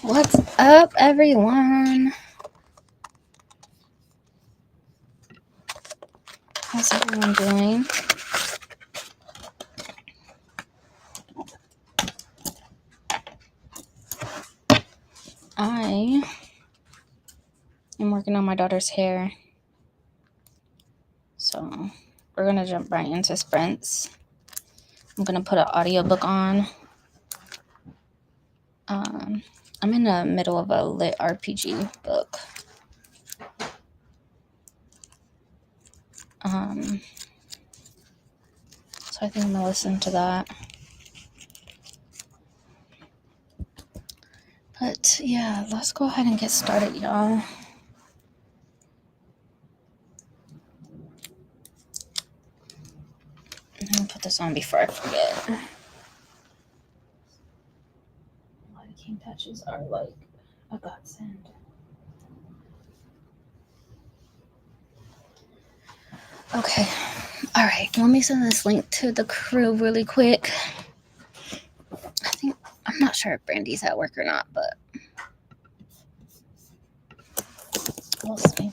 What's up, everyone? How's everyone doing? I am working on my daughter's hair. So we're going to jump right into sprints. I'm going to put an audiobook on. I'm in the middle of a lit RPG book. So I think I'm going to listen to that. But yeah, let's go ahead and get started, y'all. I'm going to put this on before I forget. Lidocaine patches are like a godsend. Okay. All right. Let me send this link to the crew really quick. I'm not sure if Brandy's at work or not, but we'll see.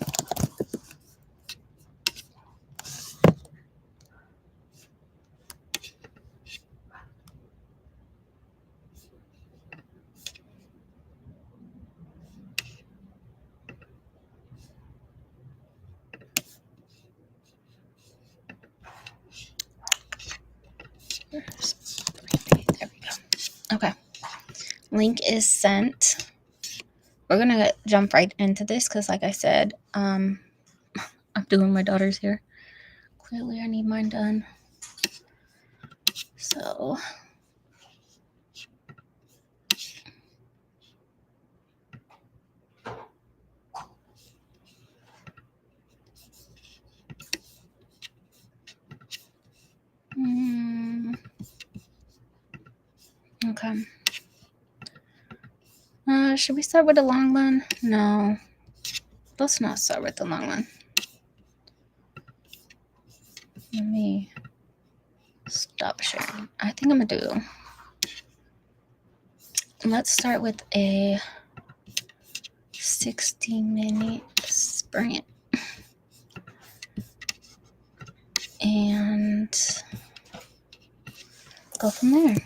There we go. Okay. Link is sent. We're going to jump right into this because, like I said, I'm doing my daughter's hair. Clearly, I need mine done. So... okay. Should we start with the long one? No. Let's not start with the long one. Let me stop sharing. I think I'm going to do... Let's start with a 60-minute sprint. And go from there.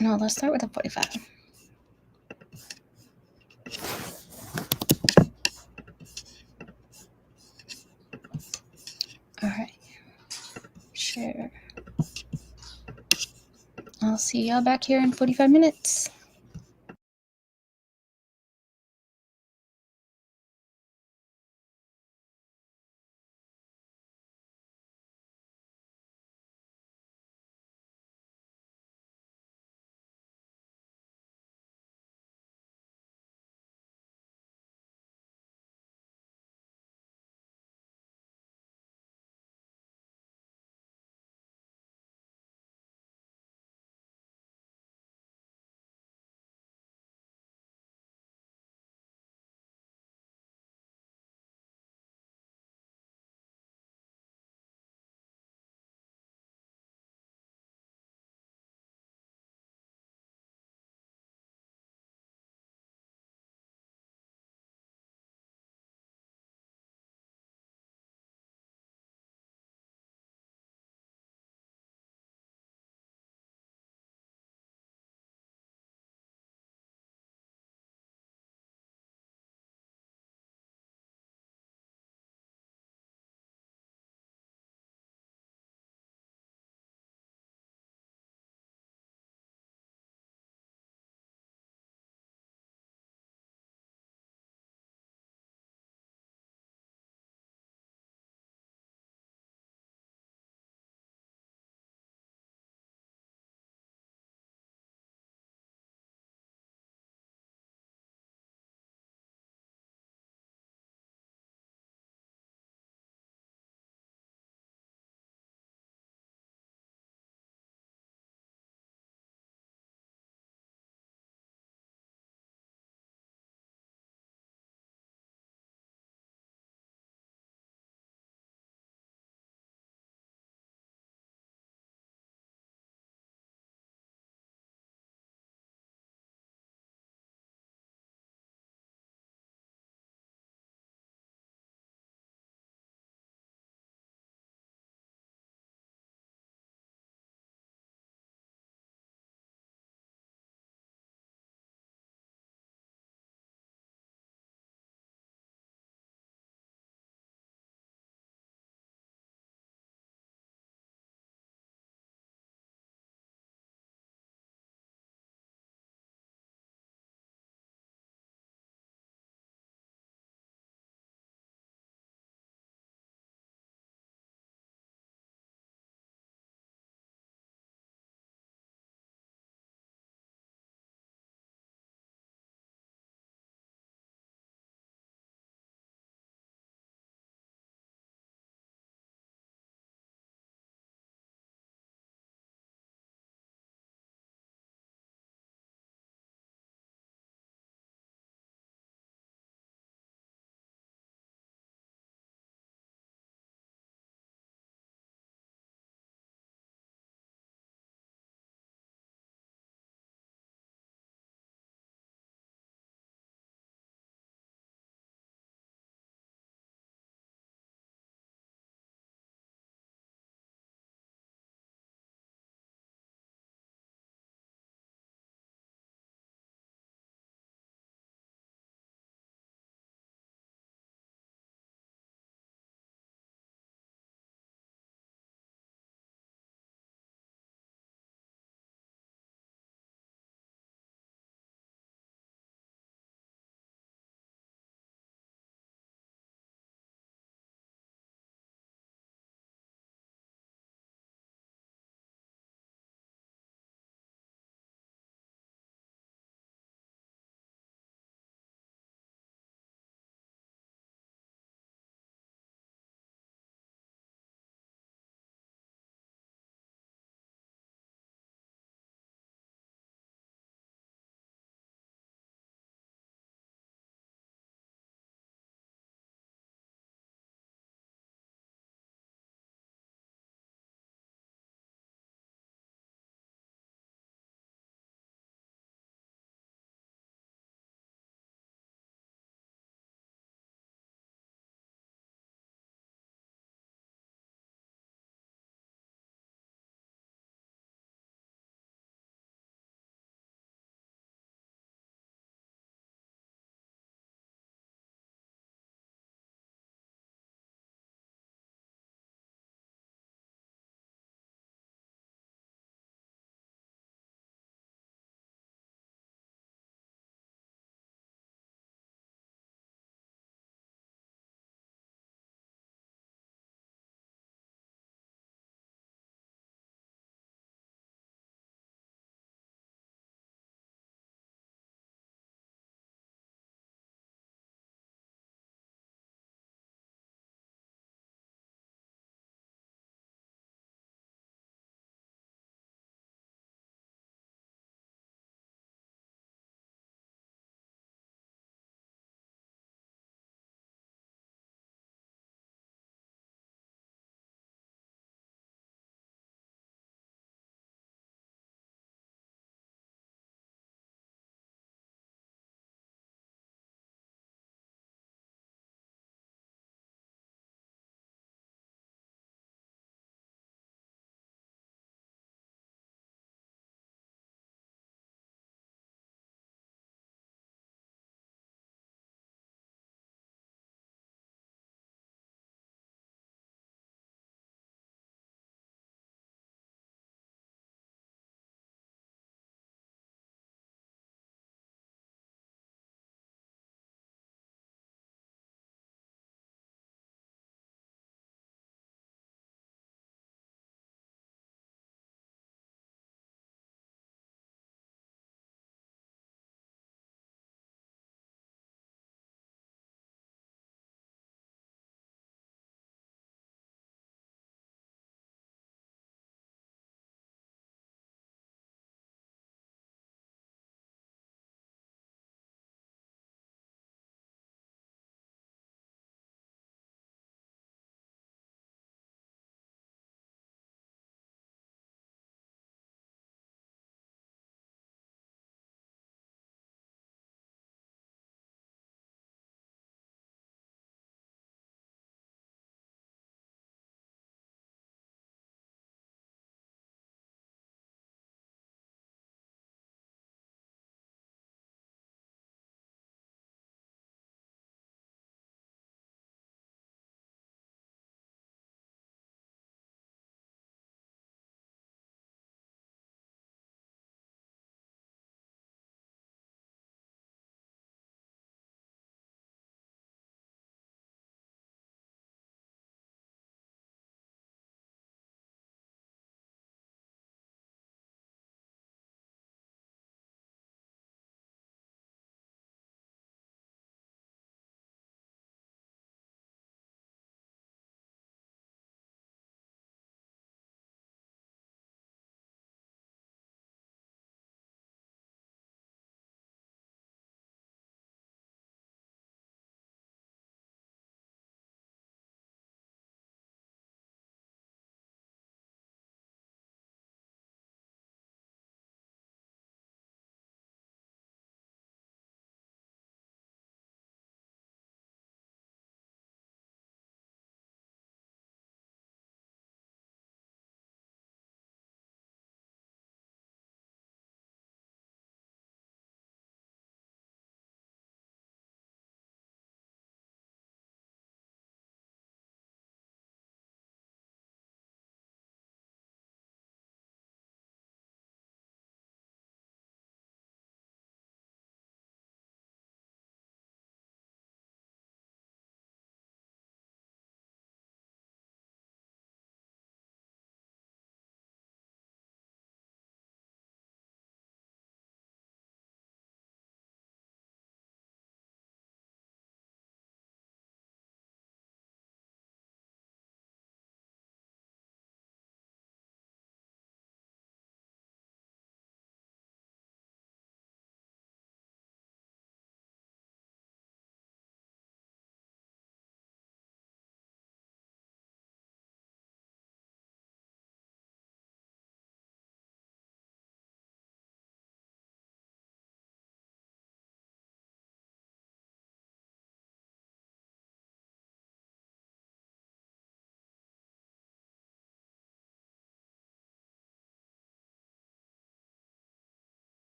No, let's start with a 45. All right. Share. I'll see y'all back here in 45 minutes.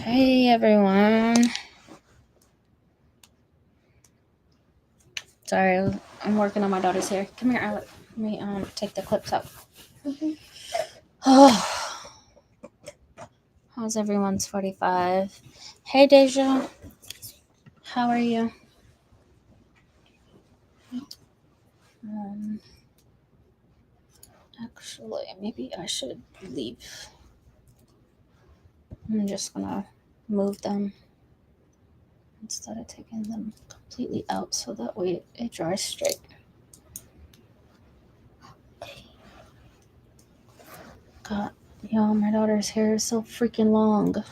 Hey everyone. Sorry, I'm working on my daughter's hair. Come here, Alec. Let me take the clips out. Oh, how's everyone's 45? Hey Deja, how are you? Actually, maybe I should leave. I'm just gonna move them instead of taking them completely out so that way it dries straight. God, y'all, my daughter's hair is so freaking long.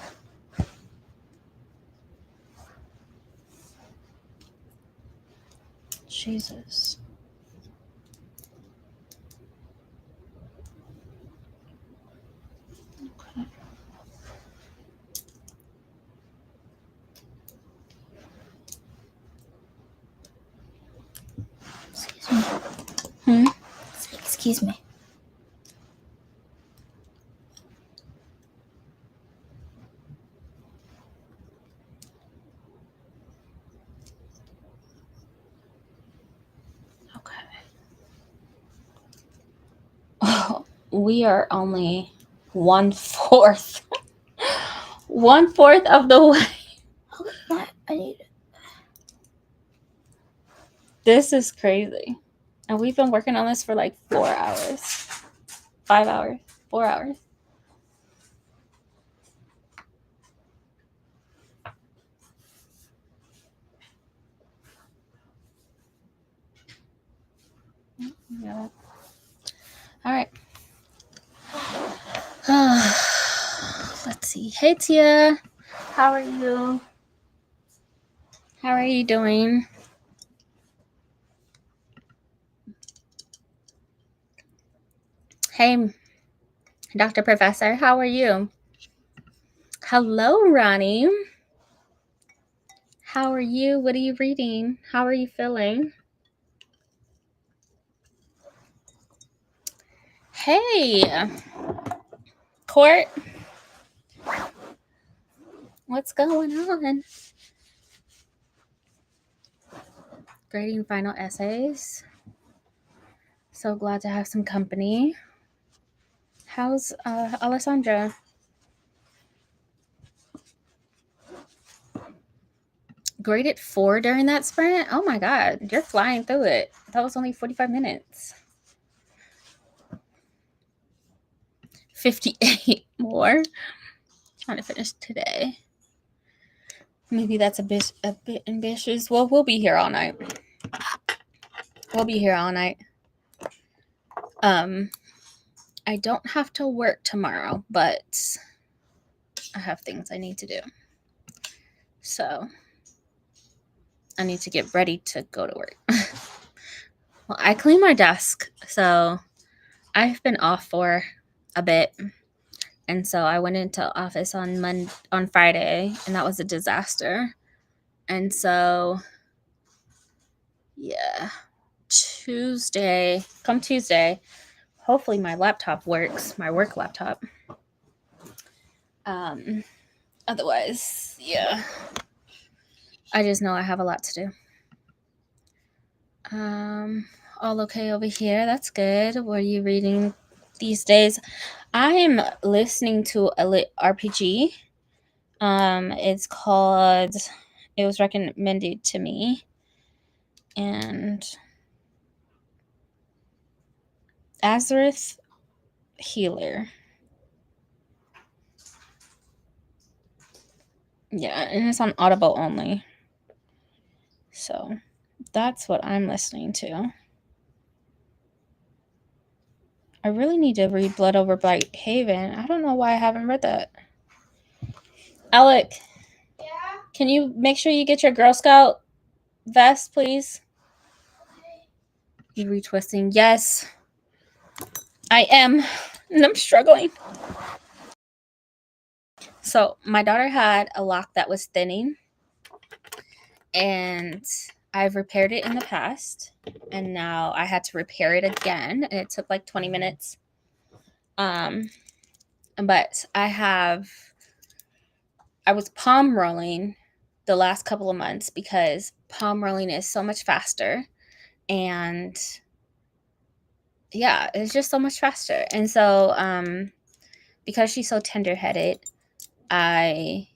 Jesus. Okay. Excuse me. Excuse me. Okay. Oh, we are only 1/4. 1/4 of the way. What? I need it. This is crazy. And we've been working on this for like 4 hours. 5 hours. 4 hours. Yeah. All right. Let's see. Hey Tia. How are you? How are you doing? Hey, Dr. Professor. How are you? Hello, Ronnie. How are you? What are you reading? How are you feeling? Hey, Court. What's going on? Grading final essays. So glad to have some company. How's Alessandra? Graded 4 during that sprint? Oh my God, you're flying through it. That was only 45 minutes. 58 more. Trying to finish today. Maybe that's a bit ambitious. Well, we'll be here all night. We'll be here all night. I don't have to work tomorrow, but I have things I need to do. So I need to get ready to go to work. Well, I clean my desk, so I've been off for a bit. And so I went into office on Friday, and that was a disaster. And so, yeah, come Tuesday, hopefully my laptop works, my work laptop. Otherwise, yeah, I just know I have a lot to do. All okay over here. That's good. What are you reading these days? I am listening to a lit RPG. It's called, it was recommended to me, and Azareth Healer. Yeah, and it's on Audible only. So that's what I'm listening to. I really need to read Blood Over Bright Haven. I don't know why I haven't read that. Alec, Yeah? can you make sure you get your Girl Scout vest, please? You retwisting? Yes, I am, and I'm struggling. So my daughter had a lock that was thinning, and I've repaired it in the past, and now I had to repair it again, and it took like 20 minutes. But I have I was palm rolling the last couple of months because palm rolling is so much faster, and yeah, it's just so much faster. And so because she's so tender-headed, I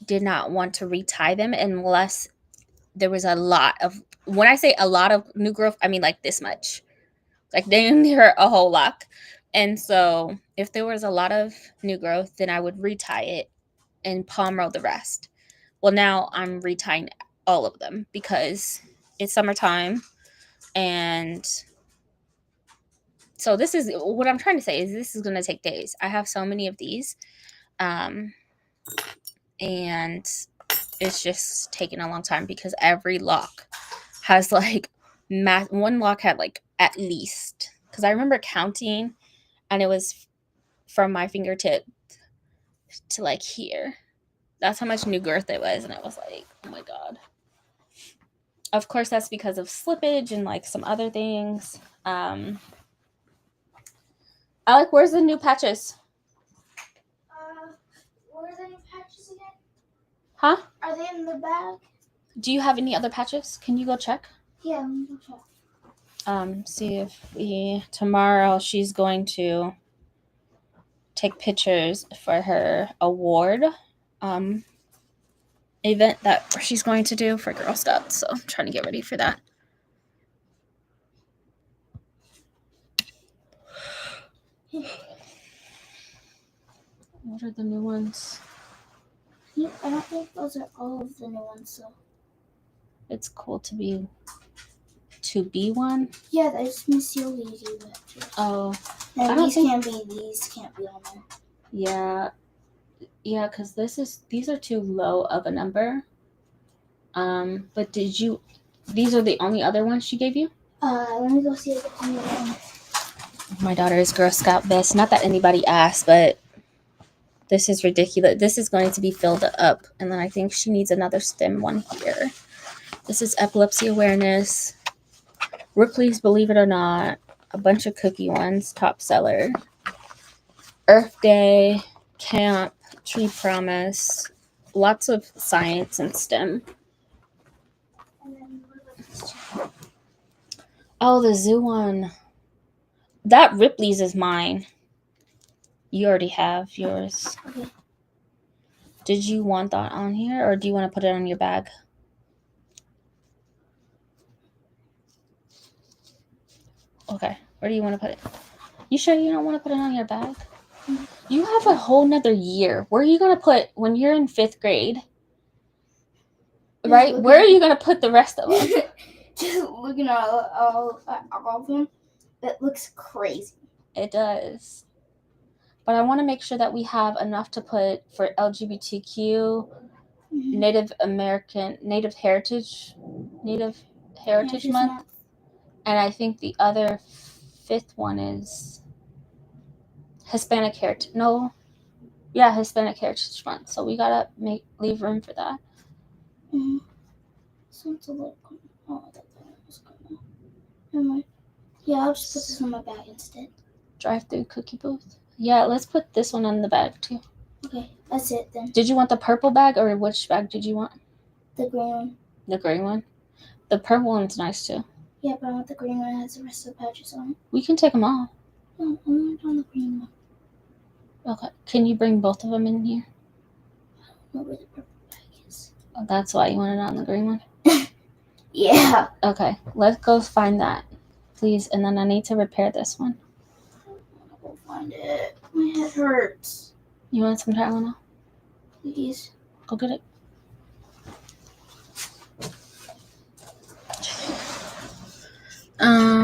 did not want to retie them unless there was a lot of, when I say a lot of new growth, I mean like this much, like they near a whole lock. And so if there was a lot of new growth, then I would retie it and palm roll the rest. Well, now I'm retying all of them because it's summertime. And so this is what I'm trying to say, is this is going to take days. I have so many of these. And it's just taking a long time because every lock has like one lock had like at least, because I remember counting, and it was from my fingertip to like here. That's how much new girth it was, and I was like, oh my god. Of course, that's because of slippage and like some other things. Alec, where's the new patches? Where are the new patches again? Huh? Are they in the bag? Do you have any other patches? Can you go check? Yeah, let me go check. See if tomorrow she's going to take pictures for her award event that she's going to do for Girl Scouts. So I'm trying to get ready for that. What are the new ones? Yeah, I don't think those are all of the new ones, though. It's cool to be one. Yeah, that's Miss Yogi's pictures. Oh, No, these can't be on there. Yeah, because these are too low of a number. But these are the only other ones she gave you? Let me go see if it's new one. My daughter is Girl Scout best. Not that anybody asked, but this is ridiculous. This is going to be filled up, and then I think she needs another stem one here. This is epilepsy awareness. Ripley's Believe It or Not. A bunch of cookie ones. Top seller. Earth Day. Camp. Tree Promise. Lots of science and STEM. And then what about this two? Oh, the zoo one. That Ripley's is mine. You already have yours. Okay. Did you want that on here, or do you want to put it on your bag? Okay. Where do you want to put it? You sure you don't want to put it on your bag? Mm-hmm. You have a whole nother year. Where are you going to put, when you're in 5th grade, right? Where are you going to put the rest of them? Just looking at all of them, it looks crazy. It does. But I want to make sure that we have enough to put for LGBTQ, Mm-hmm. Native Heritage Month. And I think the other 5th one is Hispanic Heritage. No. Yeah, Hispanic Heritage Month. So we got to leave room for that. Mm-hmm. Sounds a little cool. Oh, I thought that was cool. Never mind. Yeah, I'll just put this on my bag instead. Drive-through cookie booth. Yeah, let's put this one on the bag too. Okay, that's it then. Did you want the purple bag, or which bag did you want? The green one. The green one? The purple one's nice too. Yeah, but I want the green one that has the rest of the patches on it. We can take them all. No, I want it on the green one. Okay. Can you bring both of them in here? I don't know where the purple bag is. Oh, that's why you want it on the green one? Yeah. Okay, let's go find that, please. And then I need to repair this one. I'll go find it. My head hurts. You want some Tylenol? Please. Go get it.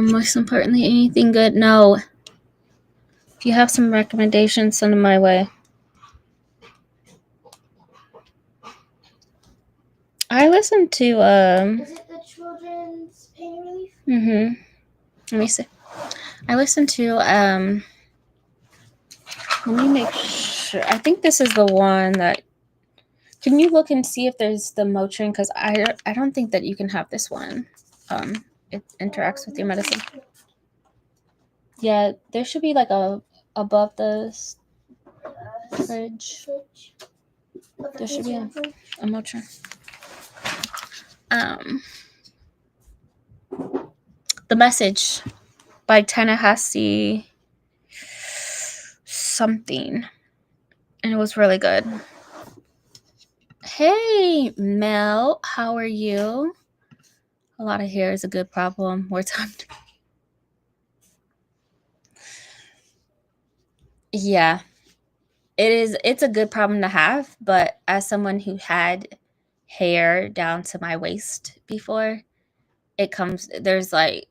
Most importantly, anything good? No. If you have some recommendations, send them my way. I listened to Is it the children's pain relief? Let me see. I listened to let me make sure. I think this is the one that. Can you look and see if there's the Motrin? Because I don't think that you can have this one. It interacts with your medicine. Yeah, there should be like a above the fridge. But There should be a shampoo. motion. The Message by Ta-Nehisi something. And it was really good. Hey, Mel, how are you? A lot of hair is a good problem. More time. Yeah, it is. It's a good problem to have, but as someone who had hair down to my waist before, there's like,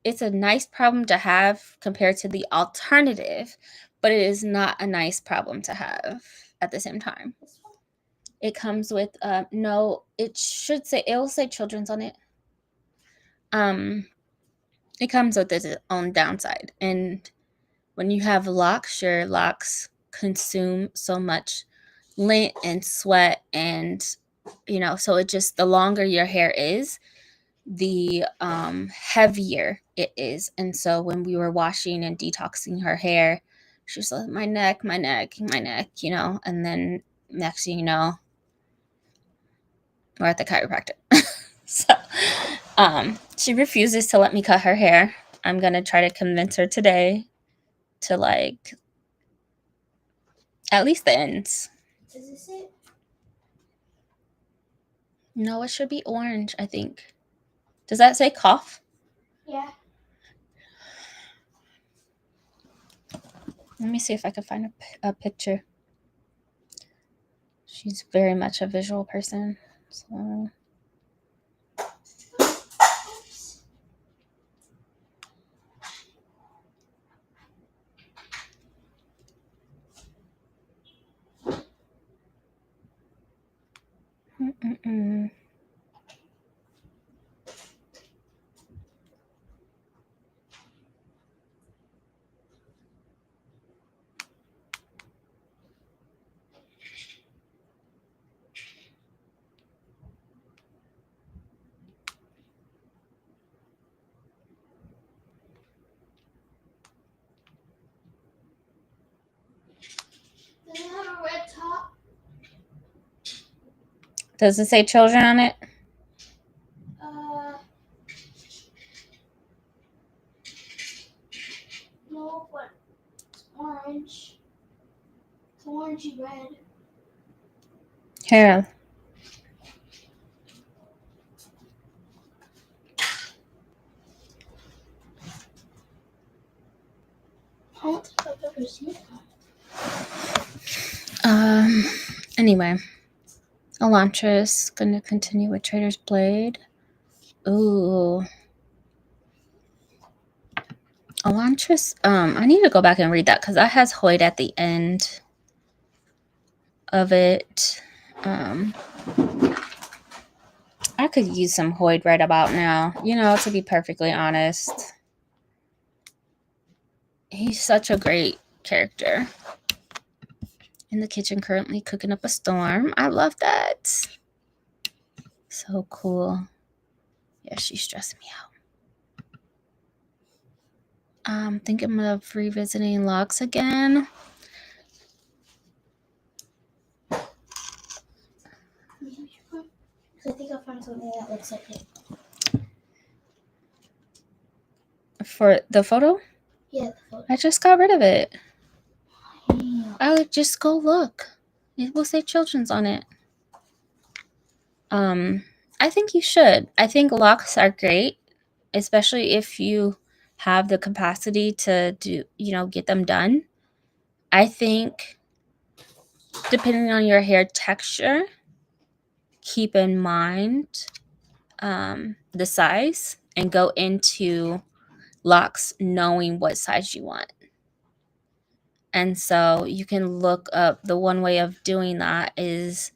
it's a nice problem to have compared to the alternative, but it is not a nice problem to have at the same time. It comes with no, it will say children's on it. It comes with its own downside. And when you have locks, your locks consume so much lint and sweat, and so it just, the longer your hair is, the heavier it is. And so when we were washing and detoxing her hair, she was like, my neck, and then next thing you know, we're at the chiropractor. So she refuses to let me cut her hair. I'm gonna try to convince her today to, like, at least the ends. Is this it? No, it should be orange, I think. Does that say cough? Yeah. Let me see if I can find a picture. She's very much a visual person. So Does it have a red top? Does it say children on it? No, but it's orange. It's orangey red. Here. I don't think I've ever seen that. Anyway. Elantris gonna continue with Trader's Blade. Ooh. Elantris, I need to go back and read that because that has Hoyt at the end of it. I could use some Hoyt right about now, to be perfectly honest. He's such a great character. In the kitchen currently cooking up a storm. I love that. So cool. Yeah, she's stressing me out. I'm thinking of revisiting Locks again. I think I found something that looks like it. For the photo? Yeah, the photo. I just got rid of it. Yeah. I would just go look. It will say children's on it. I think you should. I think locks are great, especially if you have the capacity to get them done. I think depending on your hair texture, keep in mind the size and go into locks knowing what size you want. And so you can look up, the one way of doing that is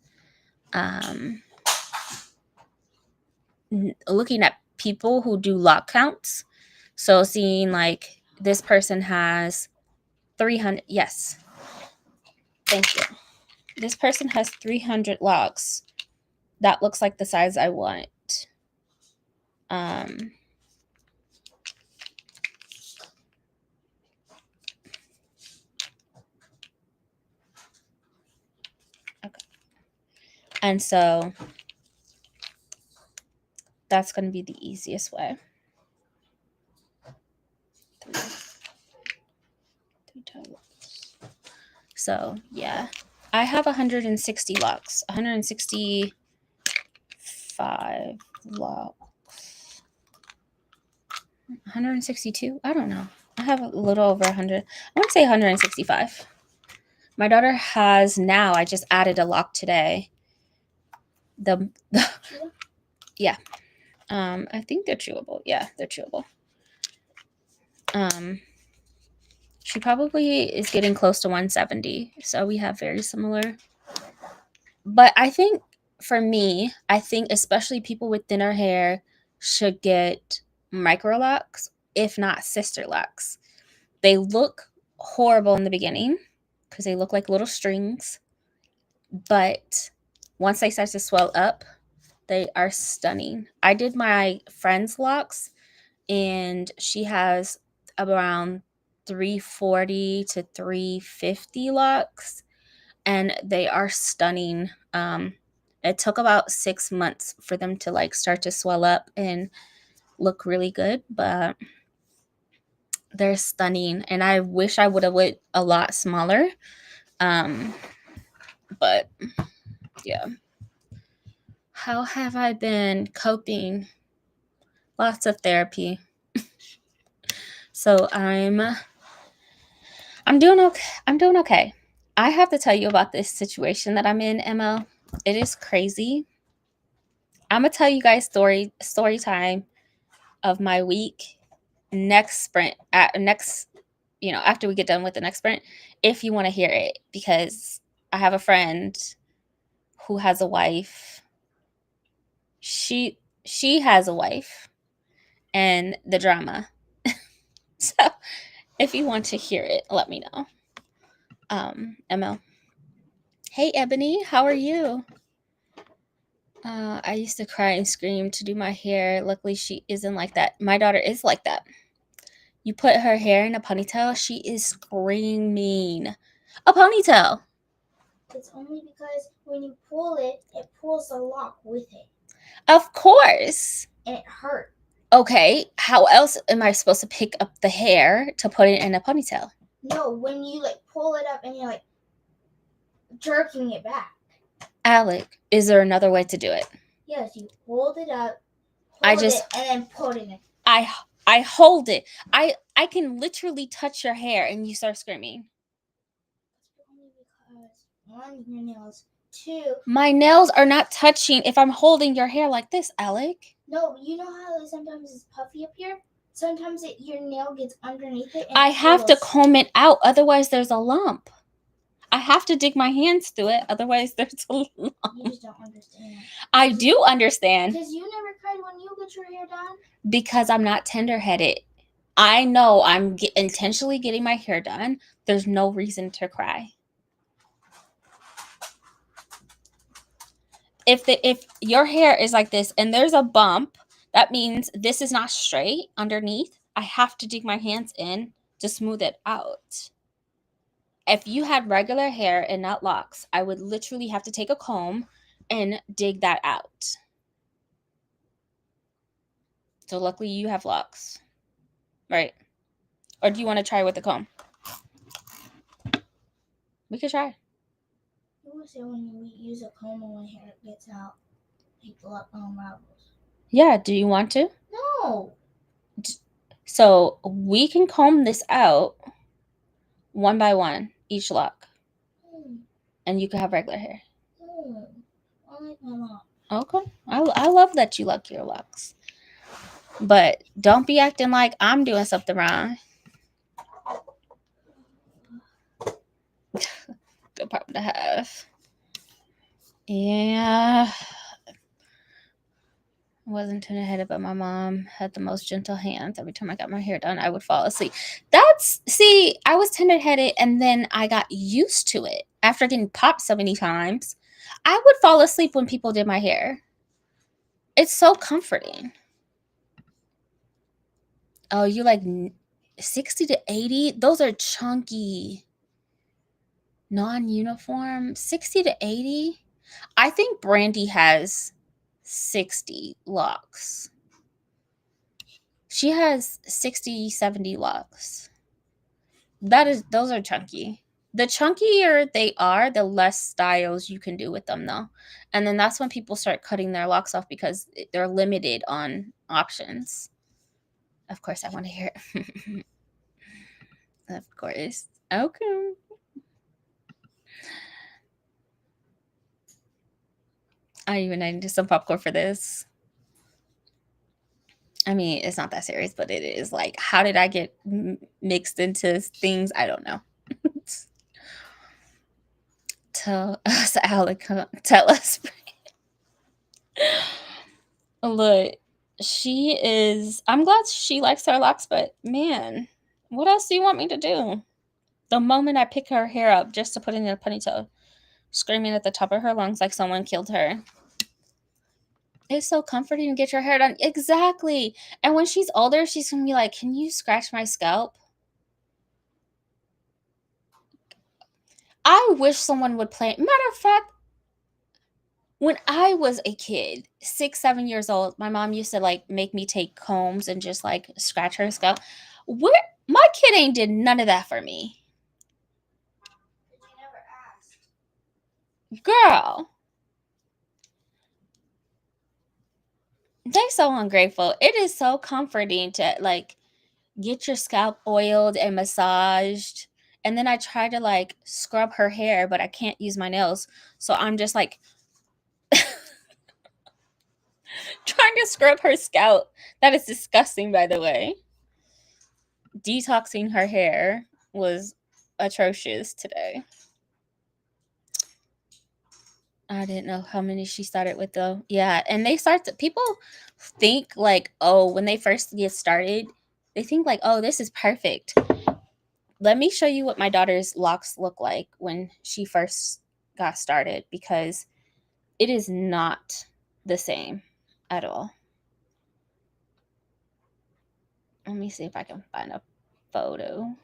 looking at people who do lock counts. So seeing like this person has 300. Yes. Thank you. This person has 300 locks. That looks like the size I want. And so that's going to be the easiest way. Three times. So yeah, I have 160 locks, 165 locks, 162. I don't know. I have a little over 100. I want to say 165. My daughter has now. I just added a lock today. Yeah. I think they're chewable. Yeah, they're chewable. She probably is getting close to 170. So we have very similar. But I think for me, I think especially people with thinner hair should get micro locks, if not sister locks. They look horrible in the beginning because they look like little strings. But once they start to swell up, they are stunning. I did my friend's locks, and she has around 340 to 350 locks, and they are stunning. It took about 6 months for them to like start to swell up and look really good, but they're stunning. And I wish I would have went a lot smaller. But yeah. How have I been coping? Lots of therapy. So I'm doing okay. I'm doing okay. I have to tell you about this situation that I'm in, Emma. It is crazy. I'm gonna tell you guys story time of my week next sprint after we get done with the next sprint, if you want to hear it, because I have a friend who has a wife. She has a wife, and the drama. So if you want to hear it, let me know. ML. Hey Ebony, how are you? I used to cry and scream to do my hair. Luckily, she isn't like that. My daughter is like that. You put her hair in a ponytail, she is screaming. A ponytail. It's only because when you pull it, it pulls the lock with it. Of course. And it hurts. Okay, how else am I supposed to pick up the hair to put it in a ponytail? No, when you like pull it up and you're like jerking it back. Alec, is there another way to do it? Yes, you hold it up, and then put it in. I hold it. I can literally touch your hair and you start screaming. Only because one, your nails. Two, my nails are not touching if I'm holding your hair like this, Alec. No, you know how sometimes it's puffy up here? Sometimes your nail gets underneath it. And I have to comb it out, otherwise there's a lump. I have to dig my hands through it, otherwise there's a lump. You just don't understand. I do understand. Because you never cried when you get your hair done? Because I'm not tender-headed. I know I'm intentionally getting my hair done. There's no reason to cry. If your hair is like this and there's a bump, that means this is not straight underneath. I have to dig my hands in to smooth it out. If you had regular hair and not locks, I would literally have to take a comb and dig that out. So luckily you have locks, right? Or do you want to try with the comb? We could try. You always say when you use a comb and when hair gets out, take the lock unravels. Yeah, do you want to? No. So we can comb this out one by one, each lock. And you can have regular hair. I like my locks. Okay. I love that you like your locks. But don't be acting like I'm doing something wrong. Good problem to have. Yeah. I wasn't tender-headed, but my mom had the most gentle hands. Every time I got my hair done, I would fall asleep. I was tender-headed, and then I got used to it. After getting popped so many times, I would fall asleep when people did my hair. It's so comforting. Oh, you like 60 to 80? Those are chunky. Non-uniform. 60 to 80? I think Brandy has 60 locks. She has 60, 70 locks. Those are chunky. The chunkier they are, the less styles you can do with them though. And then that's when people start cutting their locks off because they're limited on options. Of course I want to hear it. Of course. Okay. I even need some popcorn for this. I mean, it's not that serious, but it is. Like, how did I get mixed into things? I don't know. Tell us, Alec. Tell us. Look, she is. I'm glad she likes her locks, but man, what else do you want me to do? The moment I pick her hair up just to put it in a ponytail, screaming at the top of her lungs like someone killed her. It's so comforting to get your hair done. Exactly. And when she's older, she's going to be like, can you scratch my scalp? I wish someone would play. Matter of fact, when I was a kid, 6, 7 years old, my mom used to like make me take combs and just like scratch her scalp. Where my kid ain't did none of that for me. Girl. They're so ungrateful. It is so comforting to like get your scalp oiled and massaged. And then I try to like scrub her hair, but I can't use my nails. So I'm just like trying to scrub her scalp. That is disgusting, by the way. Detoxing her hair was atrocious today. I didn't know how many she started with though. Yeah, and they start to, people think like, oh, when they first get started, they think like, oh, this is perfect. Let me show you what my daughter's locks look like when she first got started because it is not the same at all. Let me see if I can find a photo.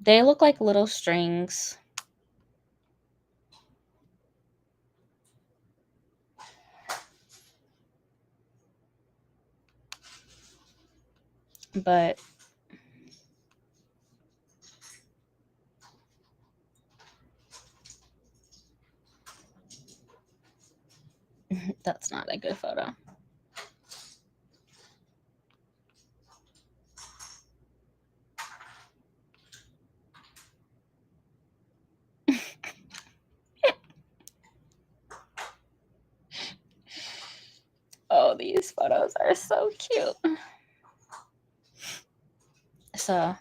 They look like little strings. But that's not a good photo. Oh, these photos are so cute. So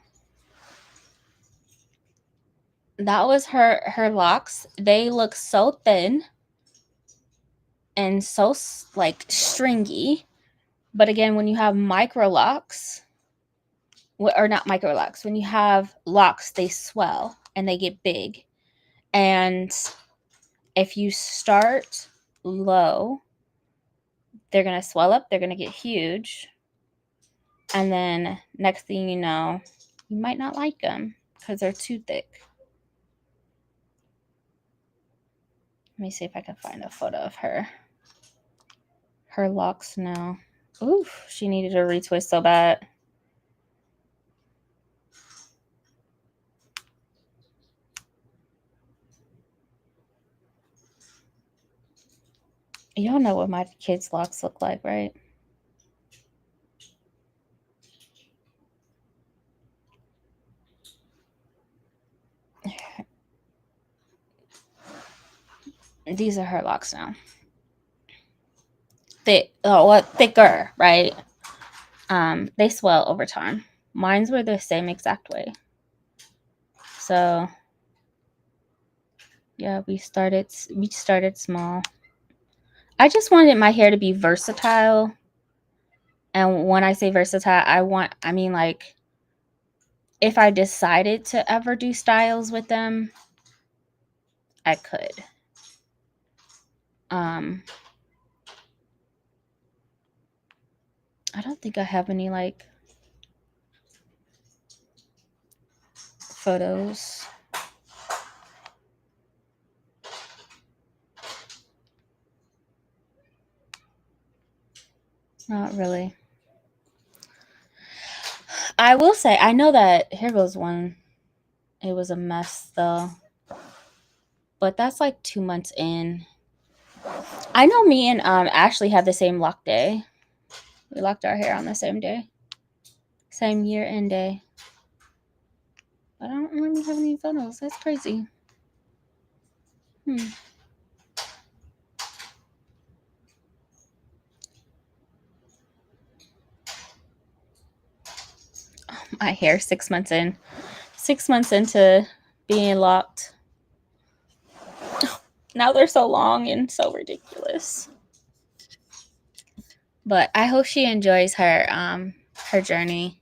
that was her locks. They look so thin and so like stringy. But again, when you have micro locks, or not micro locks, when you have locks, they swell and they get big. And if you start low, they're going to swell up, they're going to get huge. And then next thing you know, you might not like them because they're too thick. Let me see if I can find a photo of her. Her locks now. Oof, she needed a retwist so bad. Y'all know what my kids' locks look like, right? These are her locks now. Thicker, right? They swell over time. Mine's were the same exact way. So yeah, we started small. I just wanted my hair to be versatile. And when I say versatile, I mean like if I decided to ever do styles with them, I could. I don't think I have any like photos. Not really. I will say, I know that here goes one. It was a mess though. But that's like 2 months in. I know me and Ashley had the same lock day. We locked our hair on the same day. Same year and day. But I don't remember having any photos. That's crazy. My hair 6 months in. 6 months into being locked. Now they're so long and so ridiculous. But I hope she enjoys her journey.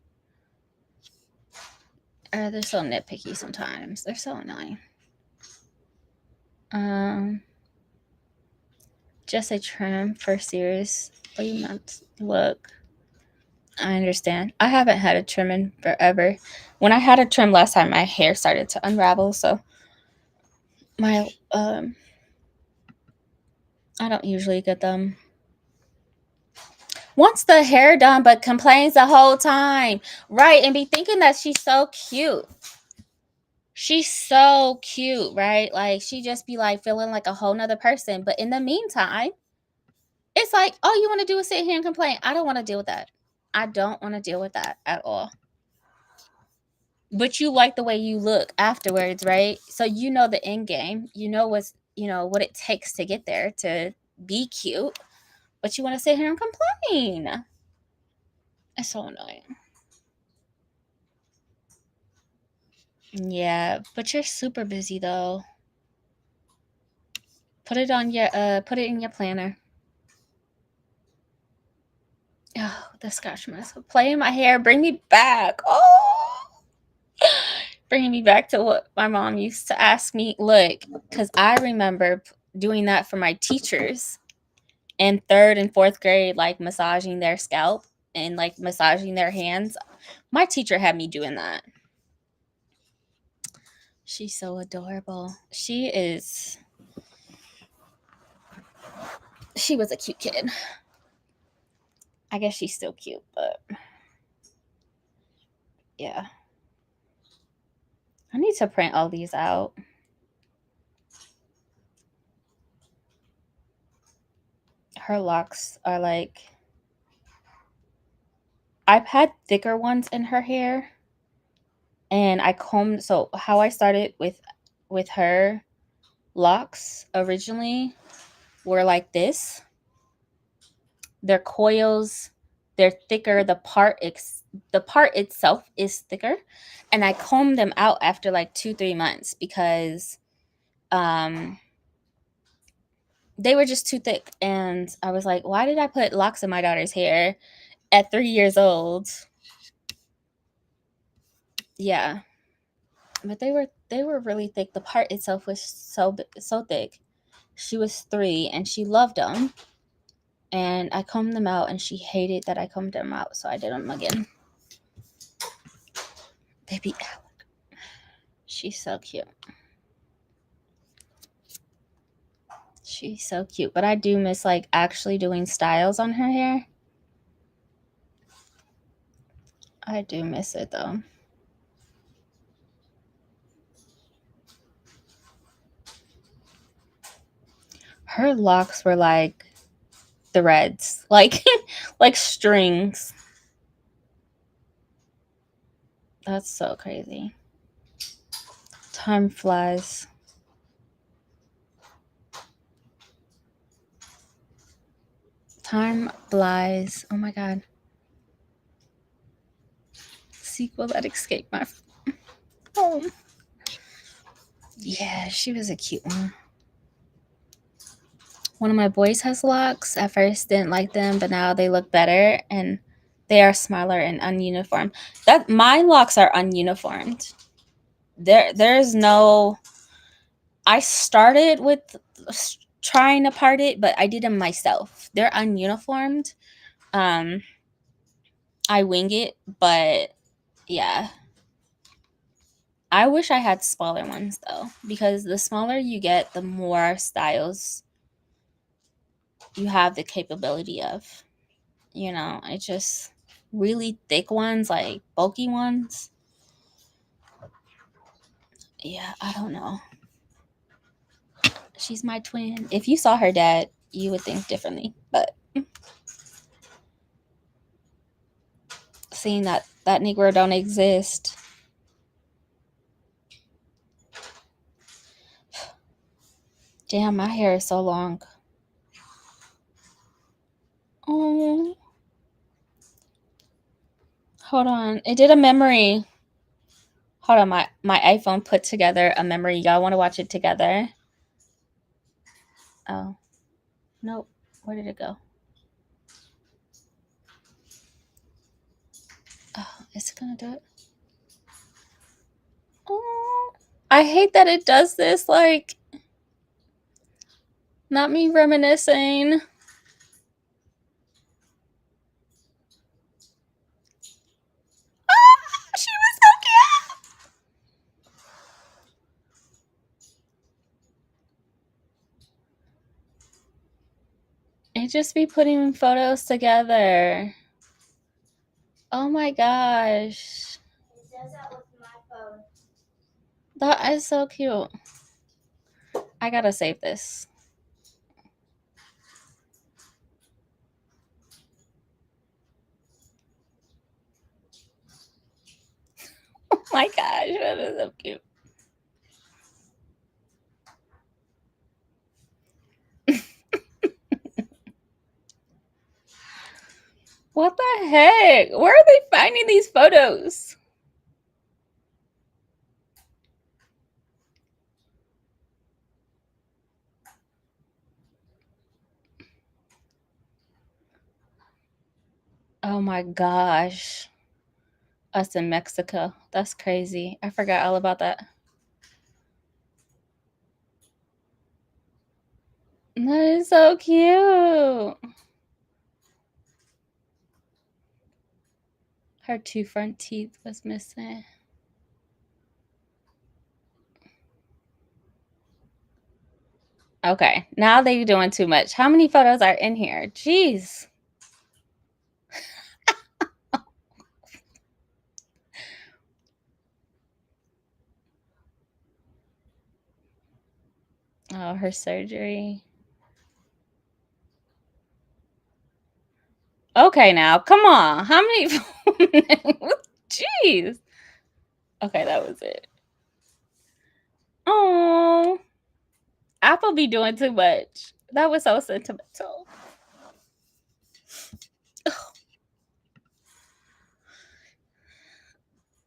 They're so nitpicky sometimes. They're so annoying. Just a trim for serious 3 months look. I understand. I haven't had a trim in forever. When I had a trim last time, my hair started to unravel, so my I don't usually get them. Wants the hair done but complains the whole time. Right, and be thinking that she's so cute. She's so cute, right? Like she just be like feeling like a whole nother person. But in the meantime, it's like, all you want to do is sit here and complain. I don't want to deal with that. I don't want to deal with that at all. But you like the way you look afterwards, right? So you know the end game. You know what it takes to get there to be cute. But you want to sit here and complain. It's so annoying. Yeah, but you're super busy though. Put it in your planner. Oh, the scotch mess. Play in my hair. Bring me back. Oh, bringing me back to what my mom used to ask me. Look, because I remember doing that for my teachers in 3rd and 4th grade, like massaging their scalp and like massaging their hands. My teacher had me doing that. She's so adorable. She was a cute kid. I guess she's still cute, but yeah. I need to print all these out. Her locks are like, I've had thicker ones in her hair, and I combed. So how I started with her locks originally were like this. They're coils. They're thicker. The part itself is thicker, and I combed them out after like 2-3 months because they were just too thick, and I was like, why did I put locks in my daughter's hair at 3 years old? Yeah, but they were really thick. The part itself was so thick. She was 3 and she loved them. And I combed them out, and she hated that I combed them out, so I did them again. Baby Alec. She's so cute. She's so cute. But I do miss like actually doing styles on her hair. I do miss it though. Her locks were like threads, like like strings. That's so crazy. Time flies. Time flies. Oh my god. Sequel that escaped my home. Yeah, she was a cute one. One of my boys has locks. At first didn't like them, but now they look better and they are smaller and ununiform. That my locks are ununiformed. There's no, I started with trying to part it, but I did them myself. They're ununiformed. I wing it, but yeah. I wish I had smaller ones though, because the smaller you get, the more styles you have the capability of. you know, it's just really thick ones, like bulky ones. Yeah, I don't know. She's my twin. If you saw her dad, you would think differently. But seeing that Negro don't exist. Damn, my hair is so long. Oh. Hold on. It did a memory. Hold on, my iPhone put together a memory. Y'all want to watch it together? Oh. Nope. Where did it go? Oh, is it gonna do it? Oh, I hate that it does this. Like, not me reminiscing. Ah, she was so cute. It just be putting photos together. Oh my gosh. It does that with my phone. That is so cute. I gotta save this. Oh my gosh, that is so cute. What the heck? Where are they finding these photos? Oh my gosh. Us in Mexico. That's crazy. I forgot all about that. That is so cute. Her 2 front teeth was missing. Okay, now they're doing too much. How many photos are in here? Jeez. Oh, her surgery. Okay, now, come on. How many? Jeez. Okay, that was it. Oh, Apple be doing too much. That was so sentimental.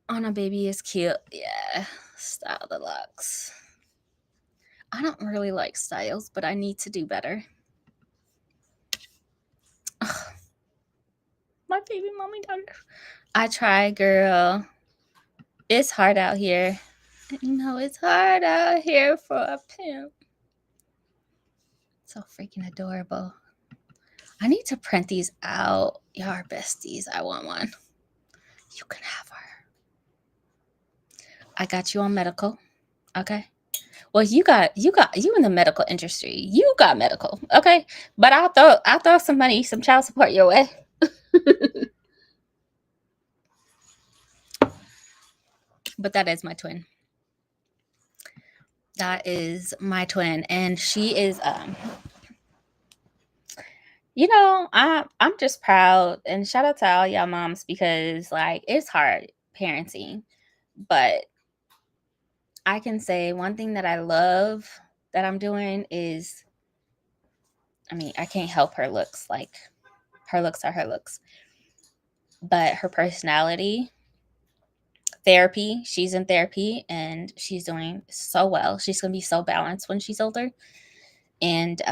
Anna baby is cute. Yeah, Style Deluxe. I don't really like styles, but I need to do better. Ugh. My baby mommy daughter. I try, girl. It's hard out here. You know, it's hard out here for a pimp. So freaking adorable. I need to print these out. Y'all are besties. I want one. You can have her. I got you on medical. Okay. Well, you in the medical industry. You got medical. Okay. But I'll throw some money, some child support your way. But that is my twin. That is my twin. And she is you know, I'm just proud and shout out to all y'all moms because like it's hard parenting. But I can say one thing that I love that I'm doing is I mean, I can't help her looks. Like her looks are her looks. But her personality, therapy, she's in therapy and she's doing so well. She's going to be so balanced when she's older. And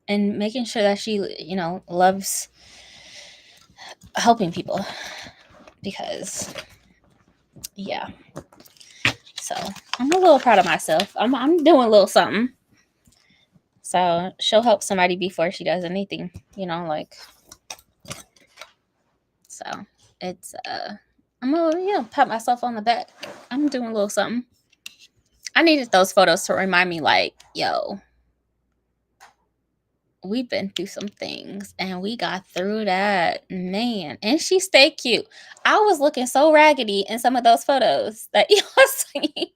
making sure that she, you know, loves helping people because yeah. So I'm a little proud of myself. I'm doing a little something. So she'll help somebody before she does anything, you know, like so it's I'm gonna, you know, pat myself on the back. I'm doing a little something. I needed those photos to remind me like, yo, we've been through some things and we got through that, man. And she stayed cute. I was looking so raggedy in some of those photos that you was seeing.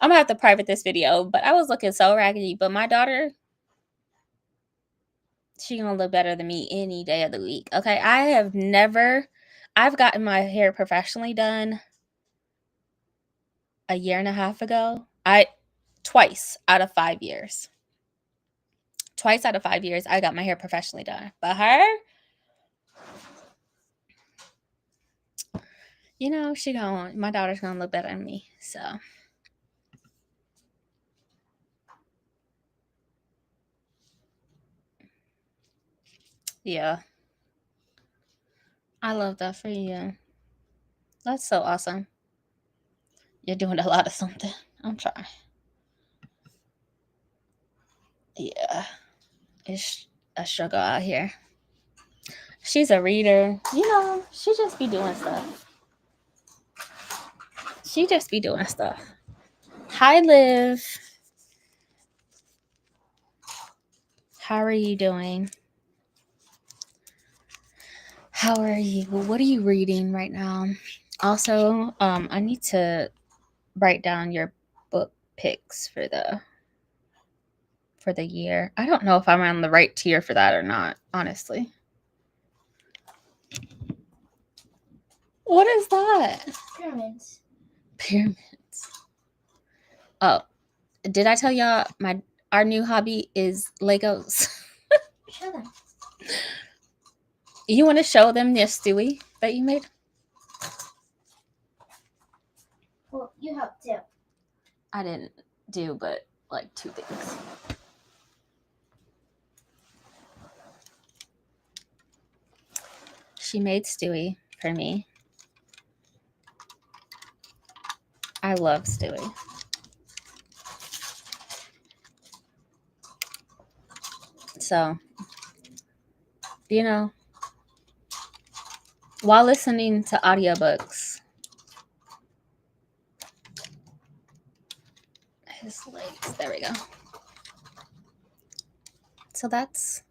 I'm gonna have to private this video, but I was looking so raggedy. But my daughter, she gonna look better than me any day of the week. Okay, I've gotten my hair professionally done a year and a half ago. Twice out of 5 years. Twice out of 5 years, I got my hair professionally done. But her, you know, my daughter's gonna look better than me. So yeah, I love that for you. That's so awesome. You're doing a lot of something. I'm trying. Yeah, it's a struggle out here. She's a reader. You know, she just be doing stuff. Hi, Liv. How are you doing? How are you? What are you reading right now? Also, I need to write down your book picks for the year. I don't know if I'm on the right tier for that or not, honestly. What is that? Pyramids. Oh, did I tell y'all our new hobby is Legos? Show them. You want to show them the Stewie that you made? Well, you helped too. I didn't do but like 2 things. She made Stewie for me. I love Stewie. So, you know, while listening to audiobooks, his legs, there we go. So that's,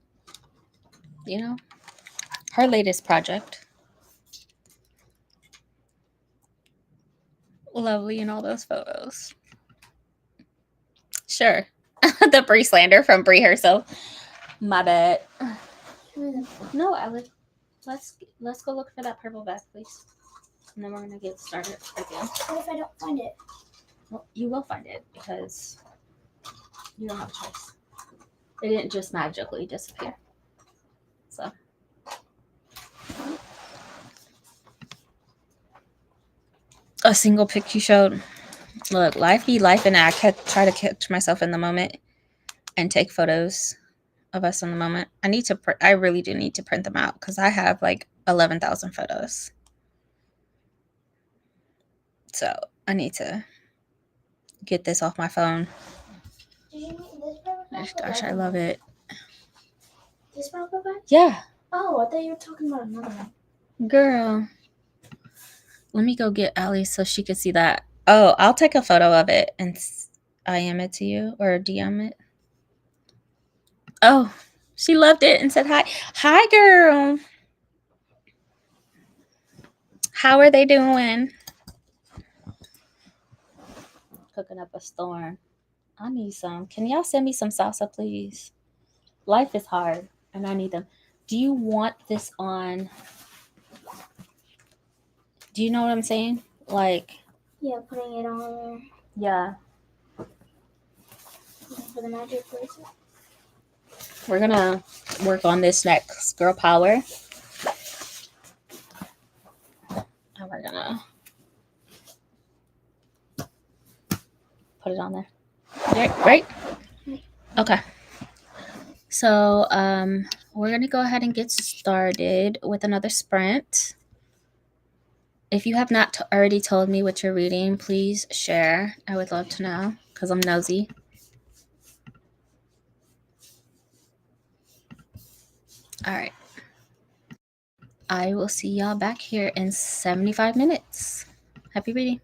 you know, her latest project. Lovely in all those photos. Sure. The Brie slander from Brie herself. My bad. No, Alex. Let's go look for that purple bag, please. And then we're gonna get started again. What if I don't find it? Well, you will find it because you don't have a choice. It didn't just magically disappear. So a single pic you showed. Look, life be life, and I try to catch myself in the moment and take photos of us in the moment. I really do need to print them out because I have like 11,000 photos. So I need to get this off my phone. Did you mean this purple? Gosh, I love it. This purple bag? Yeah. Oh, I thought you were talking about another one. Girl. Let me go get Allie so she could see that. Oh, I'll take a photo of it and IM it to you or DM it. Oh, she loved it and said hi. Hi, girl. How are they doing? Cooking up a storm. I need some. Can y'all send me some salsa, please? Life is hard, and I need them. Do you want this on? Do you know what I'm saying? Like, yeah, putting it on there. Yeah. For the magic bracelet. We're gonna work on this next, girl power. And we're gonna put it on there. Right? Okay. So we're gonna go ahead and get started with another sprint. If you have not already told me what you're reading, please share. I would love to know because I'm nosy. All right. I will see y'all back here in 75 minutes. Happy reading.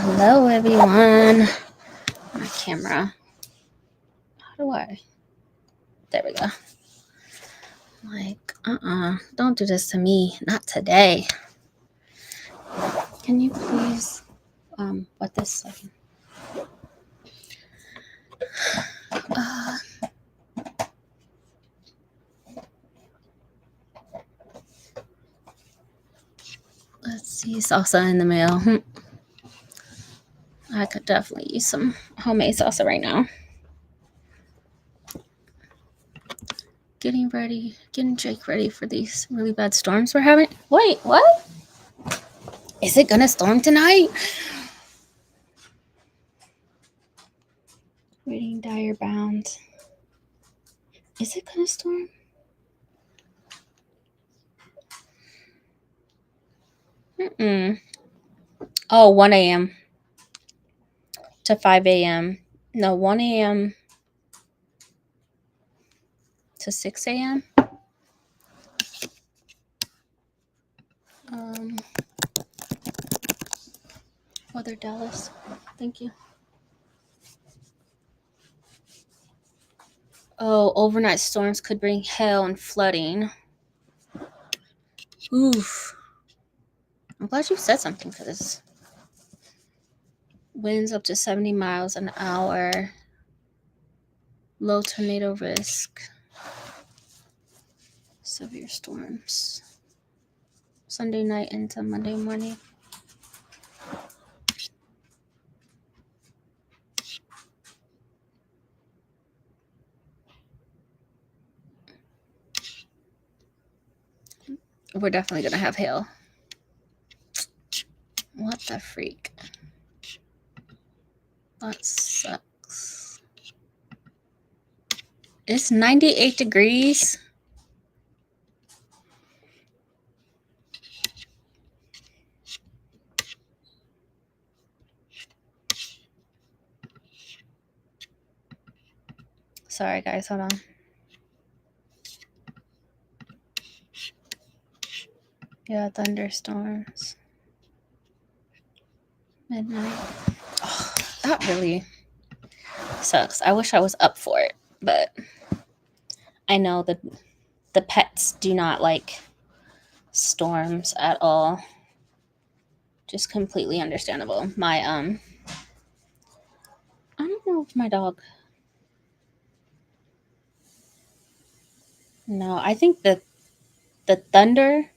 Hello, everyone. My camera. How do I? There we go. Like, don't do this to me. Not today. Can you please, what this second? Let's see, salsa in the mail. I could definitely use some homemade salsa right now. Getting Jake ready for these really bad storms we're having. Wait, what? Is it gonna storm tonight? Reading dire bounds. Is it gonna storm? Oh, 1 a.m. to 5 a.m. No, 1 a.m. to 6 a.m. Weather Dallas. Thank you. Oh, overnight storms could bring hail and flooding. Oof. I'm glad you said something because winds up to 70 miles an hour. Low tornado risk. Severe storms. Sunday night into Monday morning. We're definitely going to have hail. What the freak? That sucks. It's 98 degrees. Sorry, guys. Hold on. Yeah, thunderstorms. Midnight. Oh, that really sucks. I wish I was up for it, but I know that the pets do not like storms at all. Just completely understandable. My I don't know if my dog. No, I think that the thunder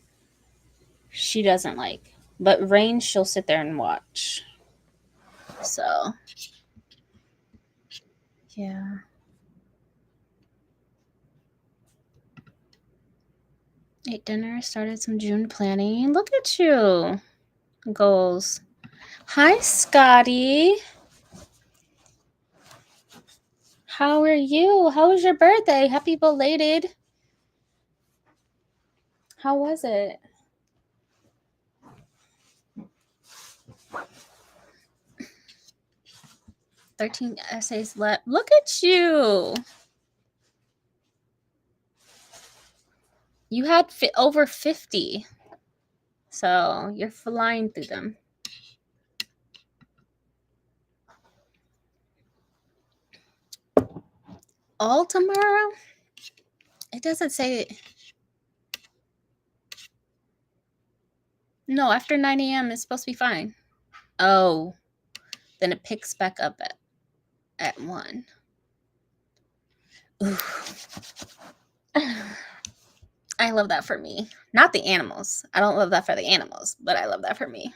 she doesn't like, but rain she'll sit there and watch. So yeah. Ate dinner, started some June planning. Look at you. Goals. Hi, Scotty. How are you? How was your birthday? Happy belated. How was it? "13 essays left." Look at you. You had over 50. So you're flying through them. All tomorrow? It doesn't say. No, after 9 a.m. it's supposed to be fine. Oh, then it picks back up at 1. Ooh. I love that for me. Not the animals. I don't love that for the animals, but I love that for me.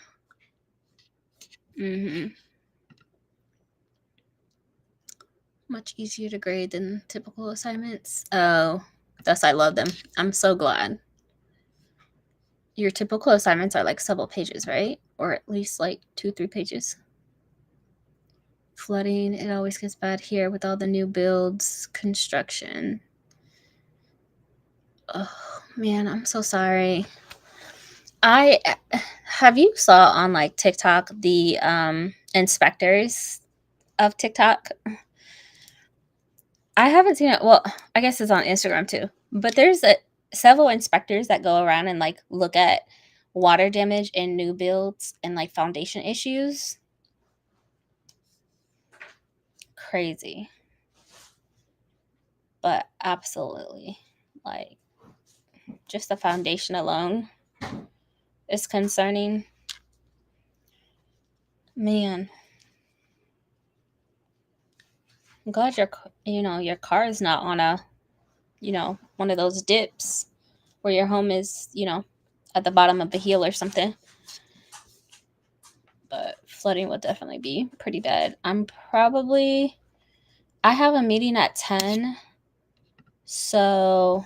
Much easier to grade than typical assignments. Oh, thus I love them. I'm so glad. Your typical assignments are like several pages, right? Or at least like 2-3 pages. Flooding, it always gets bad here with all the new builds, construction. Oh man, I'm so sorry. Have you saw on like TikTok the inspectors of TikTok? I haven't seen it. Well, I guess it's on Instagram too. But there's several inspectors that go around and like look at water damage in new builds and like foundation issues. crazy. But absolutely, like, just the foundation alone is concerning. Man, I'm glad your car is not on a, one of those dips where your home is, at the bottom of a hill or something. But flooding would definitely be pretty bad. I have a meeting at 10. So,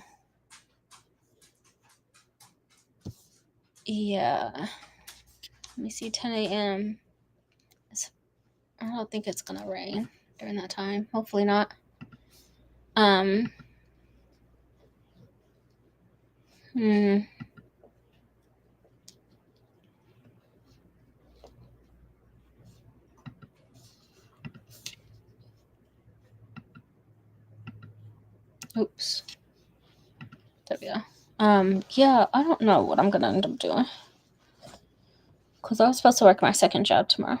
yeah. Let me see, 10 a.m. I don't think it's going to rain during that time. Hopefully not. Oops. There we go. Yeah, I don't know what I'm going to end up doing. Because I was supposed to work my second job tomorrow.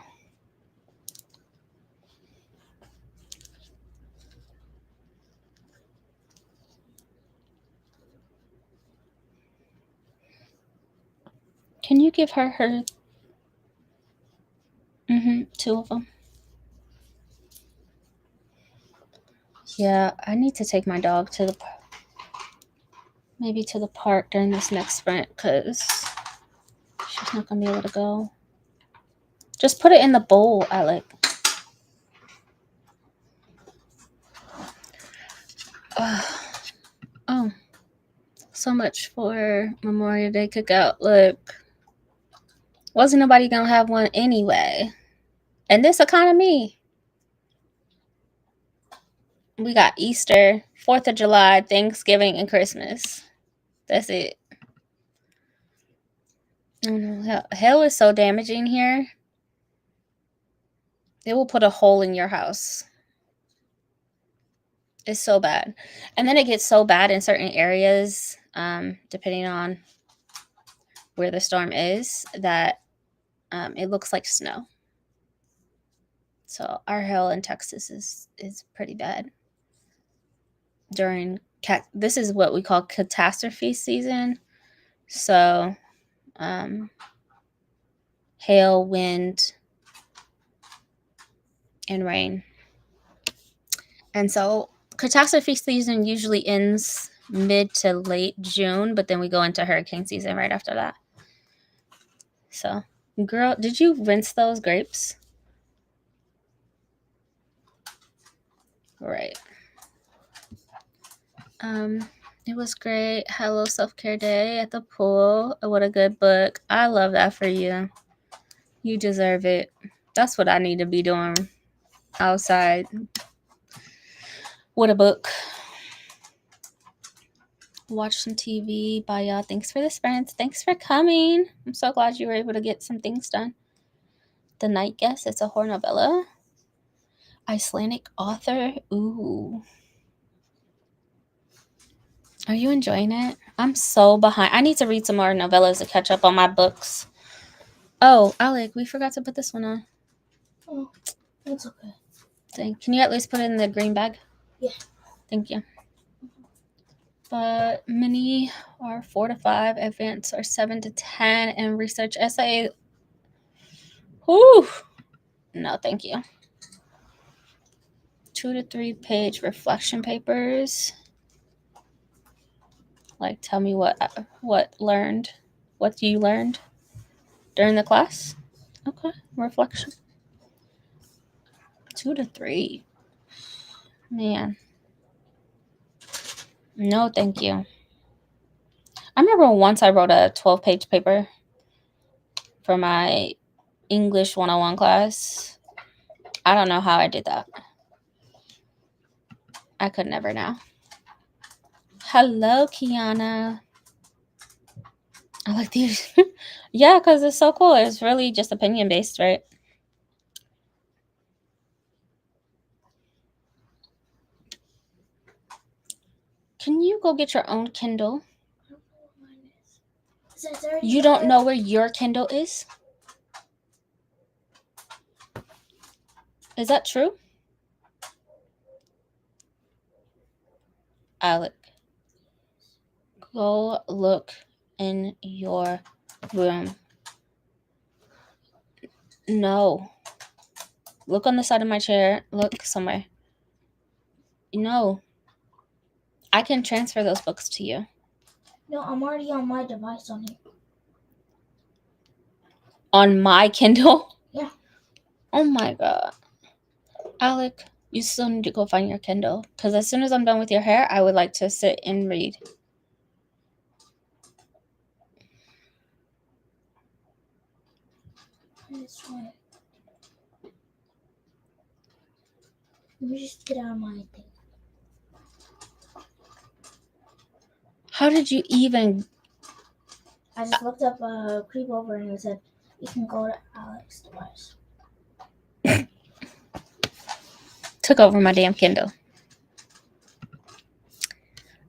Can you give her her? Two of them. Yeah, I need to take my dog to the park during this next sprint because she's not gonna be able to go. Just put it in the bowl, Alec. Oh, so much for Memorial Day cookout. Look, wasn't nobody gonna have one anyway. And this economy, we got Easter, 4th of July, Thanksgiving, and Christmas. That's it. Oh no, hell is so damaging here. It will put a hole in your house. It's so bad. And then it gets so bad in certain areas, depending on where the storm is, that it looks like snow. So our hail in Texas is pretty bad. This is what we call catastrophe season. So hail, wind, and rain. And so catastrophe season usually ends mid to late June, but then we go into hurricane season right after that. So, girl, did you rinse those grapes? Right. It was great. Had a little self-care day at the pool. What a good book. I love that for you. You deserve it. That's what I need to be doing outside with a book. Watch some TV. Bye, y'all. Thanks for the sprints. Thanks for coming. I'm so glad you were able to get some things done. The Night Guest. It's a horror novella. Icelandic author. Ooh. Are you enjoying it? I'm so behind. I need to read some more novellas to catch up on my books. Oh, Alec, we forgot to put this one on. Oh, that's okay. Dang. Can you at least put it in the green bag? Yeah. Thank you. But mini are 4 to 5, advanced are 7 to 10, and research essay. Whew. No, thank you. 2 to 3 page reflection papers. Like, tell me what you learned during the class. Okay, reflection. 2 to 3. Man. No, thank you. I remember once I wrote a 12-page paper for my English 101 class. I don't know how I did that. I could never now. Hello, Kiana. I like these. Yeah, because it's so cool. It's really just opinion-based, right? Can you go get your own Kindle? I don't know what mine is. You don't know where your Kindle is? Is that true? Alec, go look in your room. No. Look on the side of my chair. Look somewhere. No. I can transfer those books to you. No, I'm already on my device on here. On my Kindle? Yeah. Oh my god. Alec, you still need to go find your Kindle. Because as soon as I'm done with your hair, I would like to sit and read. That's right. Let me just get out of my thing. How did you even... I just looked up Creep Over and it said you can go to Alex's device. Took over my damn Kindle.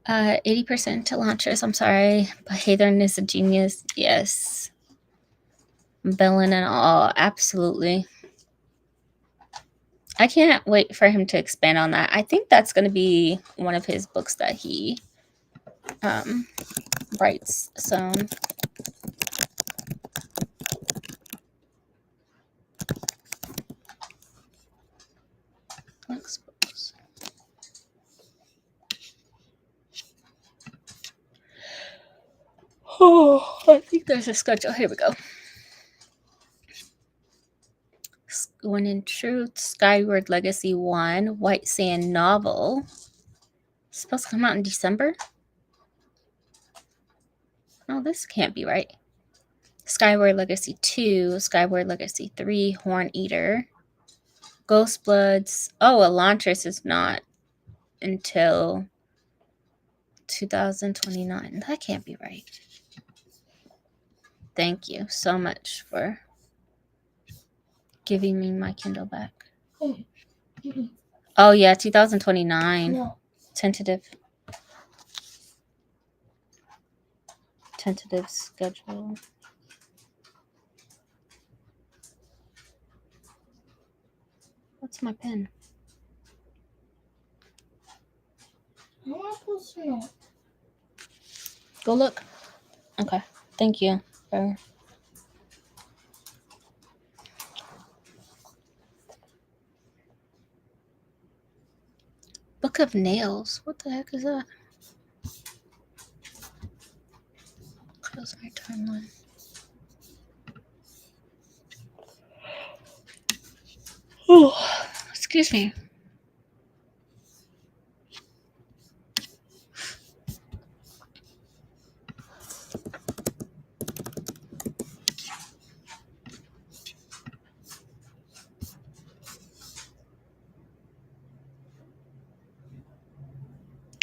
80% to launchers. I'm sorry, but Hayden is a genius. Yes. Bellin and all. Absolutely. I can't wait for him to expand on that. I think that's going to be one of his books that he writes soon. Next books. Oh, I think there's a schedule. Here we go. When in Truth, Skyward Legacy 1, White Sand novel. It's supposed to come out in December? Oh, this can't be right. Skyward Legacy 2, Skyward Legacy 3, Horn Eater. Ghost Bloods. Oh, Elantris is not until 2029. That can't be right. Thank you so much for giving me my Kindle back. Oh, yeah, 2029. No. Tentative schedule. What's my pen? How am I supposed to know? Go look. Okay. Thank you. Book of Nails. What the heck is that? Close my timeline. Oh, excuse me.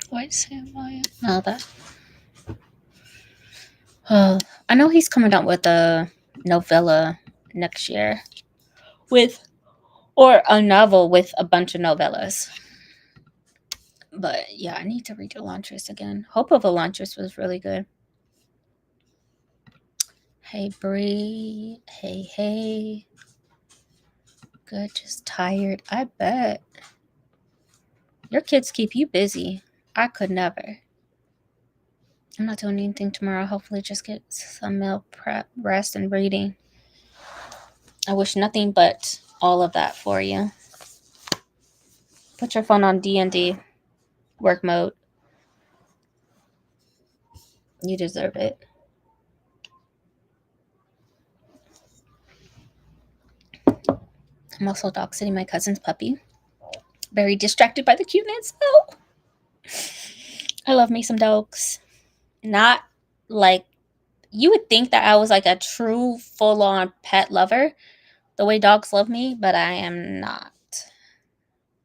White Sand Volume. No, that. I know he's coming out with a novella next year. Or a novel with a bunch of novellas. But yeah, I need to read Elantris again. Hope of Elantris was really good. Hey, Bree. Hey. Good, just tired. I bet. Your kids keep you busy. I could never. I'm not doing anything tomorrow. Hopefully just get some meal prep, rest, and reading. I wish nothing but all of that for you. Put your phone on D&D work mode. You deserve it. I'm also dog sitting my cousin's puppy. Very distracted by the cuteness. Oh, I love me some dogs. Not like, you would think that I was like a true full-on pet lover, the way dogs love me, but I am not.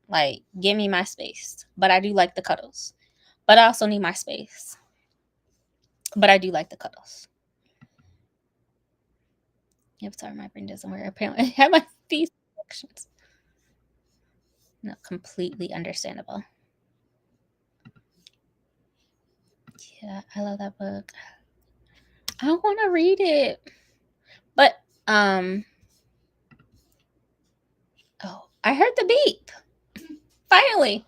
Like, give me my space. But I do like the cuddles. But I also need my space. But I do like the cuddles. Yep, sorry, my brain doesn't work. Apparently, I have my feet sections. No, completely understandable. Yeah, I love that book. I want to read it. But, oh, I heard the beep. Finally.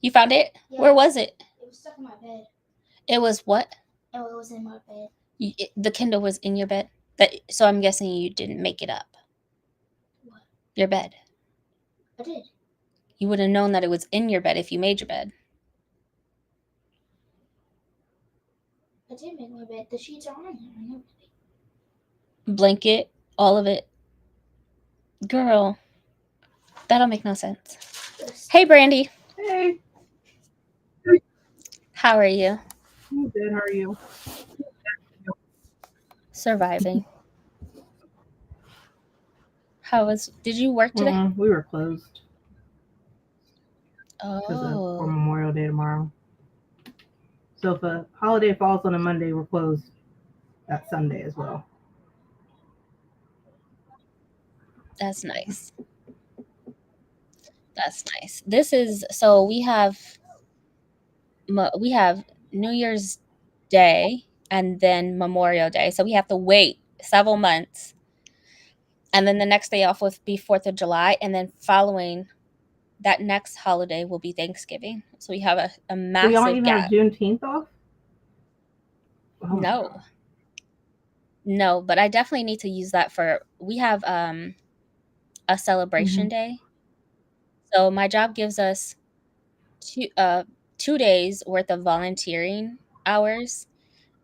You found it? Yeah. Where was it? was stuck in my bed. It was what? Oh, it was in my bed. The Kindle was in your bed? So I'm guessing you didn't make it up. What? Your bed. I did. You would have known that it was in your bed if you made your bed. I did make my bed. The sheets are on there and everything. Blanket, all of it. Girl, that'll make no sense. Yes. Hey, Brandy. Hey, How are you? I'm good. How are you? Surviving. Did you work today? We were closed for Oh, Memorial Day tomorrow. So if a holiday falls on a Monday, we're closed that Sunday as well. that's nice. That's nice. So we have New Year's Day and then Memorial Day. So we have to wait several months. And then the next day off would be 4th of July. And then following that next holiday will be Thanksgiving. So we have a So y'all massive even gap. have Juneteenth off? Oh my No. God. No, but I definitely need to use that we have a celebration day. So my job gives us 2 days worth of volunteering hours.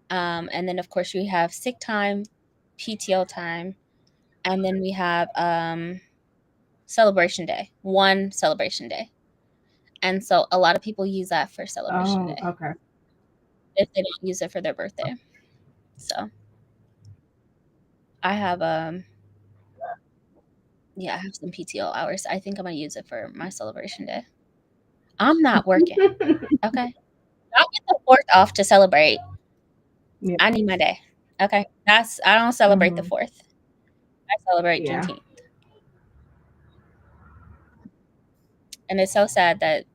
And then of course we have sick time, PTO time, and then we have celebration day, one celebration day. And so a lot of people use that for celebration day Okay. if they don't use it for their birthday. So I have I have some PTO hours. I think I'm gonna use it for my celebration day. I'm not working. Okay. I'll get the 4th off to celebrate. Yeah. I need my day. Okay. I don't celebrate the 4th. I celebrate Yeah. Juneteenth. And it's so sad that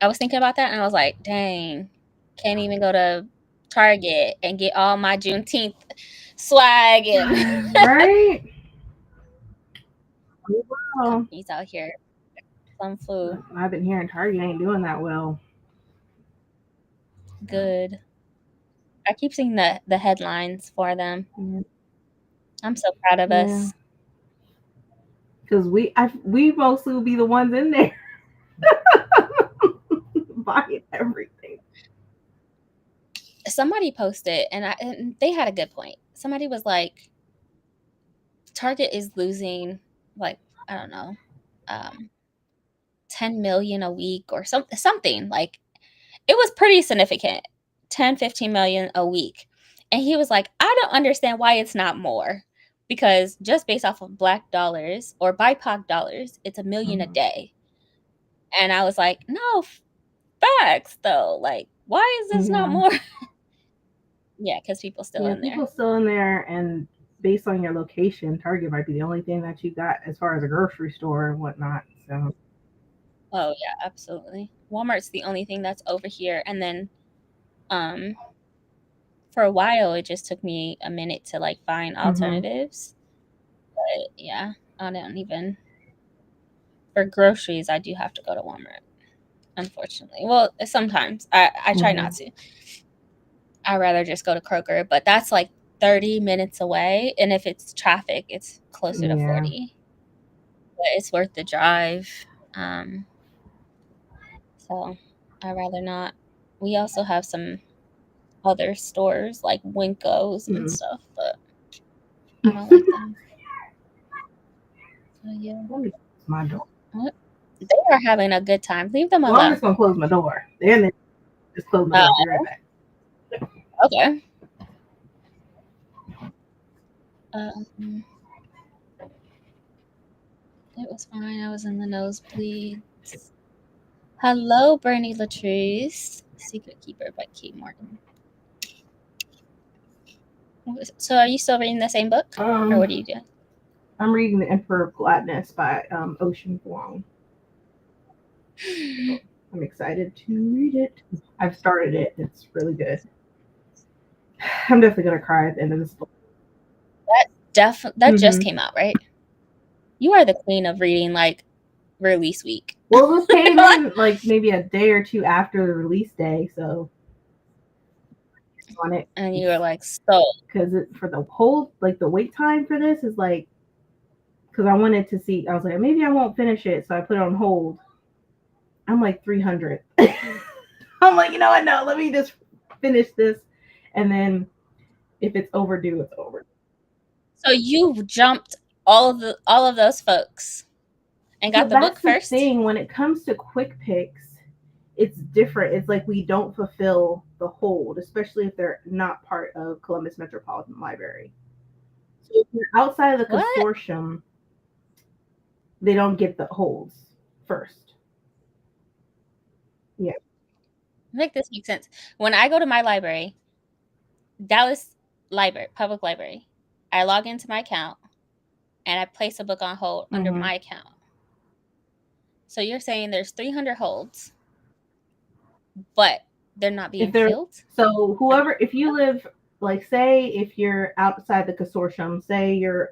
I was thinking about that and I was like, dang, can't even go to Target and get all my Juneteenth swag and Right? Well, companies out here. Some food. I've been hearing Target ain't doing that well. Good. I keep seeing the headlines for them. Yeah. I'm so proud of us. Because we mostly will be the ones in there buying everything. Somebody posted, and they had a good point. Somebody was like, Target is losing, like, I don't know, 10 million a week or something. Like, it was pretty significant, 10, 15 million a week. And he was like, I don't understand why it's not more. Because just based off of Black dollars or BIPOC dollars, it's $1 million a day. And I was like, no, facts though. Like, why is this not more? Yeah, because people still in there. People still in there, and based on your location, Target might be the only thing that you got as far as a grocery store and whatnot. So. Oh yeah, absolutely. Walmart's the only thing that's over here, and then, for a while it just took me a minute to like find alternatives. But yeah, I don't even. For groceries, I do have to go to Walmart, unfortunately. Well, sometimes I try not to. I'd rather just go to Kroger, but that's like 30 minutes away, and if it's traffic, it's closer to 40. But it's worth the drive. So I'd rather not. We also have some other stores like Winko's and stuff, but I don't like them. So yeah. Let me close my door. What? They are having a good time. Leave them alone. Well, I'm just gonna close my door. Then just close my door. Be right back. Okay. It was fine. I was in the nosebleeds. Hello, Bernie Latrice. Secret Keeper by Kate Morgan. So are you still reading the same book? Or what are you doing? I'm reading The Emperor of Gladness by Ocean Vuong. I'm excited to read it. I've started it. It's really good. I'm definitely going to cry at the end of this book. That just came out, right? You are the queen of reading like release week. Well, this came in like maybe a day or two after the release day, so on it. And you were like, so Because for the whole, like the wait time for this is like, because I wanted to see, I was like, maybe I won't finish it, so I put it on hold. I'm like 300. I'm like, you know what? No, let me just finish this, and then if it's overdue, it's overdue. so you jumped all of those folks and got So the book that's the first. thing. When it comes to quick picks, it's different. It's like we don't fulfill the hold, especially if they're not part of Columbus Metropolitan Library. So if you're outside of the What? consortium, they don't get the holds first. Make this make sense. When I go to my library, Dallas Library, Public Library, I log into my account and I place a book on hold under Mhm. my account. So you're saying there's 300 holds, but they're not being If they're filled? so whoever, if you live, like say if you're outside the consortium, say you're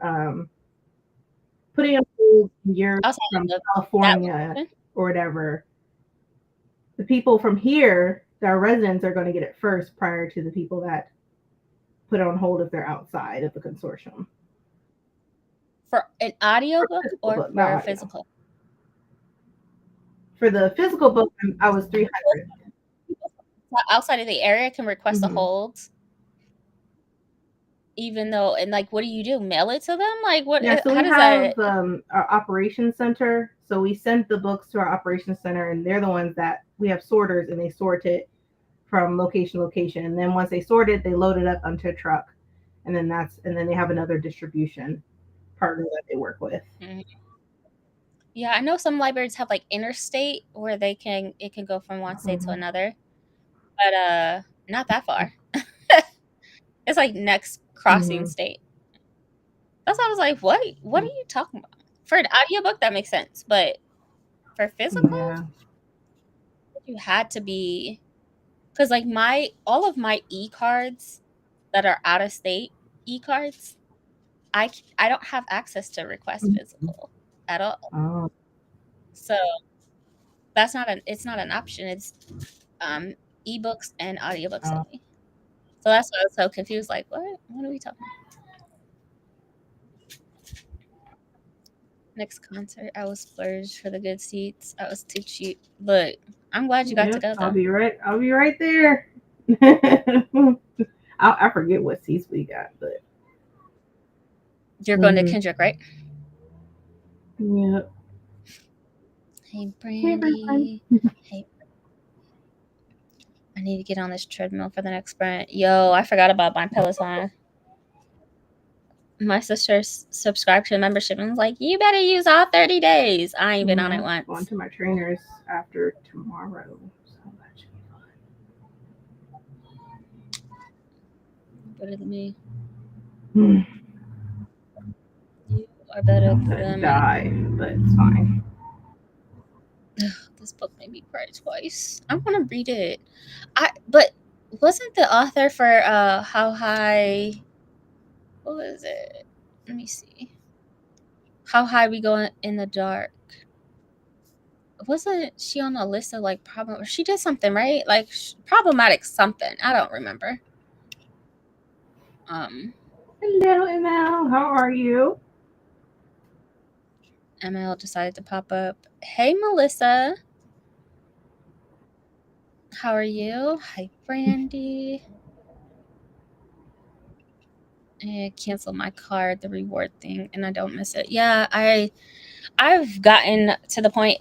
putting a hold, you're Outside from of that California one. or whatever, the people from here, our residents, are going to get it first prior to the people that put it on hold if they're outside of the consortium. For an audiobook physical or book, not for audio. physical? For the physical book, I was 300. Outside of the area can request a Mhm. hold, even though, and like, what do you do? Mail it to them? Like, what? Yeah, so How we does have that? our operations center. So we send the books to our operations center, and they're the ones that we have sorters, and they sort it from location to location. And then once they sort it, they load it up onto a truck, and then they have another distribution partner that they work with. Mhm. Yeah, I know some libraries have like interstate where it can go from one state to Mhm. another, but not that far. It's like next crossing Mhm. state. That's why I was like, what are you talking about? For an audiobook, that makes sense, but for physical, Yeah. you had to be, because like all of my e-cards that are out of state e-cards, I don't have access to request physical at all. Oh. So that's it's not an option. It's ebooks and audiobooks Oh. only. So that's why I was so confused. Like, what are we talking about? Next concert, I was splurged for the good seats. I was too cheap. Look, I'm glad you got to Yep, go I'll though. be right there. I forget what seats we got, but You're going to Mhm. Kendrick, right? Yep. Hey, Hey, Brandy. Hey. I need to get on this treadmill for the next sprint. Yo, I forgot about my Peloton. My sister's subscription membership and was like, you better use all 30 days. I ain't been on it Going once. to my trainers after tomorrow, so that should be Better than me. fun. You are better I'm gonna than me. die, but it's fine. This book made me cry twice. I want to read it. But wasn't the author for How High? What was it? Let me see. How High We Go in the Dark. Wasn't she on a list of like problem? She did something, right? Like problematic something. I don't remember. Hello, ML. How are you? ML decided to pop up. Hey, Melissa. How are you? Hi, Brandy. And cancel my card, the reward thing, and I don't miss it. Yeah, I've gotten to the point.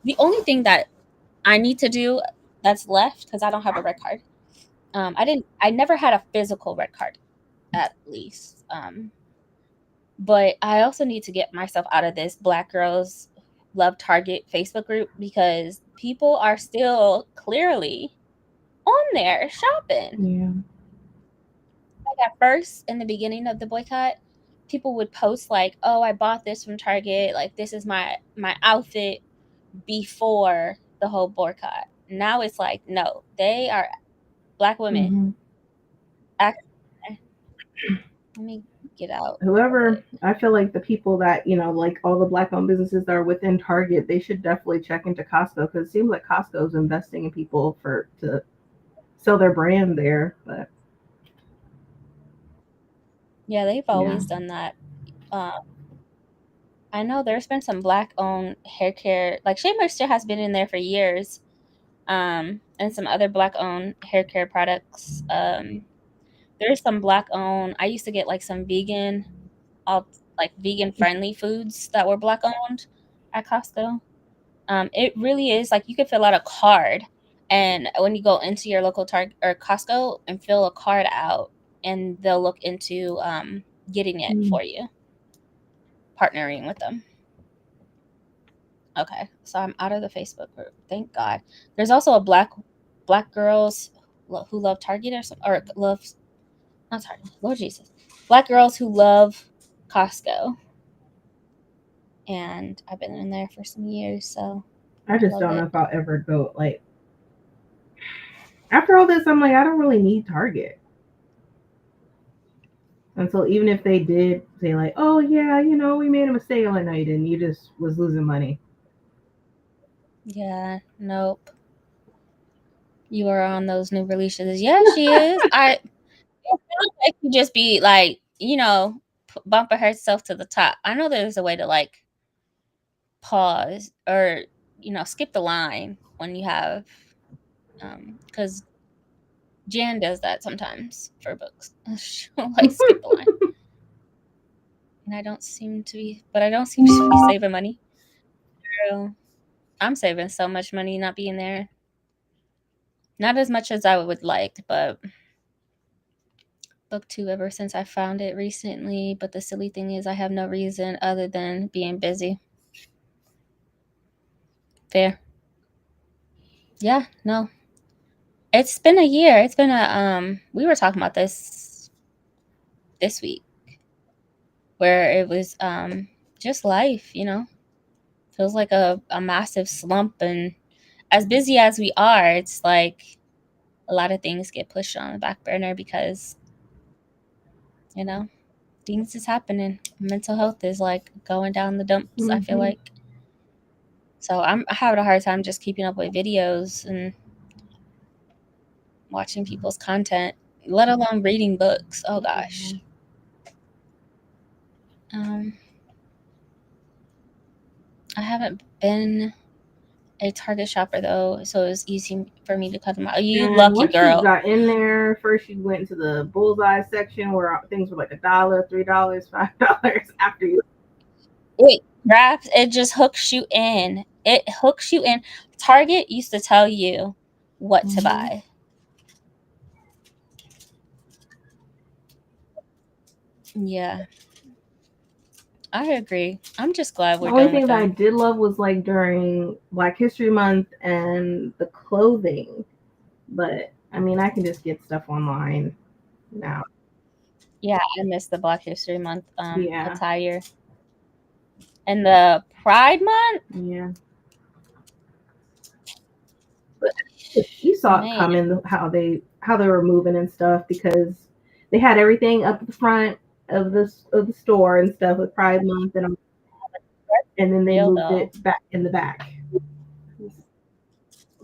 The only thing that I need to do that's left, because I don't have a red card. I never had a physical red card, at least. But I also need to get myself out of this Black Girls Love Target Facebook group because people are still clearly on there shopping. Yeah. Like at first, in the beginning of the boycott, people would post like, "Oh, I bought this from Target. Like this is my outfit before the whole boycott." Now it's like, no, they are Black women. Mm-hmm. Let me get out. Whoever, I feel like the people that, like all the Black-owned businesses that are within Target, they should definitely check into Costco, because it seems like Costco is investing in people to sell their brand there. But Yeah, they've always done that. I know there's been some Black-owned hair care, like Shea Moisture has been in there for years, and some other Black-owned hair care products. There's some Black-owned. I used to get like some vegan, like vegan-friendly foods that were Black-owned at Costco. It really is like you could fill out a card, and when you go into your local Target or Costco and fill a card out, and they'll look into getting it for you, partnering with them. Okay, so I'm out of the Facebook group. Thank God. There's also a black girls who love Target or love not Target. Lord Jesus, Black girls who love Costco, and I've been in there for some years, so I just love don't know it. if I'll ever go. Like, after all this, I'm like, I don't really need Target. And so even if they did say like, oh yeah, we made a mistake, I'm like, no, you didn't. You just was losing money. Yeah, nope. You are on those new releases. Yeah, she is. It sounds like you just be like, bumping herself to the top. I know there's a way to like pause or skip the line when you have because Jan does that sometimes for books. She'll like skip the line. And I don't seem to be saving money. So I'm saving so much money not being there. Not as much as I would like, but BookTube ever since I found it recently. But the silly thing is I have no reason other than being busy. Fair. Yeah, no. It's been a year. It's been we were talking about this week, where it was just life, feels like a massive slump, and as busy as we are, it's like a lot of things get pushed on the back burner because things is happening. Mental health is like going down the dumps. I feel like, so I'm having a hard time just keeping up with videos and watching people's content, let alone reading books. Oh gosh. I haven't been a Target shopper though, so it was easy for me to cut them out. You lucky once girl. you got in there, first you went to the bullseye section where things were like $1, $3, $5. After you, It wraps. It just hooks you in. It hooks you in. Target used to tell you what to buy. Yeah, I agree. I'm just glad we're the only done thing with that I them. did love was like during Black History Month and the clothing. But I mean, I can just get stuff online now. Yeah, I miss the Black History Month Yeah. attire. And the Pride Month? Yeah. But you saw it coming, how they were moving and stuff, because they had everything up at the front of the store and stuff with Pride Month, and then they moved it back in the back.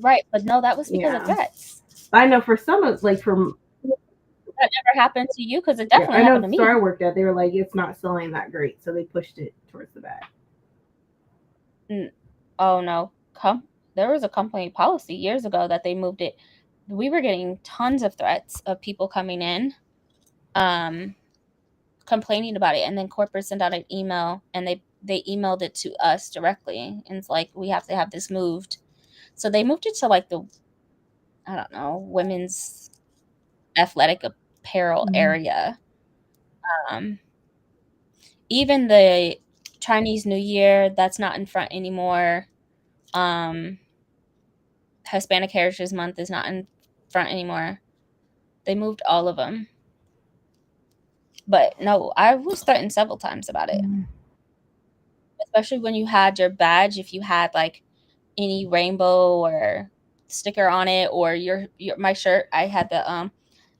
Right, but no, that was because of threats. I know for some of that never happened to you, because it definitely happened to me. I know the store I worked at, they were like, it's not selling that great, so they pushed it towards the back. Oh no, there was a company policy years ago that they moved it. We were getting tons of threats of people coming in, complaining about it, and then corporate sent out an email, and they emailed it to us directly, and it's like, we have to have this moved. So they moved it to like the, I don't know, women's athletic apparel area. Even the Chinese New Year, that's not in front anymore. Hispanic Heritage Month is not in front anymore. They moved all of them. But no, I was threatened several times about it. Especially when you had your badge, if you had like any rainbow or sticker on it, or my shirt, I had the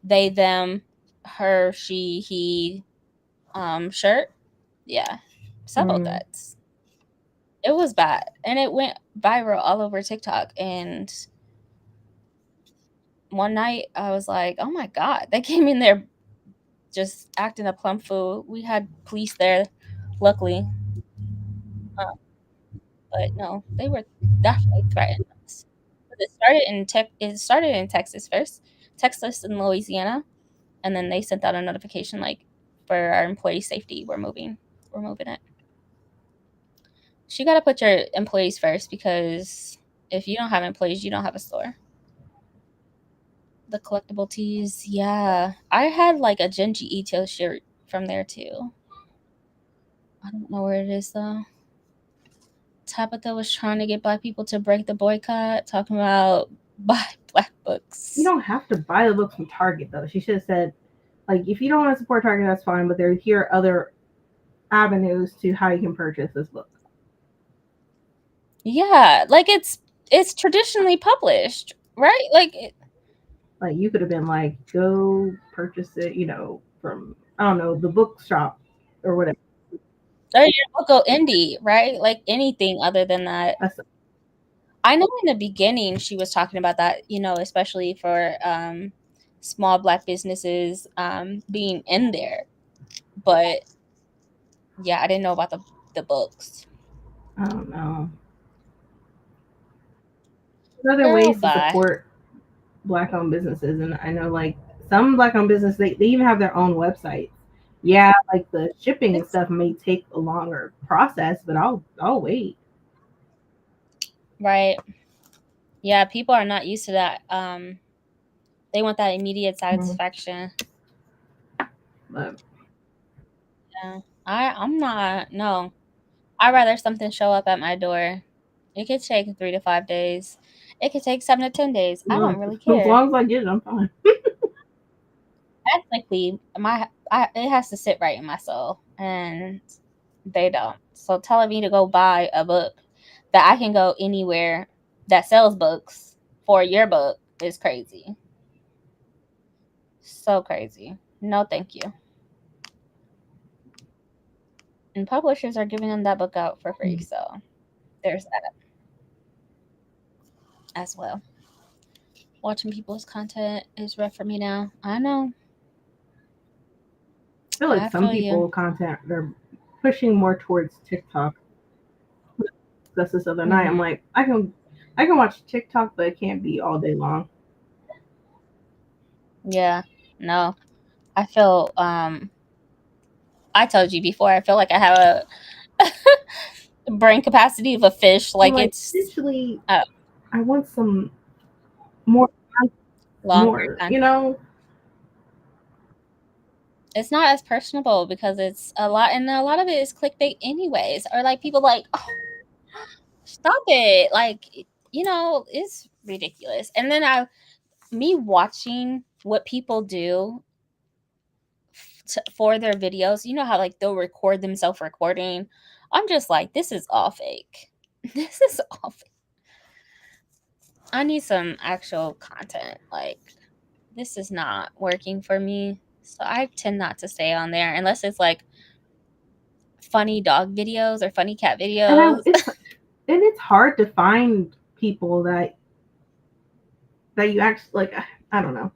they, them, her, she, he, shirt. Yeah, several deaths. It was bad, and it went viral all over TikTok. And one night I was like, "Oh my god!" They came in there just acting a plum fool. We had police there, luckily, but no, they were definitely threatening us. But it started in Texas first, Texas and Louisiana, and then they sent out a notification like, for our employee safety, we're moving it. So you got to put your employees first, because if you don't have employees, you don't have a store. The collectible tees, yeah. I had like a Genji Ito shirt from there too. I don't know where it is though. Tabitha was trying to get black people to break the boycott, talking about buy black books. You don't have to buy the book from Target though. She should have said, like, if you don't want to support Target, that's fine, but here are other avenues to how you can purchase this book. Yeah, like it's traditionally published, right? Like you could have been like, go purchase it, from, I don't know, the bookshop or whatever. or your local indie, right? Like anything other than that. I know in the beginning she was talking about that, especially for small black businesses being in there. But yeah, I didn't know about the books. I don't know. There's other ways to support black-owned businesses, and I know like some black-owned businesses, they even have their own websites. Yeah, like the shipping and stuff may take a longer process, but I'll wait. Right. Yeah, people are not used to that. They want that immediate satisfaction. But yeah, I'm not. No, I'd rather something show up at my door. It could take 3 to 5 days. It could take 7 to 10 days. I don't really care. As long as I get it, I'm fine. Technically, it has to sit right in my soul, and they don't. So telling me to go buy a book that I can go anywhere that sells books for your book is crazy. So crazy. No, thank you. And publishers are giving them that book out for free, so there's that as well. Watching people's content is rough for me now. I know. I feel like some people content, they're pushing more towards TikTok. That's this other night. I'm like, I can watch TikTok, but it can't be all day long. Yeah, no. I feel I told you before, I feel like I have a brain capacity of a fish. Like it's essentially I want some more longer content. It's not as personable because it's a lot, and a lot of it is clickbait anyways, or like people like, oh, stop it, like, it's ridiculous. And then me watching what people do for their videos, how like they'll record themselves recording, I'm just like, this is all fake. This is all fake. I need some actual content. Like, this is not working for me. So I tend not to stay on there unless it's like funny dog videos or funny cat videos. And it's hard to find people that you actually like. I don't know.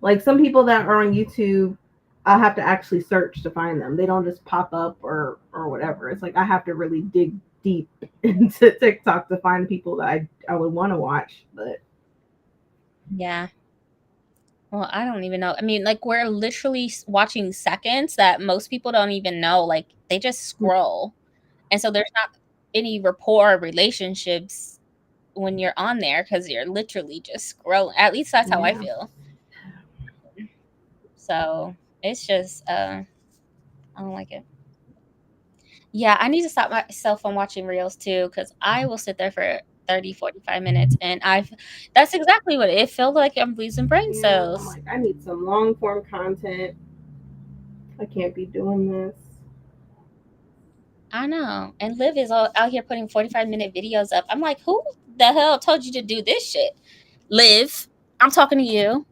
Like some people that are on YouTube, I'll have to actually search to find them. They don't just pop up or whatever. It's like I have to really dig deep into TikTok to find people that I would want to watch. But yeah. Well, I don't even know. I mean, like, we're literally watching seconds that most people don't even know. Like, they just scroll. And so there's not any rapport relationships when you're on there because you're literally just scrolling. At least that's how I feel. So it's just, I don't like it. Yeah, I need to stop myself from watching reels too, because I will sit there for 30, 45 minutes, and that's exactly what it feels like. I'm losing brain cells. I'm like, I need some long form content. I can't be doing this. I know. And Liv is out here putting 45-minute videos up. I'm like, who the hell told you to do this shit? Liv, I'm talking to you.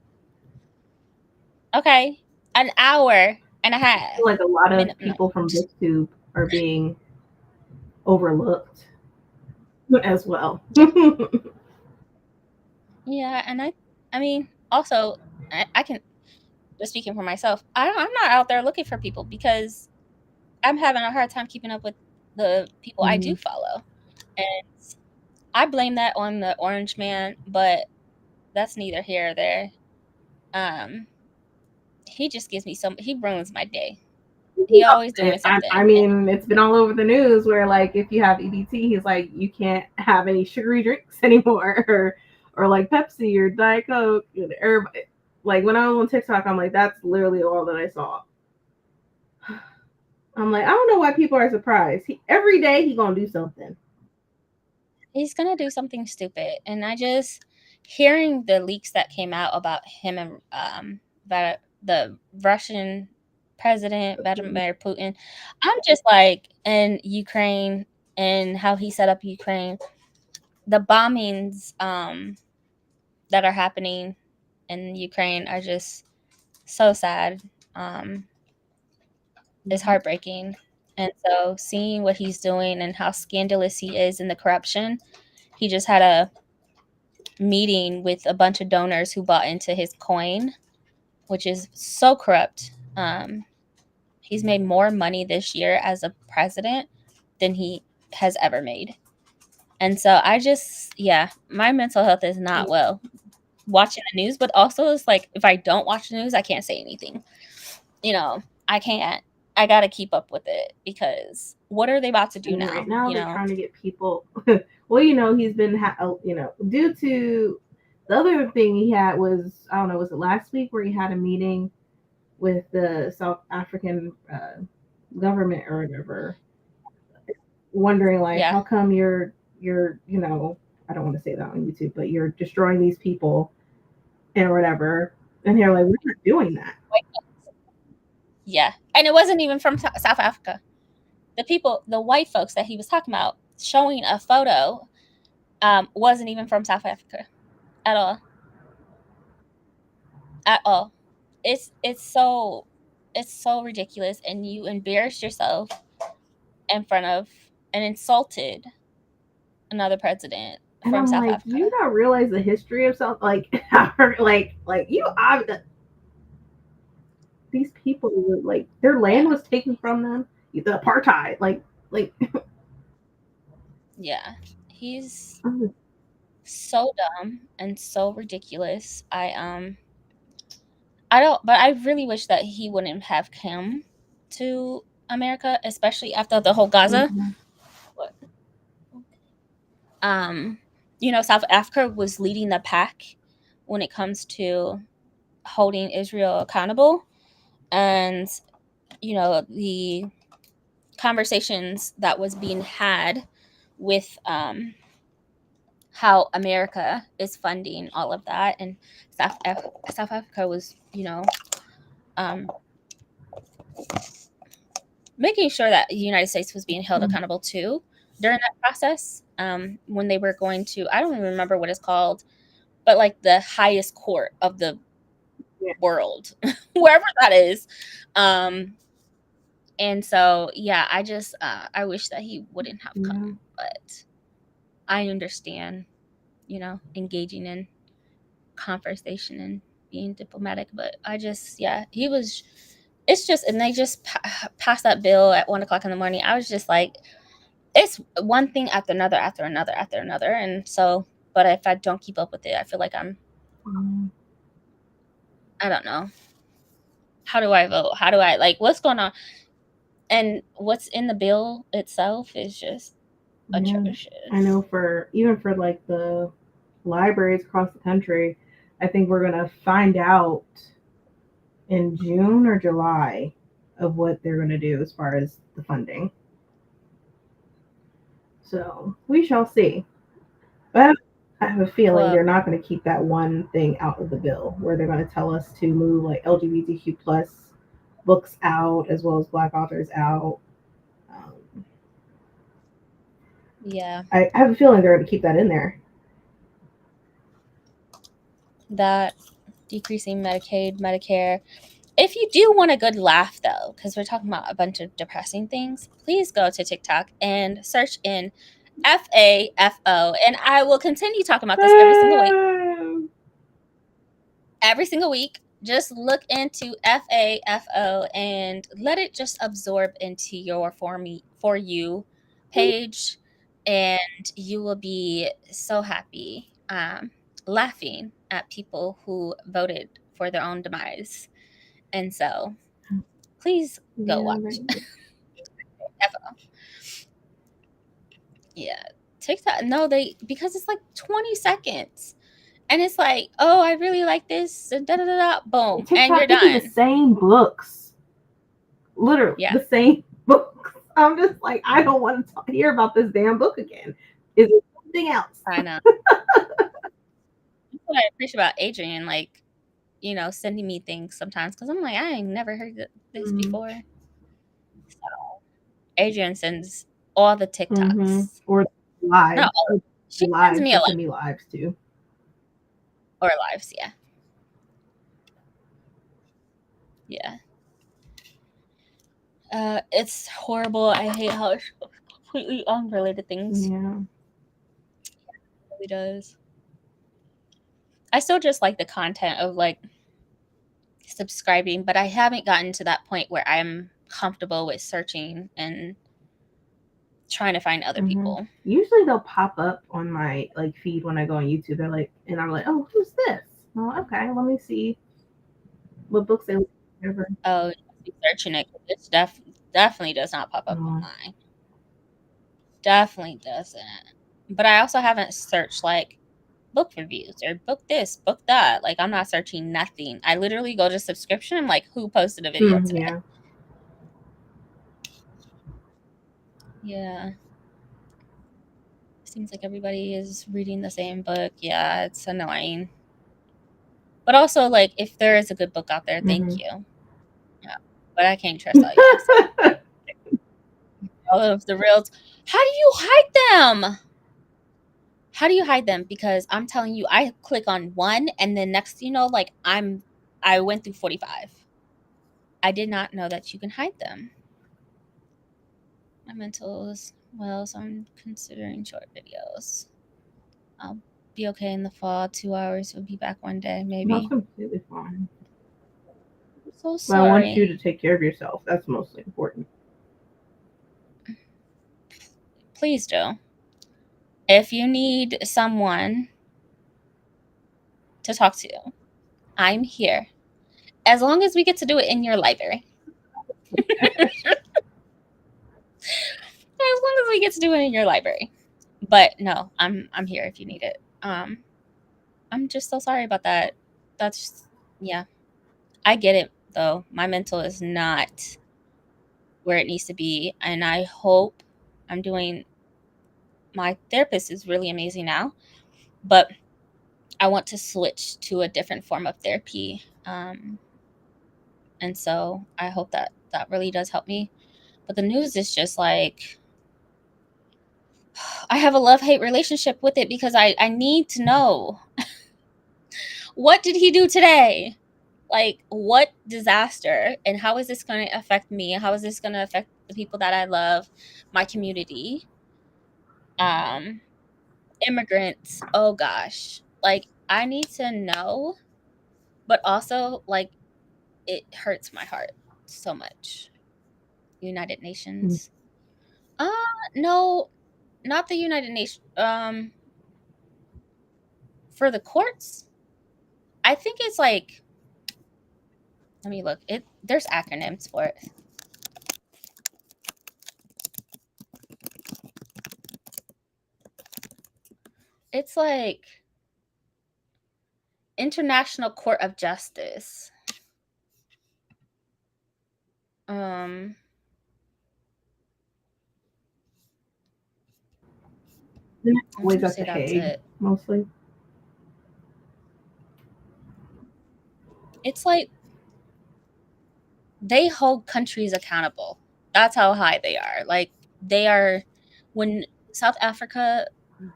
Okay. An hour And I I have. feel like a lot of No, people from just BookTube are being overlooked as well. yeah. Yeah, and I mean, also, I can just speaking for myself. I'm not out there looking for people because I'm having a hard time keeping up with the people I do Mhm. follow, and I blame that on the orange man, but that's neither here or there. He just gives me he ruins my day. He always doing something. I mean, it's been all over the news where, like, if you have EBT, he's like, you can't have any sugary drinks anymore, or like Pepsi or Diet Coke. And everybody, like, when I was on TikTok, I'm like, that's literally all that I saw. I'm like, I don't know why people are surprised. Every day he gonna do something. He's gonna do something stupid, and I just hearing the leaks that came out about him and the Russian president Vladimir Putin. I'm just like, in Ukraine and how he set up Ukraine, the bombings that are happening in Ukraine are just so sad. It's heartbreaking. And so seeing what he's doing and how scandalous he is in the corruption, he just had a meeting with a bunch of donors who bought into his coin, which is so corrupt. He's made more money this year as a president than he has ever made. And so I just, yeah, my mental health is not well watching the news, but also it's like if I don't watch the news, I can't say anything. I can't. I got to keep up with it because what are they about to do And now? right now they're trying to get people. Well, he's been, due to the other thing he had was, I don't know, was it last week where he had a meeting with the South African government or whatever, wondering like, Yeah. how come you're I don't want to say that on YouTube, but you're destroying these people and whatever. And they're like, we're not doing that. Yeah. And it wasn't even from South Africa. The white folks that he was talking about, showing a photo, wasn't even from South Africa at all. At all. It's so ridiculous, and you embarrassed yourself in front of and insulted another president And from I'm South like, Africa. you don't realize the history of South, like, these people, like, their land was taken from them, the apartheid, like. Yeah, he's so dumb and so ridiculous. But I really wish that he wouldn't have come to America, especially after the whole Gaza. South Africa was leading the pack when it comes to holding Israel accountable, and the conversations that was being had with how America is funding all of that, and South Africa was making sure that the United States was being held accountable too during that process, when they were going to, I don't even remember what it's called, but like the highest court of the world, wherever that is. And so, yeah, I wish that he wouldn't have come, but I understand, engaging in conversation and being diplomatic, but it's just, and they just passed that bill at 1:00 in the morning. I was just like, it's one thing after another, after another, after another. And so, but if I don't keep up with it, I feel like I don't know. How do I vote? How do I, like, what's going on? And what's in the bill itself is just atrocious. I know even for like the libraries across the country, I think we're going to find out in June or July of what they're going to do as far as the funding. So we shall see. But I have a feeling they're not going to keep that one thing out of the bill where they're going to tell us to move like LGBTQ plus books out as well as Black authors out. Yeah. I have a feeling they're going to keep that in there. That decreasing Medicaid, Medicare, If you do want a good laugh, though, because we're talking about a bunch of depressing things, please go to TikTok and search in FAFO. And I will continue talking about this every single week. Every single week, just look into FAFO and let it just absorb into your For You page, and you will be so happy laughing at people who voted for their own demise. And so please go Yeah, watch right. FO. Yeah. TikTok, no, because it's like 20 seconds. And it's like, oh, I really like this, and da da da da, boom, and you're TikTok, it be the done. same books. Literally, Yeah. the same books. I'm just like, I don't want to hear about this damn book again. Is it something else? I know. That's what I appreciate about Adrian, like, sending me things sometimes, because I'm like, I ain't never heard this before. So Adrian sends all the TikToks. Or live. Not all. She sends Lives. me She a lot. send me lives too. Or lives, yeah. Yeah. It's horrible. I hate how it's completely unrelated things. Yeah. It really does. I still just like the content of like subscribing, but I haven't gotten to that point where I'm comfortable with searching and trying to find other people. Usually they'll pop up on my like feed when I go on YouTube. They're like, and I'm like, oh, who's this? Oh, okay, let me see what books they ever. Oh, you must be searching it. It definitely does not pop up on mine. Definitely doesn't. But I also haven't searched like book reviews or book this, book that. Like I'm not searching nothing. I literally go to subscription. I'm like, who posted a video today? Yeah. Yeah. Seems like everybody is reading the same book. Yeah, it's annoying. But also, like, if there is a good book out there, thank you. Yeah. But I can't trust all you. So. All of the reels. How do you hide them? How do you hide them? Because I'm telling you, I click on one and then next, like I went through 45. I did not know that you can hide them. My mental is well, so I'm considering short videos. I'll be okay in the fall. 2 hours. We'll be back one day, maybe. That's completely fine. I'm so But sorry. I want you to take care of yourself. That's mostly important. Please do. If you need someone to talk to, I'm here. As long as we get to do it in your library. As long as we get to do it in your library. But no, I'm here if you need it. I'm just so sorry about that. That's yeah. I get it though. My mental is not where it needs to be, and I hope my therapist is really amazing now, but I want to switch to a different form of therapy. And so I hope that really does help me. But the news is just like, I have a love-hate relationship with it because I need to know. What did he do today? Like, what disaster? And how is this going to affect me? How is this going to affect the people that I love, my community? Immigrants. Oh gosh. Like, I need to know, but also like it hurts my heart so much. United Nations. No, not the United Nations. For the courts, I think it's like, let me look. There's acronyms for it. It's like International Court of Justice. Always at the Hague, mostly. It's like they hold countries accountable. That's how high they are. Like they are, when South Africa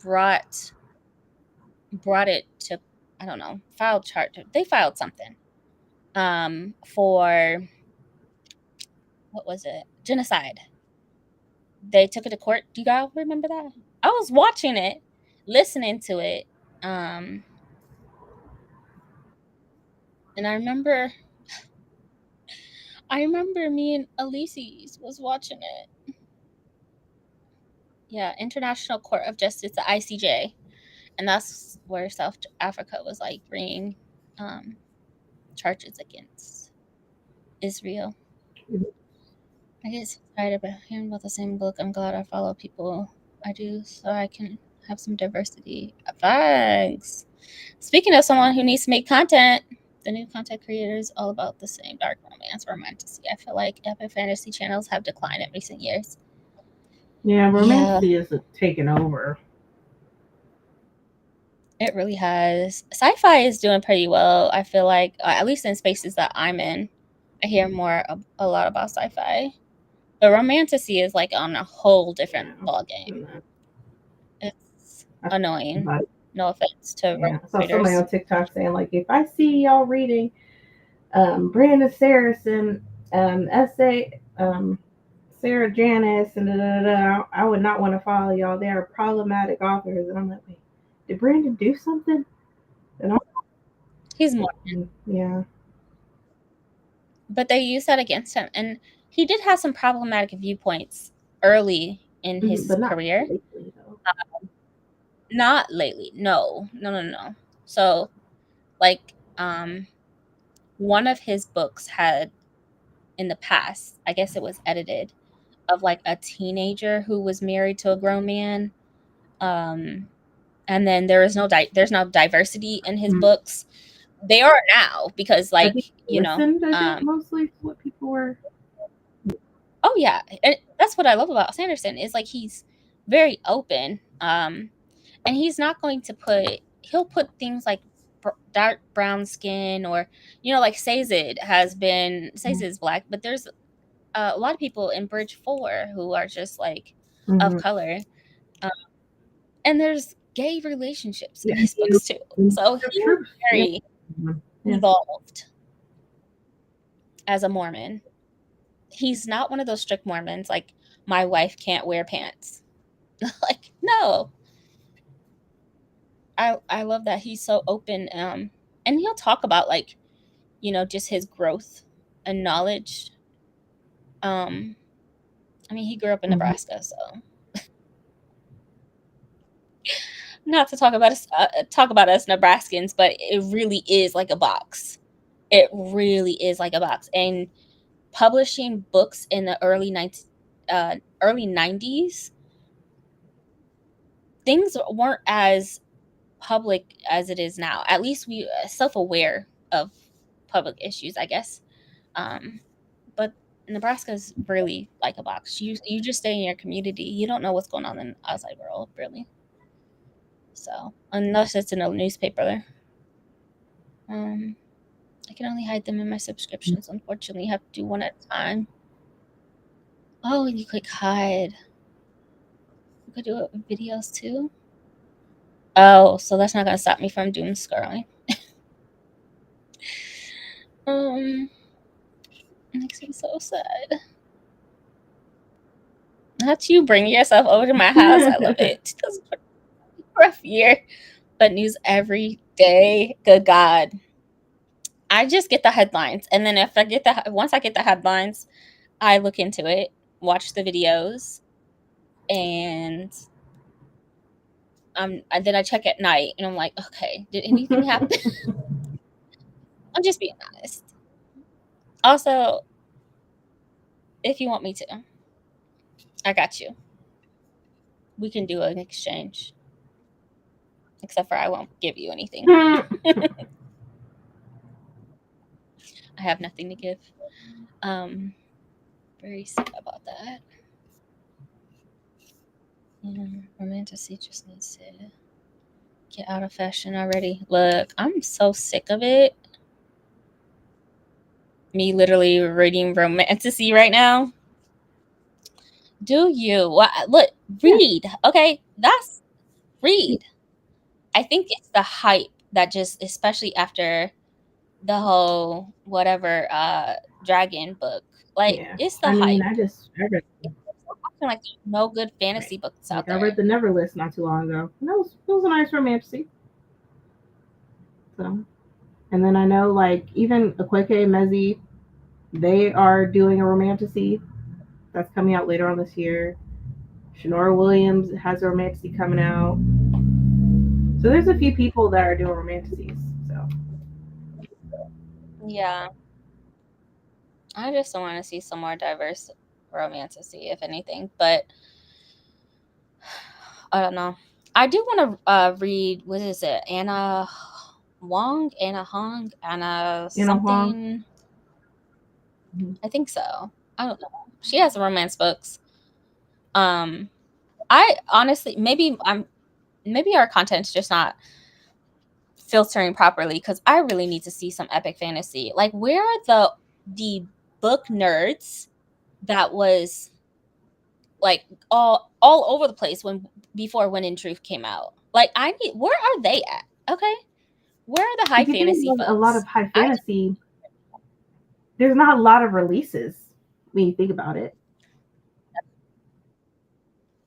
brought it to, I don't know, they filed something. for what was it? Genocide. They took it to court. Do you guys remember that? I was watching it, listening to it, and I remember me and Elyse was watching it. Yeah, International Court of Justice, the ICJ, and that's where South Africa was like bringing charges against Israel. I get so tired of hearing about the same book. I'm glad I follow people I do so I can have some diversity. Thanks. Speaking of someone who needs to make content, the new content creators all about the same dark romance, romantasy. I feel like epic fantasy channels have declined in recent years. Yeah, romantasy is taken over. It really has. Sci-fi is doing pretty well. I feel like, at least in spaces that I'm in, I hear a lot about sci-fi. But romantasy is like on a whole different ballgame. It's annoying. No offense to I saw somebody on TikTok saying, like, if I see y'all reading Brandon Sanderson essay, Sarah Janice, and I would not want to follow y'all. They are problematic authors. And I'm like, wait, did Brandon do something? He's more. Yeah. But they used that against him. And he did have some problematic viewpoints early in his career. Lately, not lately. No. So, like, one of his books had, in the past, I guess it was edited, of like a teenager who was married to a grown man. And then there's no diversity in his books. They are now because, like, mostly what people were. Oh yeah, and that's what I love about Sanderson is like he's very open, and he's not going to he'll put things like dark brown skin or like Sazed is black, but there's a lot of people in Bridge 4 who are just like of color, and there's gay relationships in his books too. So he's very involved as a Mormon. He's not one of those strict Mormons like my wife can't wear pants. Like, no. I love that he's so open, and he'll talk about like just his growth and knowledge. I mean, he grew up in Nebraska, so not to talk about us Nebraskans, but it really is like a box. It really is like a box. And publishing books in the early 90s, things weren't as public as it is now. At least we self-aware of public issues, I guess. But Nebraska is really like a box. You just stay in your community. You don't know what's going on in the outside world, really. So unless it's in a newspaper, I can only hide them in my subscriptions. Unfortunately, you have to do one at a time. Oh, and you click hide. You could do it with videos too. Oh, so that's not gonna stop me from doom scrolling. It makes me so sad. Not you bring yourself over to my house. I love it. It was a rough year, but news every day. Good God. I just get the headlines, and then once I get the headlines, I look into it, watch the videos, and then I check at night, and I'm like, okay, did anything happen? I'm just being honest. Also, if you want me to, I got you. We can do an exchange. Except for I won't give you anything. I have nothing to give. Very sad about that. Romantasy just needs to get out of fashion already. Look, I'm so sick of it. Me literally reading romantasy right now. Do you? Look, read. Okay, that's read. I think it's the hype that just, especially after the whole whatever dragon book. Like, Yeah. it's the I mean, hype. I read, I feel like there's no good fantasy right. books out Like, I read there. the Never List not too long ago. And it was a nice romantic. So, and then I know, like, even Akweke Mezi, they are doing a romantasy that's coming out later on this year. Shanora Williams has a romantasy coming out. So there's a few people that are doing romantasies. So Yeah. I just want to see some more diverse romantasy, if anything. But I don't know. I do want to read, what is it? Anna Wong? Anna Hong? Anna Anna Huang. something? I think so. I don't know. She has romance books. I honestly, maybe our content's just not filtering properly, because I really need to see some epic fantasy. Like, where are the book nerds that was like all over the place before When in Truth came out? Like, where are they at? Okay, where are the high If you think fantasy of a lot of folks? high fantasy, there's not a lot of releases when you think about it.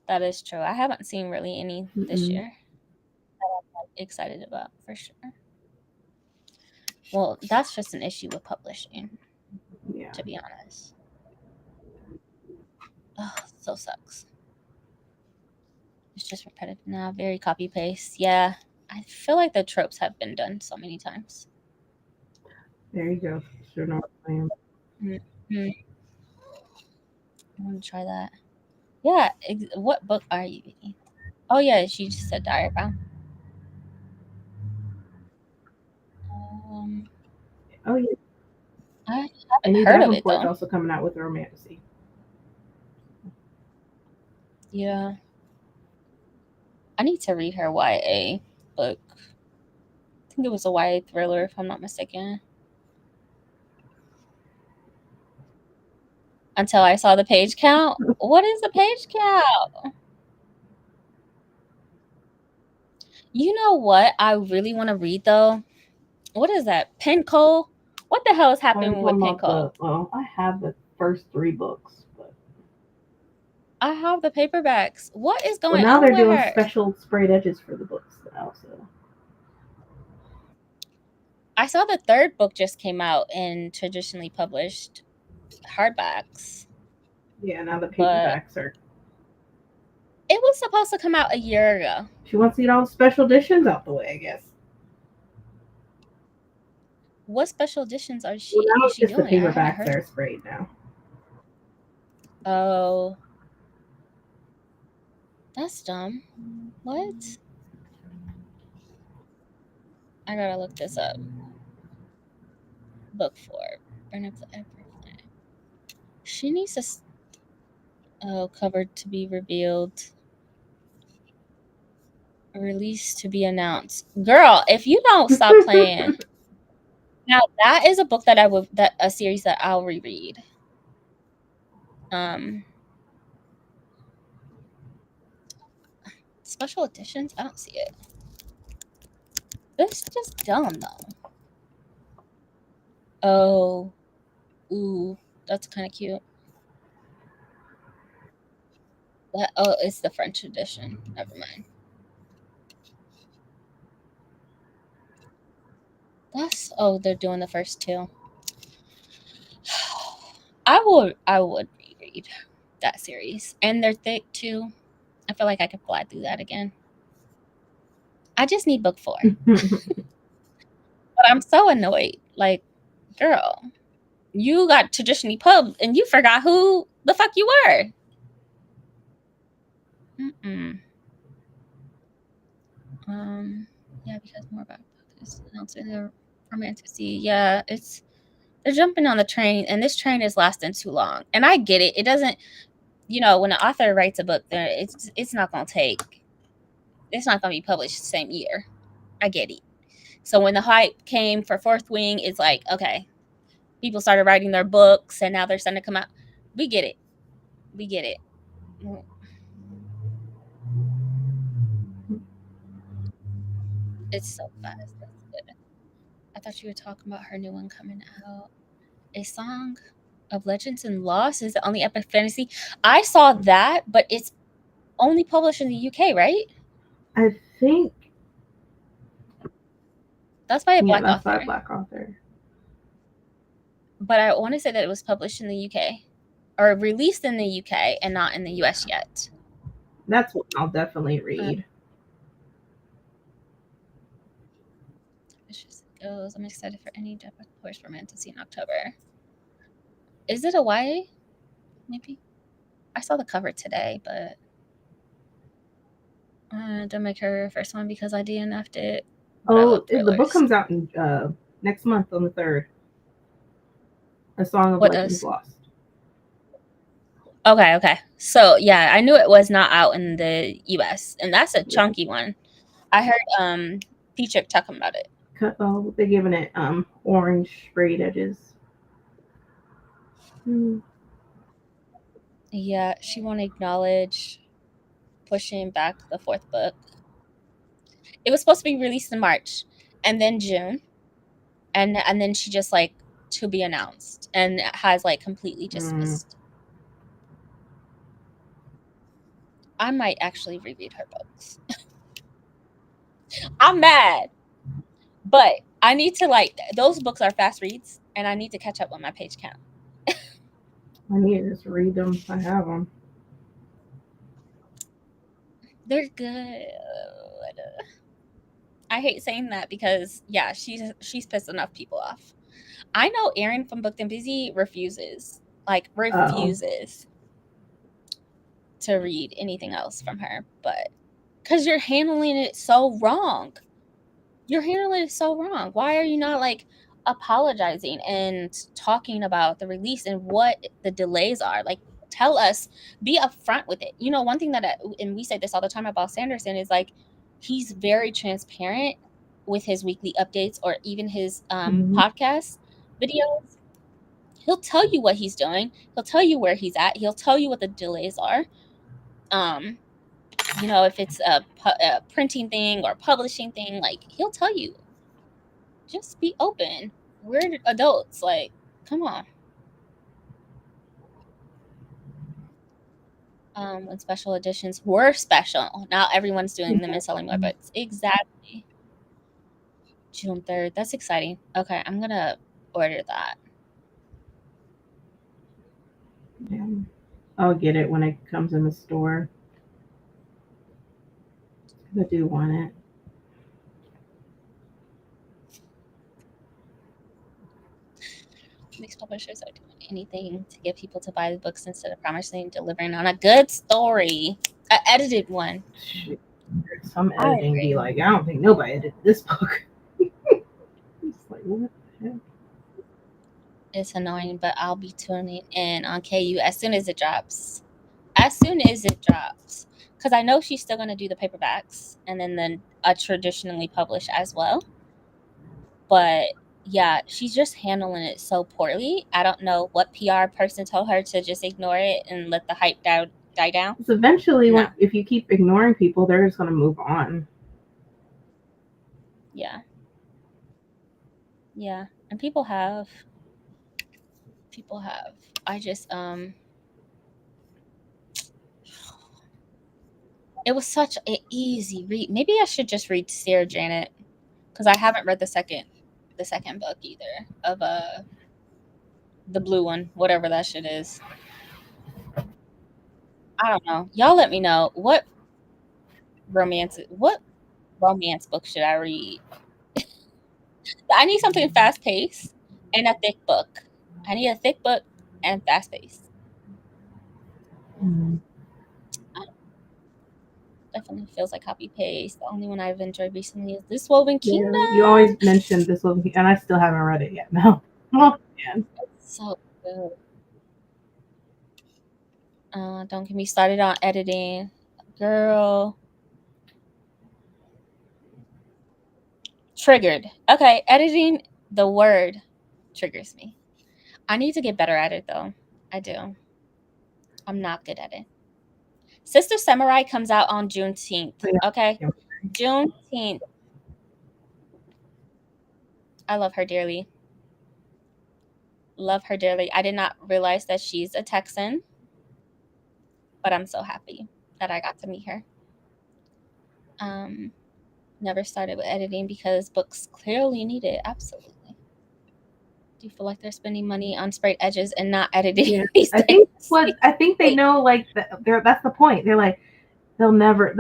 That is true. I haven't seen really any this Mm-mm. year that I'm like excited about, for sure. Well, that's just an issue with publishing, Yeah. to be honest. Oh, so sucks. It's just repetitive now, very copy paste. Yeah, I feel like the tropes have been done so many times. There you go. Sure, no plan. Mhm. I want to try that. Yeah, what book are you reading? Oh yeah, she just said Diary Bound. Oh yeah. I And haven't New heard of it Davenport's though. also coming out with a romantasy. Yeah, I need to read her YA book. I think it was a YA thriller, if I'm not mistaken. Until I saw the page count. What is the page count? You know what I really want to read though? What is that? Penco? What the hell is Are you happening with talking about Penco? well, I have the first 3 books, but I have the paperbacks. What is well going now on they're with doing her? special sprayed edges for the books now, so I saw the third book just came out in traditionally published hardbacks, yeah, now the but paperbacks are. it was supposed to come out a year ago. She wants to get all the special editions out the way, I guess. What special editions Well, now is it's she just the doing? I haven't paperbacks heard. that are sprayed now. Oh, that's dumb. What? I gotta look this up. Book 4. Burn up the everything. She needs to. Cover to be revealed. Release to be announced. Girl, if you don't stop playing. Now that is a book that a series that I'll reread. Special editions? I don't see it. This is just dumb though. Oh, ooh, that's kind of cute. It's the French edition. Never mind. They're doing the first 2. I would reread that series, and they're thick too. I feel like I could fly through that again. I just need book 4, but I'm so annoyed. Like, girl, you got traditionally pub, and you forgot who the fuck you were. Yeah, because more about this announcing the romantasy. Yeah, they're jumping on the train, and this train is lasting too long. And I get it. It doesn't, when an author writes a book, it's not gonna be published the same year. I get it. So when the hype came for Fourth Wing, it's like, okay, people started writing their books, and now they're starting to come out. We get it. We get it. It's so fast. That's good. I thought you were talking about her new one coming out. A Song of Legends and Lost is the only epic fantasy. I saw that, but it's only published in the UK, right? I think That's by a yeah, Black that's by author. a Black author. But I want to say that it was published in the UK or released in the UK and not in the US yet. That's what I'll definitely read. Goes. I'm excited for any Dark Horse romance to see in October. Is it a YA? Maybe. I saw the cover today, but don't make her first one because I DNF'd it. Oh, the book comes out in next month on the 3rd. A Song of Legends Lost. Okay. So yeah, I knew it was not out in the US, and that's a chunky one. I heard P-Chick talking about it. Oh, they're giving it orange sprayed edges. Yeah, she won't acknowledge pushing back the 4th book. It was supposed to be released in March and then June, and then she just like to be announced and has like completely dismissed. I might actually reread her books. I'm mad, but I need to those books are fast reads, and I need to catch up on my page count. I need to just read them. I have them. They're good. I hate saying that because yeah, she's pissed enough people off. I know Erin from Booked and Busy refuses to read anything else from her, but because you're handling it so wrong. Why are you not like apologizing and talking about the release and what the delays are? Like, tell us, be upfront with it. You know, one thing that, and we say this all the time about Sanderson, is like he's very transparent with his weekly updates or even his podcast videos. He'll tell you what he's doing. He'll tell you where he's at. He'll tell you what the delays are. You know, if it's a printing thing or publishing thing, like he'll tell you. Just be open. We're adults. Like, come on. When special editions were special, now everyone's doing them and selling more books. Exactly. June 3rd. That's exciting. Okay, I'm gonna order that. Yeah. I'll get it when it comes in the store. I do want it. These publishers are doing anything to get people to buy the books instead of promising delivering on a good story. An edited one. Some editing be like, I don't think nobody edited this book. It's like, what the heck? It's annoying, but I'll be tuning in on KU as soon as it drops. Because I know she's still going to do the paperbacks and then traditionally published as well. But yeah, she's just handling it so poorly. I don't know what PR person told her to just ignore it and let the hype die down. Because eventually, if you keep ignoring people, they're just going to move on. Yeah. And people have. I just it was such an easy read. Maybe I should just read Sarah Janet, because I haven't read the second book either of the blue one, whatever that shit is. I don't know. Y'all let me know what romance book should I read. I need something fast paced and a thick book. I need a thick book and fast paced. Definitely feels like copy paste. The only one I've enjoyed recently is This Woven Kingdom. Yeah, you always mentioned This Woven Kingdom, and I still haven't read it yet. No. Oh, man. It's so good. Don't get me started on editing, girl. Triggered. Okay, editing, the word triggers me. I need to get better at it though. I do. I'm not good at it. Sister Samurai comes out on Juneteenth. Okay, Juneteenth. I love her dearly. Love her dearly. I did not realize that she's a Texan, but I'm so happy that I got to meet her. Never started with editing because books clearly need it. Absolutely. Do you feel like they're spending money on sprayed edges and not editing Yeah. these I think things? I think they know, like, that's the point. They're like, they'll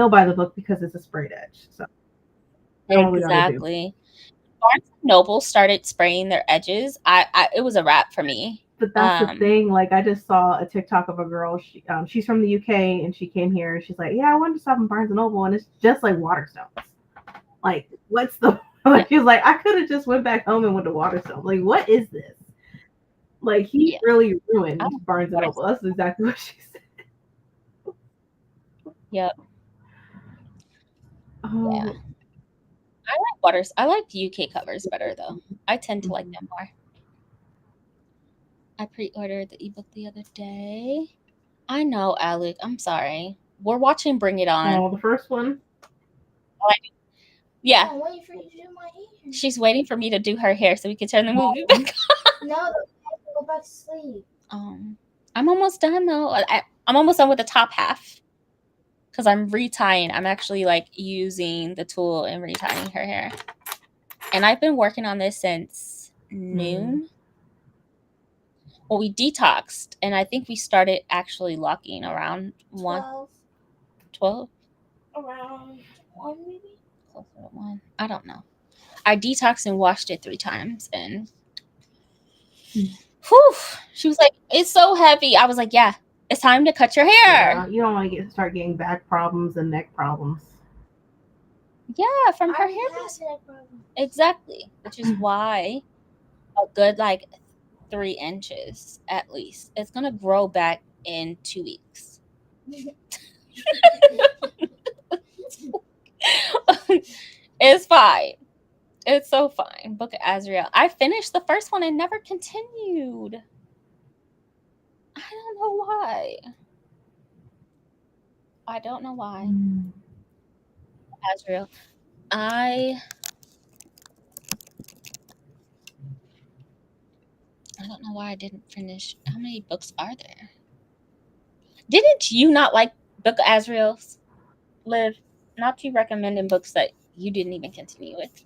buy the book because it's a sprayed edge. So that's all we gotta do. Exactly. Barnes and Noble started spraying their edges. It was a wrap for me. But that's the thing. Like, I just saw a TikTok of a girl. She's from the UK and she came here. And she's like, yeah, I wanted to stop in Barnes and Noble, and it's just like Waterstones. Like, what's the? Like, she's like, I could have just went back home and went to Waterstones. Like, what is this? Like, he really ruined Barnes and Noble. That's exactly what she said. Yep. Yeah. I like UK covers better though. I tend to like them more. I pre-ordered the ebook the other day. I know, Alec. I'm sorry. We're watching Bring It On. Oh, the first one. Yeah. I'm waiting for you to do my hair. She's waiting for me to do her hair so we can turn the movie back on. No, I have to go back to sleep. I'm almost done though. I'm almost done with the top half because I'm retying. I'm actually like using the tool and retying her hair. And I've been working on this since noon. Well, we detoxed, and I think we started actually locking around 12? Around 1 maybe? Closer to 1. I don't know. I detoxed and washed it 3 times, and whew, she was like, it's so heavy. I was like, yeah, it's time to cut your hair. Yeah, you don't want to start getting back problems and neck problems. Yeah, from her hair. Exactly, which is why a good like 3 inches at least. It's gonna grow back in 2 weeks. It's fine. It's so fine. Book of Azrael. I finished the first one and never continued. I don't know why. I don't know why. Azrael. I don't know why I didn't finish. How many books are there? Didn't you not like Book of Azrael, Liv? Not you recommending books that you didn't even continue with.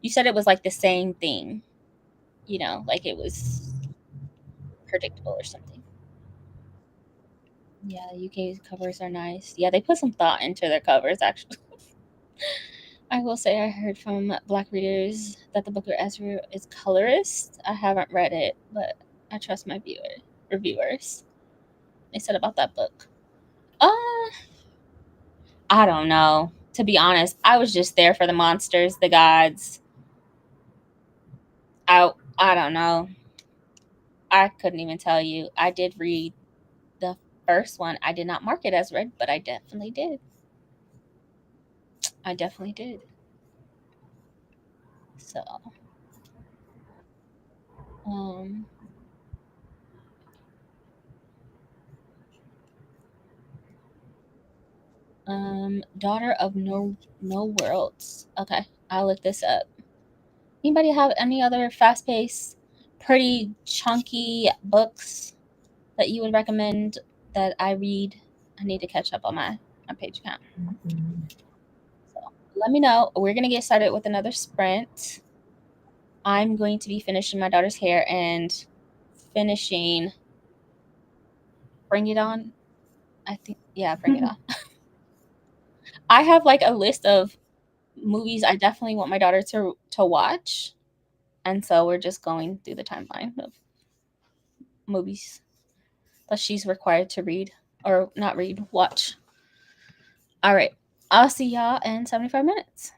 You said it was like the same thing. You know, like it was predictable or something. Yeah, UK covers are nice. Yeah, they put some thought into their covers, actually. I will say I heard from Black readers that the Book of Ezra is colorist. I haven't read it, but I trust my reviewers. They said about that book. I don't know. To be honest, I was just there for the monsters, the gods. I don't know. I couldn't even tell you. I did read the first one. I did not mark it as read, but I definitely did. I definitely did. So, Daughter of No Worlds. Okay, I'll look this up. Anybody have any other fast-paced, pretty chunky books that you would recommend that I read? I need to catch up on my page count. So let me know. We're gonna get started with another sprint. I'm going to be finishing my daughter's hair and finishing Bring It On. I think, yeah, Bring It On. I have like a list of movies I definitely want my daughter to watch, and so we're just going through the timeline of movies that she's required to read, or not read, watch. All right, I'll see y'all in 75 minutes.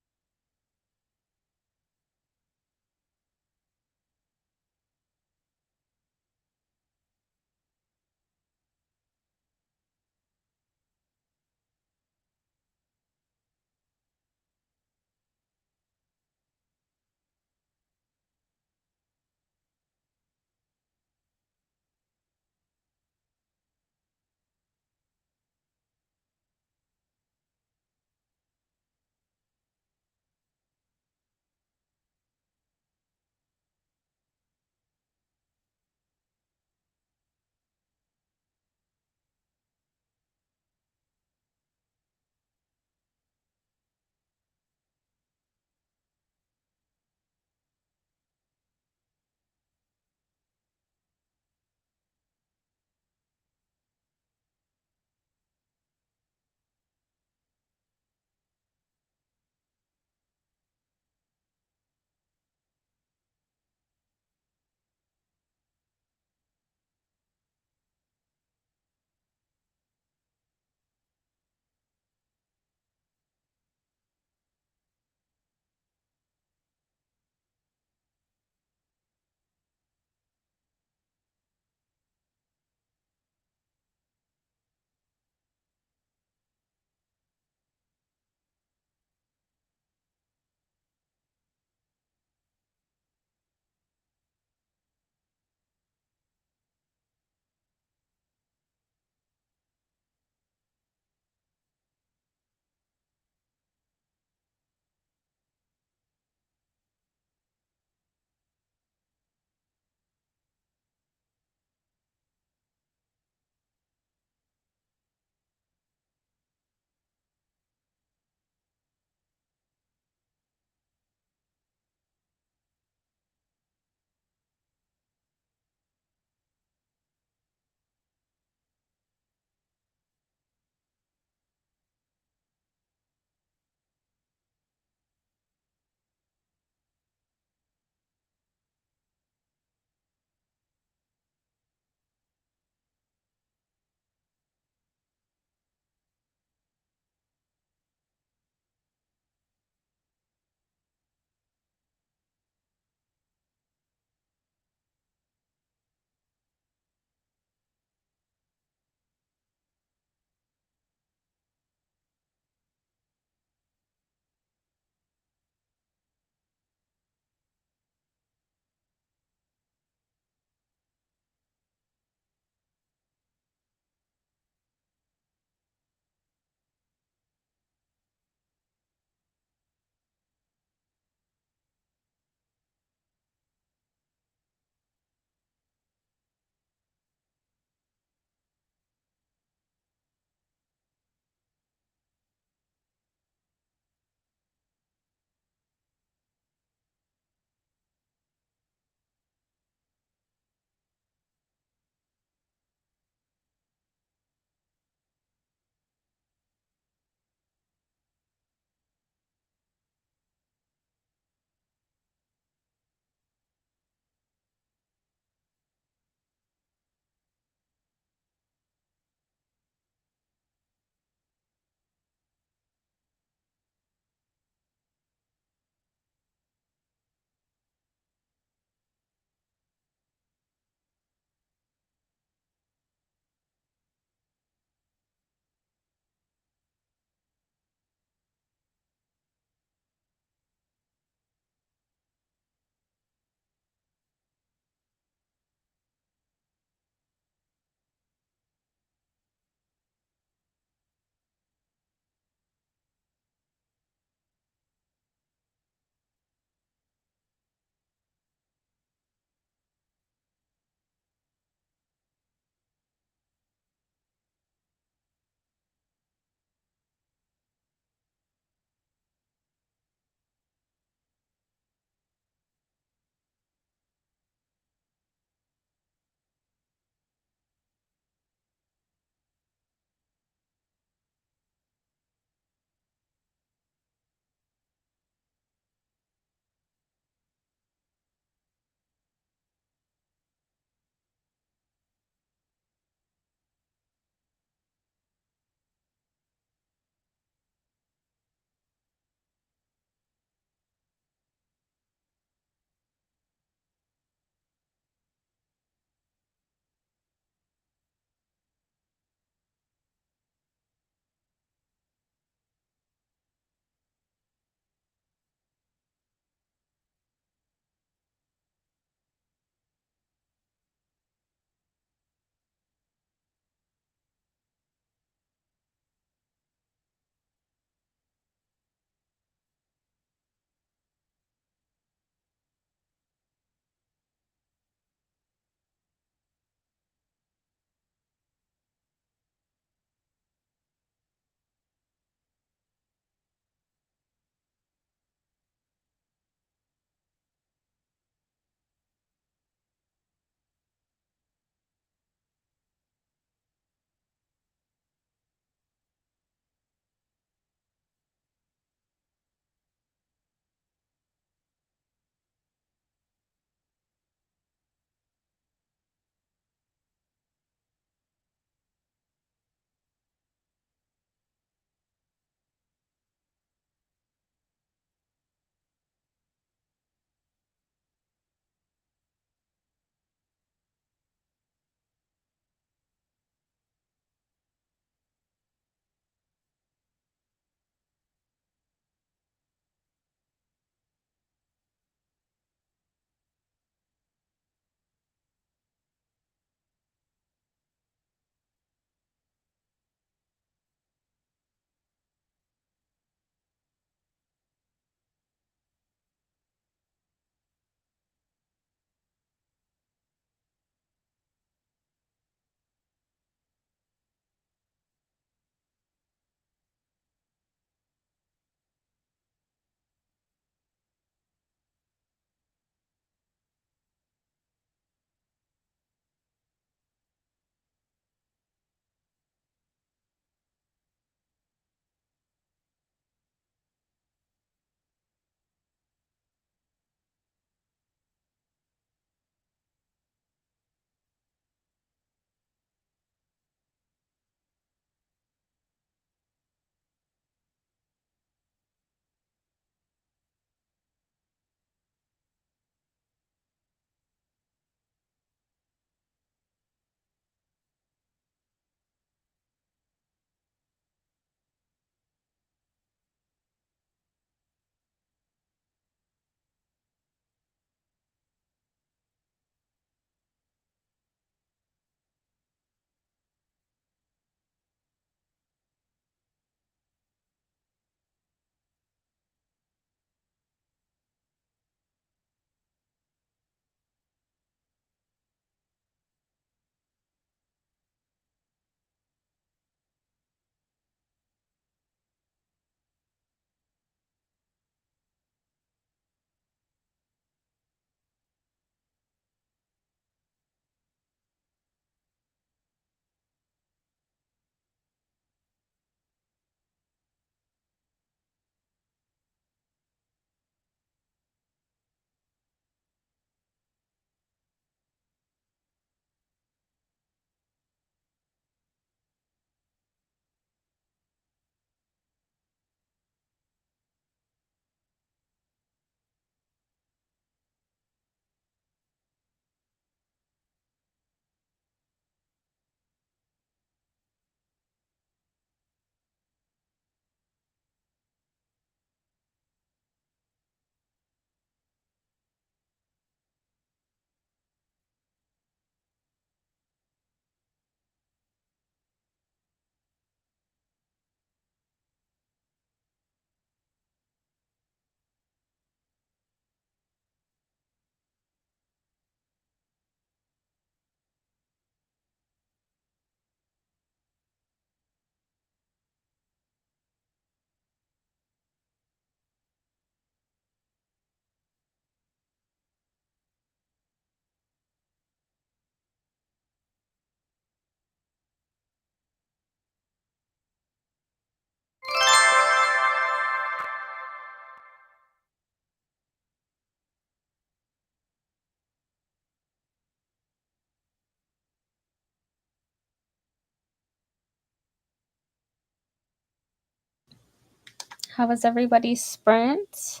How was everybody's sprint?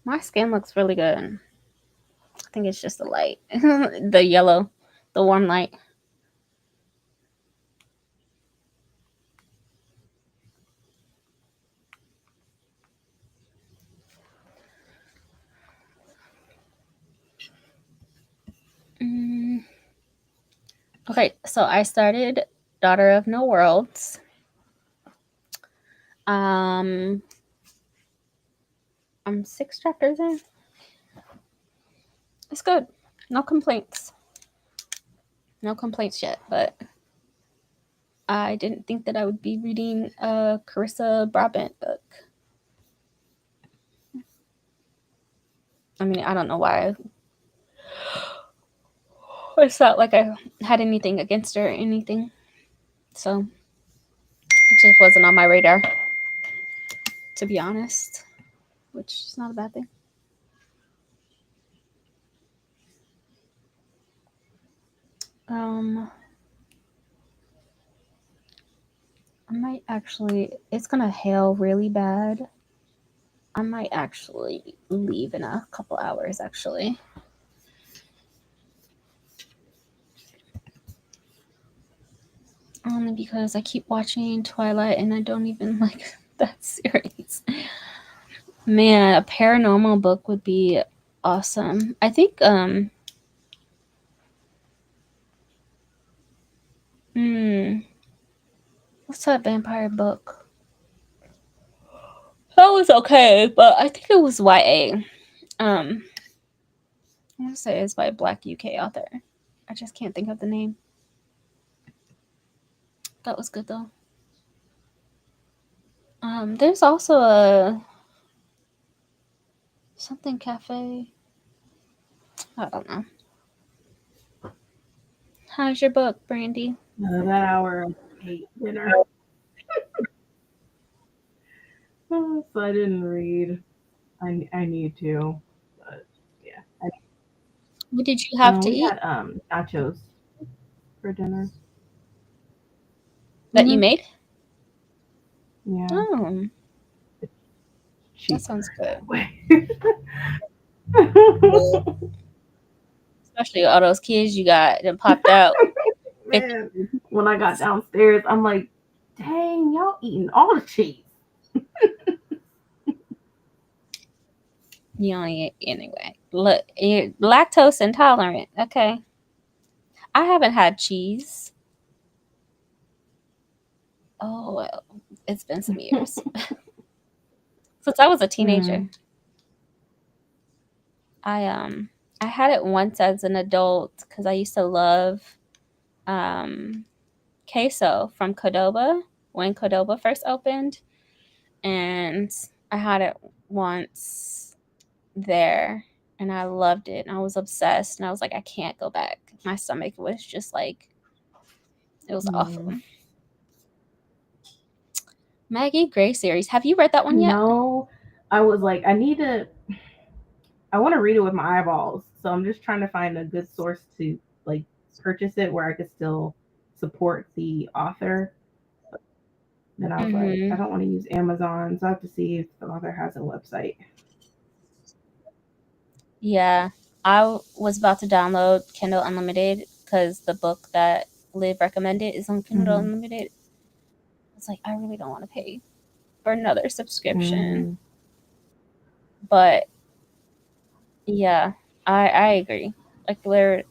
My skin looks really good. I think it's just the light. The yellow, the warm light. Okay, so I started Daughter of No Worlds. I'm 6 chapters in. It's good. No complaints. No complaints yet, but I didn't think that I would be reading a Carissa Brabant book. I mean, I don't know why. It's not like I had anything against her or anything. So it just wasn't on my radar, to be honest, which is not a bad thing. I might actually, it's gonna hail really bad. I might actually leave in a couple hours, actually. Only because I keep watching Twilight and I don't even like that series. Man, a paranormal book would be awesome. I think what's that vampire book? That was okay, but I think it was YA. I want to say it's by a Black UK author. I just can't think of the name. That was good though. There's also a something cafe. I don't know. How's your book, Brandy? That hour I ate dinner. So I didn't read. I need to, but yeah. What did you have to We eat had nachos for dinner. that you made? Yeah. Oh, Cheap that sounds good. Especially all those kids you got that popped out. Man, when I got downstairs, I'm like, dang, y'all eating all the cheese. You only eat anyway. Look, you're lactose intolerant. Okay. I haven't had cheese. Oh, well, it's been some years. Since I was a teenager. I had it once as an adult because I used to love queso from Cordoba when Cordoba first opened, and I had it once there and I loved it and I was obsessed and I was like, I can't go back. My stomach was just like, it was awful. Maggie Gray series, have you read that one yet? No, I was like, I want to read it with my eyeballs, so I'm just trying to find a good source to like purchase it where I could still support the author. Then I was like, I don't want to use Amazon, so I have to see if the author has a website. Yeah, I was about to download Kindle Unlimited because the book that Liv recommended is on Kindle Unlimited. It's like, I really don't want to pay for another subscription. But yeah, I agree. Like, they're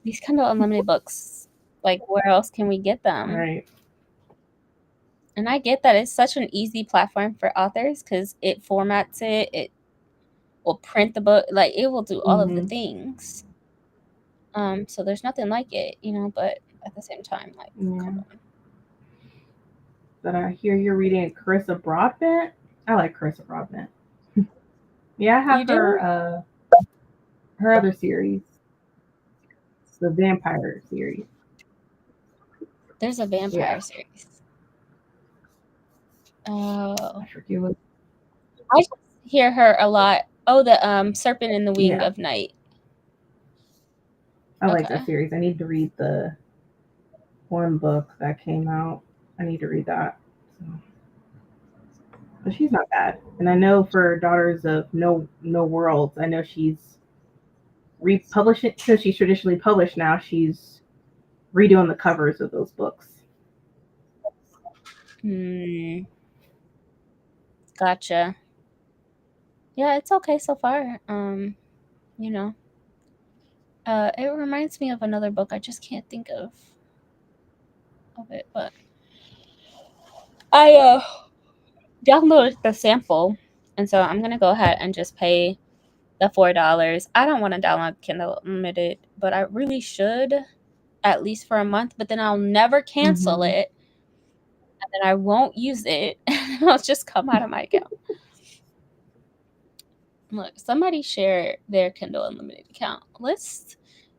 these Kindle Unlimited books, like, where else can we get them? Right. And I get that it's such an easy platform for authors because it formats it, it will print the book, like it will do all of the things. So there's nothing like it, you know, but at the same time, like, come on. But I hear you're reading Carissa Broadbent. I like Carissa Broadbent. Yeah, I have her other series. The vampire series. There's a vampire series. Oh. I forget what. hear her a lot. Oh, the Serpent in the Wing Yeah. of Night. I like Okay. that series. I need to read the one book that came out. I need to read that. So. But she's not bad. And I know for Daughters of No Worlds, I know she's republishing, since she's traditionally published now, she's redoing the covers of those books. Gotcha. Yeah, it's okay so far. You know. It reminds me of another book. I just can't think of it, but I downloaded the sample, and so I'm gonna go ahead and just pay the $4. I don't want to download Kindle Unlimited, but I really should, at least for a month. But then I'll never cancel it, and then I won't use it. It'll just come out of my account. Look, somebody share their Kindle Unlimited account. Let's,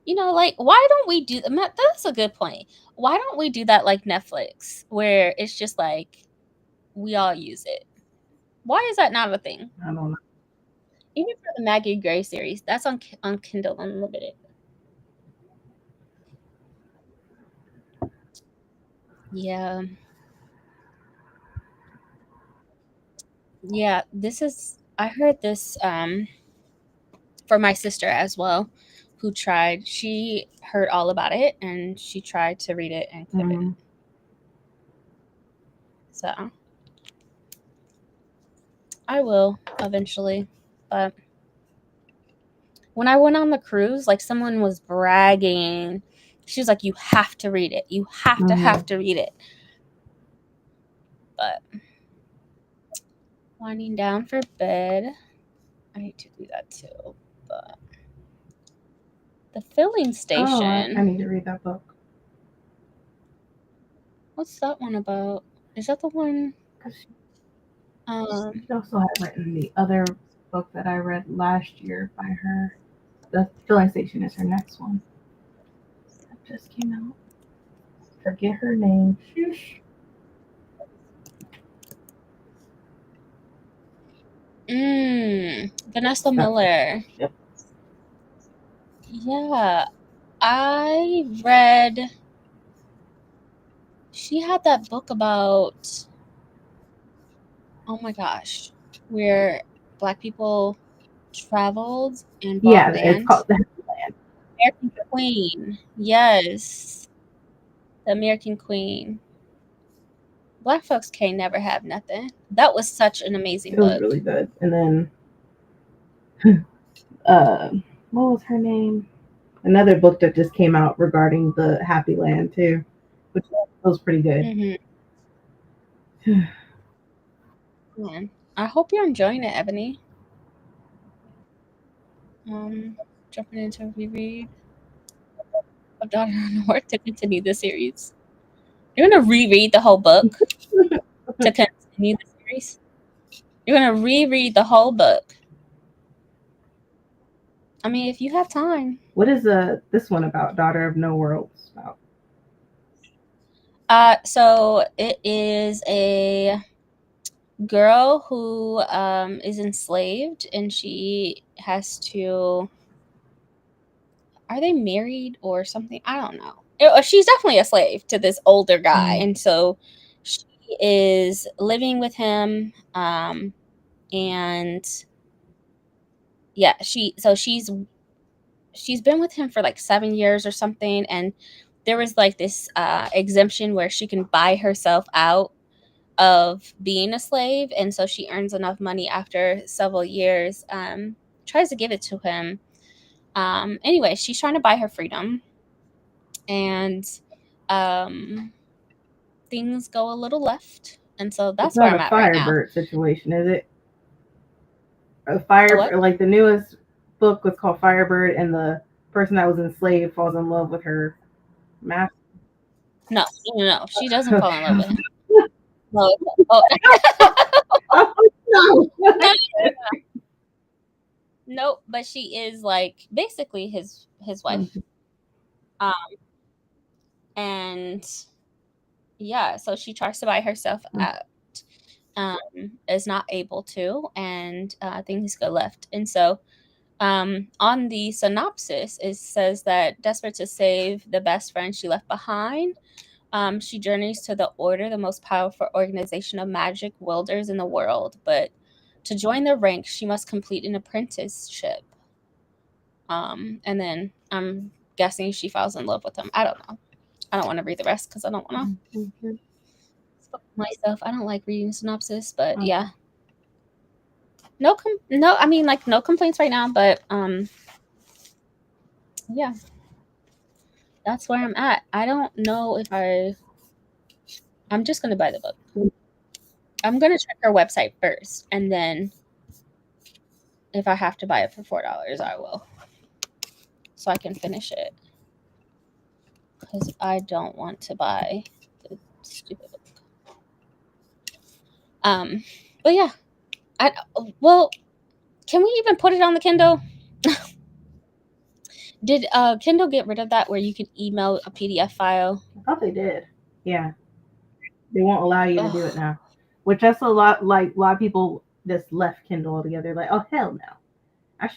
like, why don't we do that? That's a good point. Why don't we do that like Netflix, where it's just like we all use it? Why is that not a thing? I don't know. Even for the Maggie Gray series, that's on Kindle Unlimited. Yeah. Yeah, I heard this for my sister as well, who tried. She heard all about it and she tried to read it and couldn't. So I will eventually, but when I went on the cruise, like, someone was bragging. She was like, "You have to read it. You have to read it." But winding down for bed, I need to do that too. But the filling station. I need to read that book. What's that one about? Is that the one? She also had written the other book that I read last year by her. The Filling Station is her next one. That just came out. Forget her name. Shush. Vanessa Miller. Yep. Yeah, I read. She had that book about. Oh my gosh, where Black people traveled and bought land. It's called The Happy Land. American Queen. Yes, the American Queen. Black folks can't never have nothing. That was such an amazing book. It was really good. And then, what was her name? Another book that just came out regarding the Happy Land too, which was pretty good. Yeah. I hope you're enjoying it, Ebony. Jumping into a reread of Daughter of the North to continue the series. You're gonna reread the whole book to continue the series? You're gonna reread the whole book? I mean, if you have time. What is this one about? Daughter of No Worlds about? So it is a girl who is enslaved, and she has to. Are they married or something? I don't know. She's definitely a slave to this older guy, and so she is living with him. And yeah, she's been with him for like 7 years or something, and there was like this exemption where she can buy herself out of being a slave, and so she earns enough money after several years, tries to give it to him. Anyway, she's trying to buy her freedom, and things go a little left, and so that's where I'm at right now. It's not a Firebird situation, is it? A Firebird, like the newest book was called Firebird, and the person that was enslaved falls in love with her master. No, she doesn't fall in love with him. No. No, but she is like basically his wife. And yeah, so she tries to buy herself out, is not able to, and things go left. And so on the synopsis, it says that desperate to save the best friend she left behind, she journeys to the Order, the most powerful organization of magic wielders in the world. But to join the ranks, she must complete an apprenticeship. And then I'm guessing she falls in love with him. I don't know. I don't want to read the rest because I don't want to myself. I don't like reading synopsis, but yeah. No, I mean, like, no complaints right now, but yeah, that's where I'm at. I don't know if I'm just gonna buy the book. I'm gonna check her website first, and then if I have to buy it for $4, I will, so I can finish it, because I don't want to buy the stupid book. But yeah, well, can we even put it on the Kindle? Did Kindle get rid of that where you could email a PDF file? I thought they did. Yeah. They won't allow you to do it now. Which that's a lot of people just left Kindle altogether. Like, oh hell no. I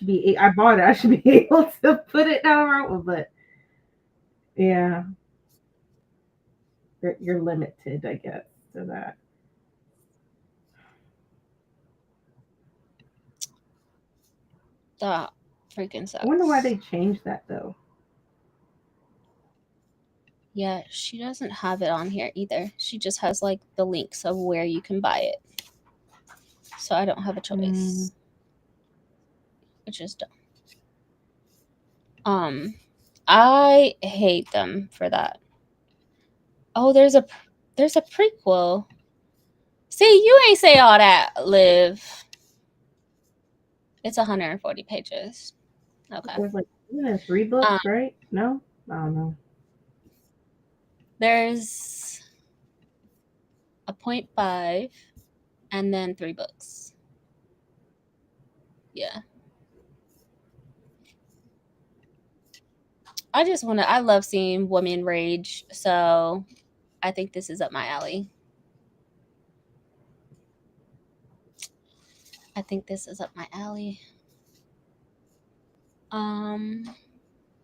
bought it. I should be able to put it down, but yeah. You're limited, I guess, to that. That freaking sucks. I wonder why they changed that though. Yeah, she doesn't have it on here either. She just has like the links of where you can buy it. So I don't have a choice. Which is dumb. I hate them for that. Oh, there's a prequel. See, you ain't say all that, Liv. It's 140 pages. Okay. There's like 3 books, right? No? I don't know. There's a 0.5 and then 3 books. Yeah. I love seeing women rage, so I think this is up my alley. I think this is up my alley.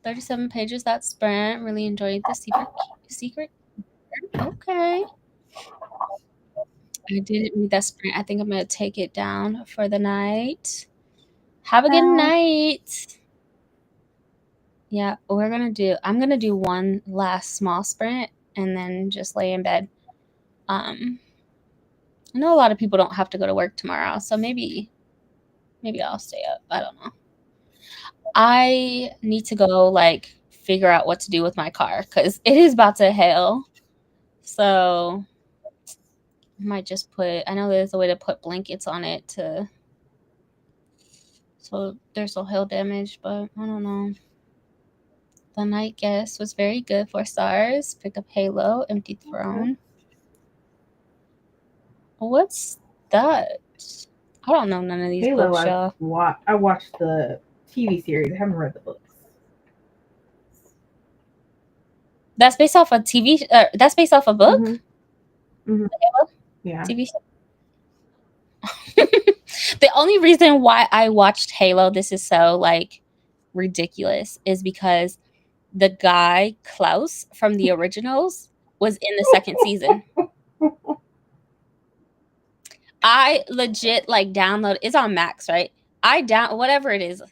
37 pages, that sprint. Really enjoyed the secret. Okay. I didn't read that sprint. I think I'm going to take it down for the night. Have a good night. Yeah, I'm going to do one last small sprint and then just lay in bed. I know a lot of people don't have to go to work tomorrow, so maybe I'll stay up. I don't know. I need to go like figure out what to do with my car because it is about to hail. So I might just I know there's a way to put blankets on it so there's no hail damage, but I don't know. The Night Guest was very good, 4 stars. Picked up Halo, Empty Throne. What's that? I don't know none of these Halo, books, y'all. I watched the TV series. I haven't read the books. That's based off a TV. That's based off a book. Mm-hmm. Yeah. TV show. The only reason why I watched Halo, this is so like ridiculous, is because the guy Klaus from the originals was in the 2nd season. I legit like download. It's on Max, right? Whatever it is.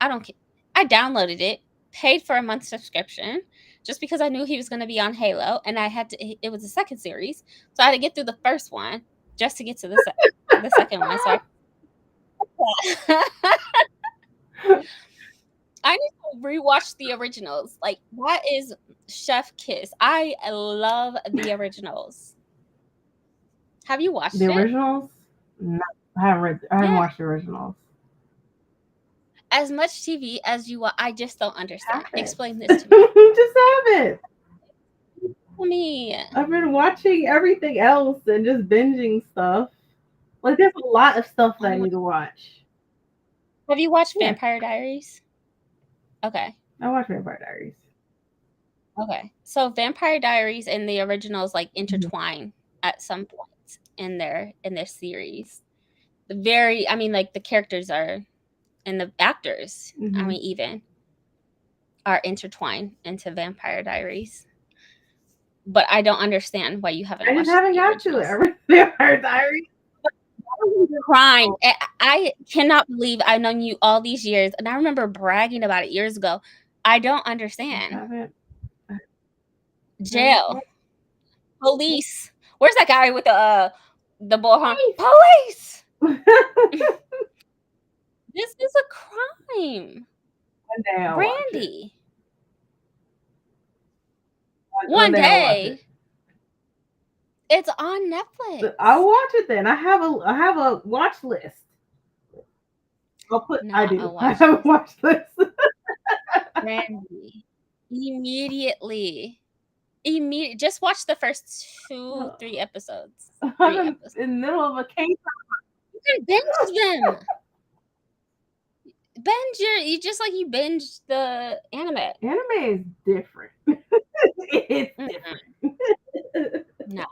I don't care. I downloaded it, paid for a month subscription, just because I knew he was going to be on Halo, and it was the 2nd series, so I had to get through the first one just to get to the second one. So I need to rewatch the originals. Like, what is Chef Kiss? I love the originals. Have you watched the originals? No, I haven't watched the originals. As much TV as you want, I just don't understand. Explain this to me. Just have it. Me. I've been watching everything else and just binging stuff. Like, there's a lot of stuff that I need to watch. Have you watched Vampire Diaries? Okay. I watched Vampire Diaries. Okay. So Vampire Diaries and the originals like intertwine. at some point in their series. The characters are, and the actors, Mhm. even are intertwined into Vampire Diaries. But I don't understand why you haven't I just watched haven't the got to originals. it. Vampire Diaries. Crying. I cannot believe I've known you all these years, and I remember bragging about it years ago. I don't I understand. haven't. Jail, police. Where's that guy with the bullhorn? Police. This is a crime. One day I'll watch it. Brandy. One day I'll watch day. it. It's on Netflix. I'll watch it then. I have a watch list. I'll put. I Not a do. watch I have a list. watch list. Brandy. Immediately. Just watch the first 2-3 episodes. 3 I'm episodes. in the middle of a case. You can binge them. You just like you binge the anime. Anime is different. It's different. No.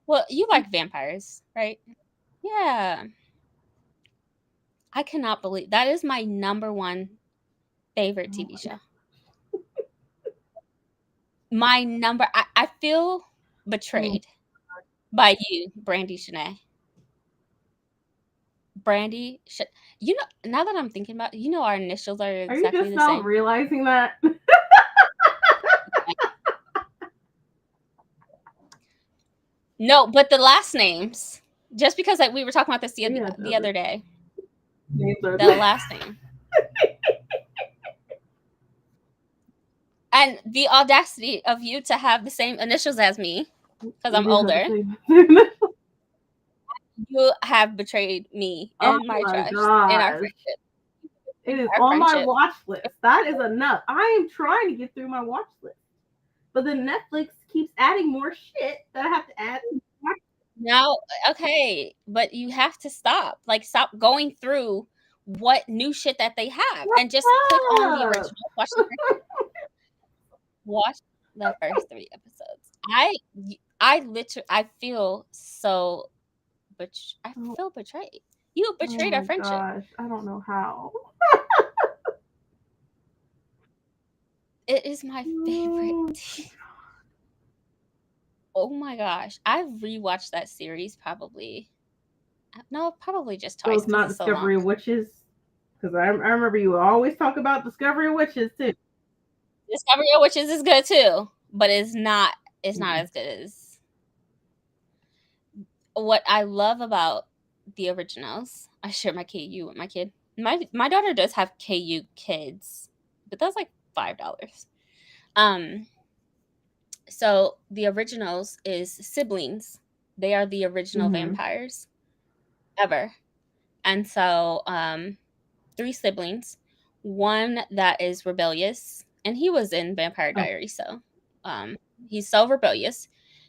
Well, you like vampires, right? Yeah. I cannot believe that is my number one favorite TV show. I feel betrayed by you, Brandy Shanae. Brandy, now that I'm thinking about it, our initials are Are you exactly just the now same. realizing that? No, but the last names, just because we were talking about this the other day. The last name. And the audacity of you to have the same initials as me, because I'm older. You have betrayed me and my trust in our friendship. It is on my watch list. That is enough. I am trying to get through my watch list. But then Netflix keeps adding more shit that I have to add. No, okay, but you have to stop. Like, stop going through what new shit that they have and just click on the original. Watch the first 3 episodes. I feel so, but I feel betrayed. You betrayed our friendship. Gosh, I don't know how. It is my favorite. Oh my gosh, I've rewatched that series probably just twice. So it's not Discovery of Witches, because I remember you always talk about Discovery of Witches too. Discovery of Witches is good too, but it's not as good as what I love about the originals. I share my KU with my kid. My daughter does have KU Kids, but that's like $5. So the originals is siblings. They are the original vampires ever. And so 3 siblings, one that is rebellious, and he was in Vampire Diaries, so he's so rebellious.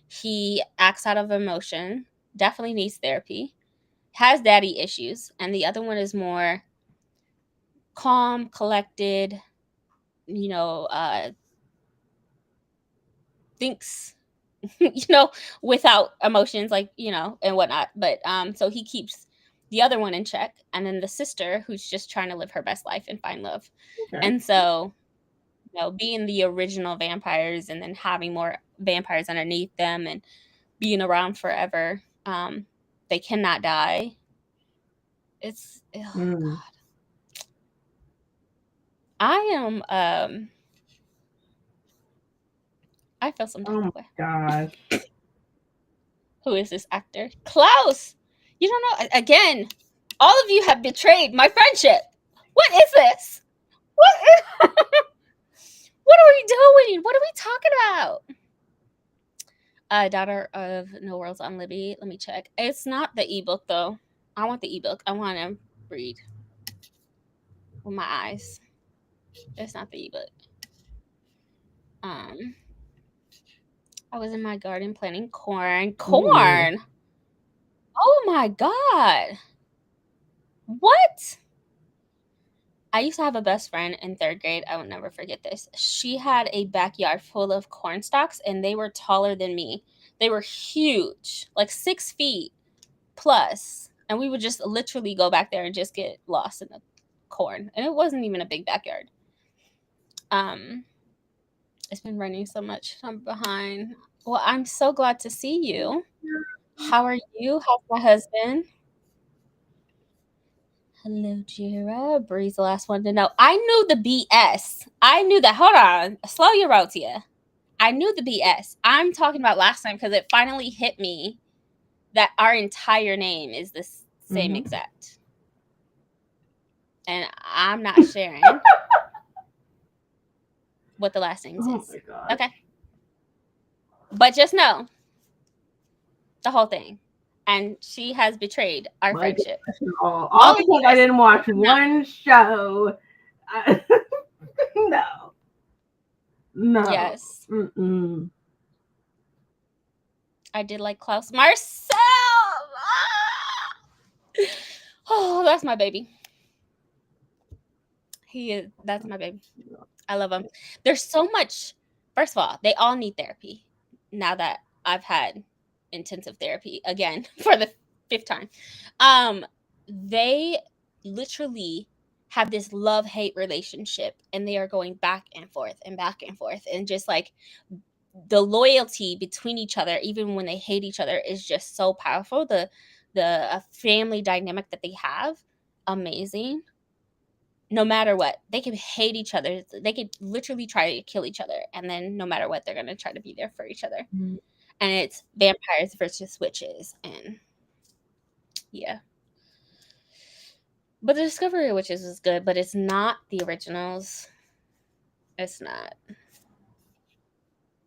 He acts out of emotion, definitely needs therapy, has daddy issues, and the other one is more calm, collected, thinks without emotions, and whatnot. But so he keeps the other one in check, and then the sister who's just trying to live her best life and find love. And so being the original vampires and then having more vampires underneath them and being around forever, they cannot die. It's God. I feel some type of way. Gosh. Who is this actor? Klaus! You don't know? Again, all of you have betrayed my friendship. What is this? What are we doing? What are we talking about? Daughter of No Worlds on Libby. Let me check. It's not the ebook, though. I want the ebook. I want to read with my eyes. It's not the ebook. I was in my garden planting corn. Corn! Ooh. Oh my God. What? I used to have a best friend in 3rd grade. I will never forget this. She had a backyard full of corn stalks, and they were taller than me. They were huge, like 6 feet plus. And we would just literally go back there and just get lost in the corn. And it wasn't even a big backyard. It's been raining so much. I'm behind. Well, I'm so glad to see you. How are you? How's my husband? Hello, Jira. Bree's the last one to know. I knew the BS. I knew that. Hold on. Slow your roll, Tia. I knew the BS. I'm talking about last time because it finally hit me that our entire name is the same exact. And I'm not sharing what the last name is. my God. Okay. But just know the whole thing. And she has betrayed our Like, friendship. all because I didn't watch one show. No. Yes. Mm-mm. I did like Klaus Marcel. Oh, that's my baby. That's my baby. I love him. There's so much. First of all, they all need therapy. Now that I've had intensive therapy again for the 5th time. They literally have this love-hate relationship, and they are going back and forth and back and forth, and just like the loyalty between each other, even when they hate each other, is just so powerful. The family dynamic that they have, amazing. No matter what, they can hate each other. They could literally try to kill each other, and then no matter what, they're gonna try to be there for each other. Mm-hmm. And it's vampires versus witches, and yeah. But the Discovery of Witches is good, but it's not the originals. It's not.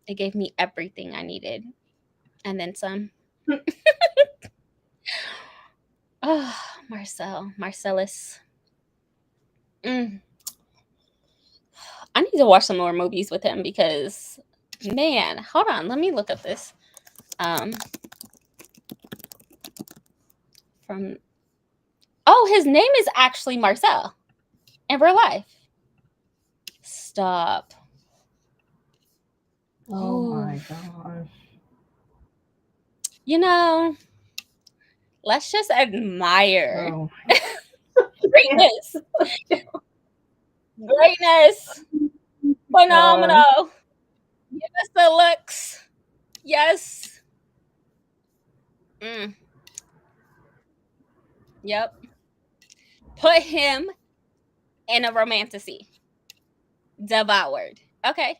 It gave me everything I needed, and then some. Oh, Marcellus. I need to watch some more movies with him because, man, hold on, let me look up this. His name is actually Marcel in real life. Stop. Oh my gosh. You know, let's just admire Oh. greatness. Greatness. Phenomenal. Give us the looks. Yes. Yep. Put him in a romantasy. Devoured. Okay.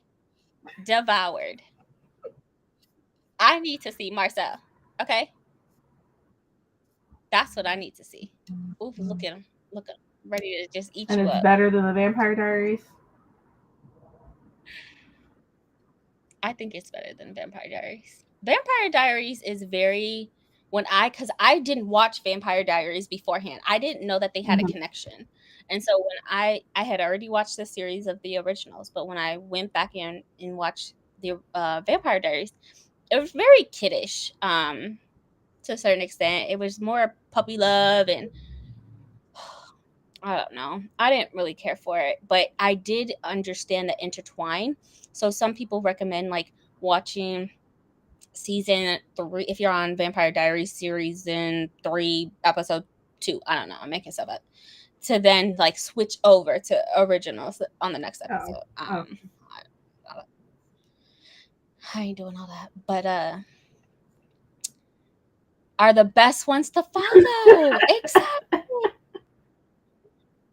Devoured. I need to see Marcel. Okay. That's what I need to see. Ooh, look at him. Look at him. Ready to just eat And you it's up. better than the Vampire Diaries? I think it's better than Vampire Diaries. Vampire Diaries is very because I didn't watch Vampire Diaries beforehand. I didn't know that they had a connection. And so when I had already watched the series of the originals, but when I went back in and watched the Vampire Diaries, it was very kiddish to a certain extent. It was more puppy love, and I don't know. I didn't really care for it, but I did understand the intertwine. So some people recommend like watching season 3 if you're on Vampire Diaries season 3 episode 2. I don't know. I'm making stuff up. To then like switch over to originals on the next episode. I ain't doing all that, but are the best ones to follow.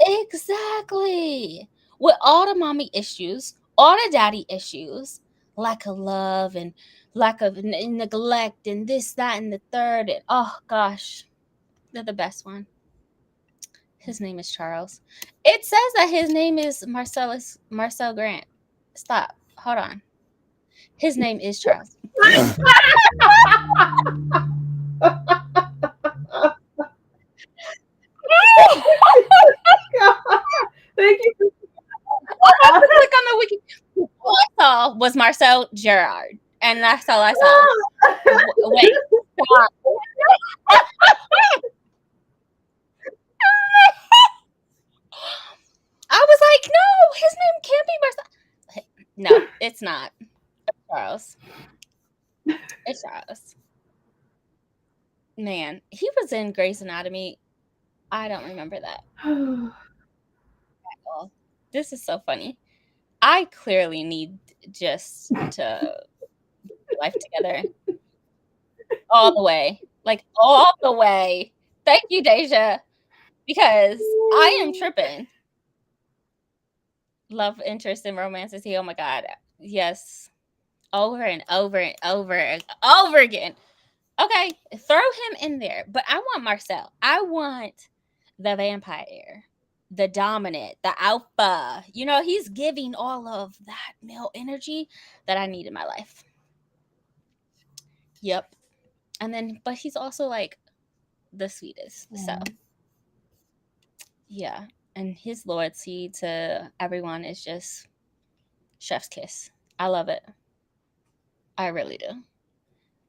Exactly. With all the mommy issues, all the daddy issues, lack of love and lack of neglect and this, that, and the third. And oh gosh, they're the best one. His name is Charles. It says that his name is Marcel Grant. Stop. Hold on. His name is Charles. Thank you. I have to click on the wiki. All I saw was Marcel Gerard, and that's all I saw. Wait, stop. I was like, no, his name can't be Marcel. No, it's not. It's Charles. It does. Man, he was in Grey's Anatomy. I don't remember that at all. This is so funny. I clearly need just to get life together all the way. Like all the way. Thank you, Deja. Because I am tripping. Love, interest, and romance is he. Oh my god. Yes. Over and over and over and over again. Okay, throw him in there. But I want Marcel. I want the vampire, the dominant, the alpha. You know, he's giving all of that male energy that I need in my life. Yep. And then, but he's also like the sweetest. So, yeah. And his loyalty to everyone is just chef's kiss. I love it. I really do.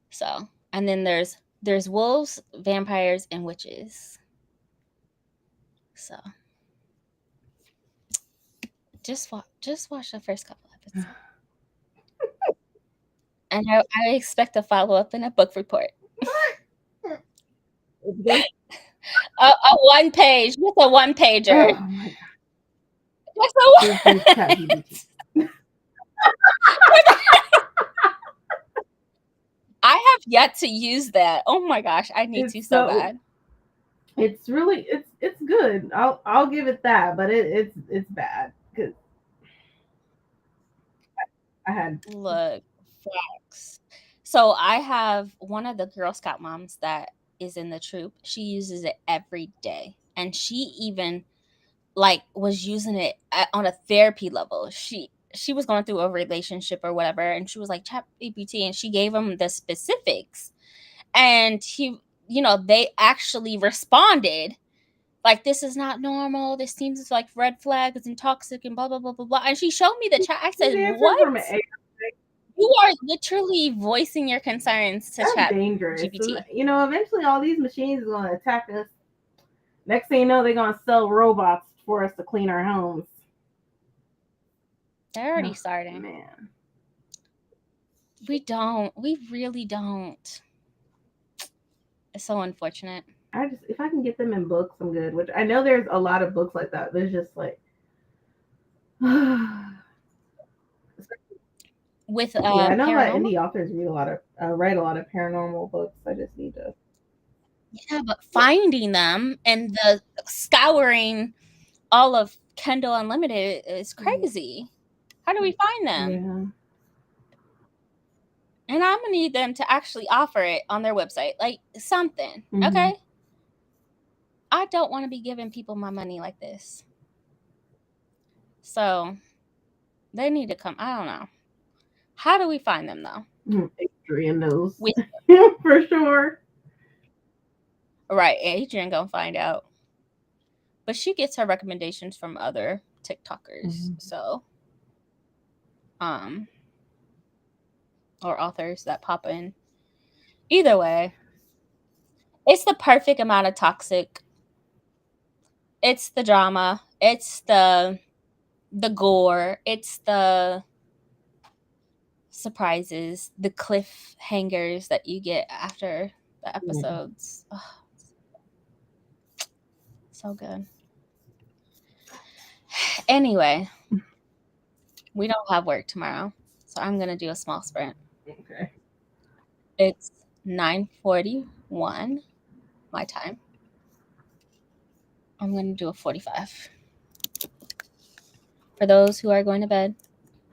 So, and then there's wolves, vampires, and witches. So, just watch the first couple episodes. And I expect a follow-up and a book report. A one page, just a one pager. Oh my Just a god. Just ChatGPT. I have yet to use that. Oh my gosh, I need It's to so so- bad. It's really it's good. I'll give it that, but it's bad because I had Look, facts. So I have one of the Girl Scout moms that is in the troop. She uses it every day, and she even like was using it on a therapy level. She was going through a relationship or whatever, and she was like chat GPT, and she gave him the specifics, and he, you know, they actually responded like, this is not normal, this seems like red flags and toxic and blah blah blah blah blah. And she showed me the chat. I said, the answer what? from an AI. You are literally voicing your concerns to That's chat dangerous. GPT. You know, eventually all these machines are going to attack us. Next thing you know, they're going to sell robots for us to clean our homes. They're already Oh, starting. Man. We really don't. It's so unfortunate. If I can get them in books, I'm good. Which I know there's a lot of books like that. There's just like With yeah, I know that paranormal. indie authors write a lot of paranormal books. I just need to. Yeah, but finding them and the scouring all of Kindle Unlimited is crazy. How do we find them? Yeah. And I'm gonna need them to actually offer it on their website, like something. Mhm. Okay. I don't want to be giving people my money like this. So they need to come. I don't know. How do we find them though? Adrian knows With for sure. right, Adrian gonna find out. But she gets her recommendations from other TikTokers. So or authors that pop in. Either way, it's the perfect amount of toxic. It's the drama. It's the gore. It's the surprises, the cliffhangers that you get after the episodes. Oh, so good. Anyway, we don't have work tomorrow, so I'm gonna do a small sprint. Okay. It's 9:41 my time. I'm gonna do a 45. For those who are going to bed,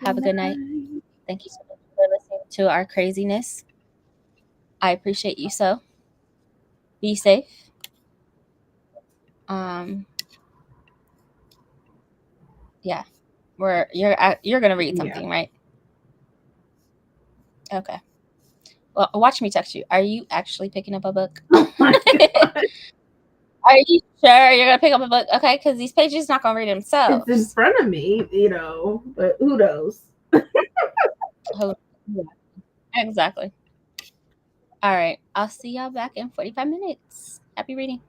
have a good night. Thank you so much for listening to our craziness. I appreciate you so. Be safe. Yeah. You're gonna read something, right? Okay. Well, watch me text you. Are you actually picking up a book? Oh my God. Are you sure you're gonna pick up a book? Okay, because these pages not gonna read themselves. It's in front of me, you know, but who knows? Yeah, exactly. All right. I'll see y'all back in 45 minutes. Happy reading.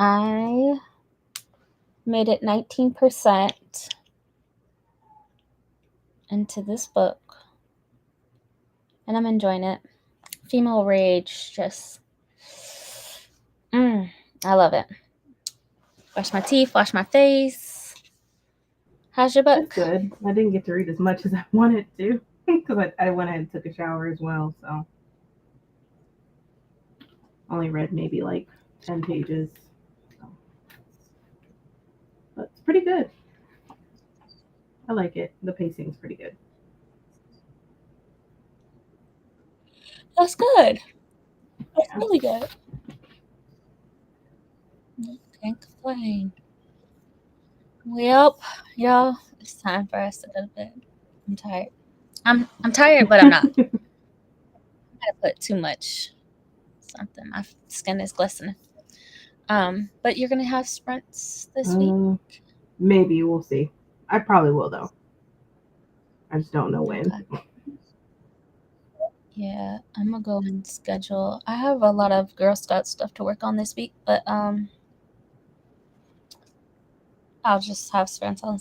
I made it 19% into this book, and I'm enjoying it. Female Rage, just, I love it. Wash my teeth, wash my face. How's your That's book? good. I didn't get to read as much as I wanted to because I went ahead and took a shower as well. So only read maybe like 10 pages. So. But it's pretty good. I like it. The pacing's pretty good. That's good. That's Yeah. really good. Can't complain. Well, y'all, it's time for us to go to bed. I'm tired. I'm tired, but I'm not. I gotta put too much something. My skin is glistening. But you're gonna have sprints this week? Maybe we'll see. I probably will though. I just don't know when. Okay. Yeah, I'm gonna go and schedule. I have a lot of Girl Scout stuff to work on this week, but I'll just have sprints on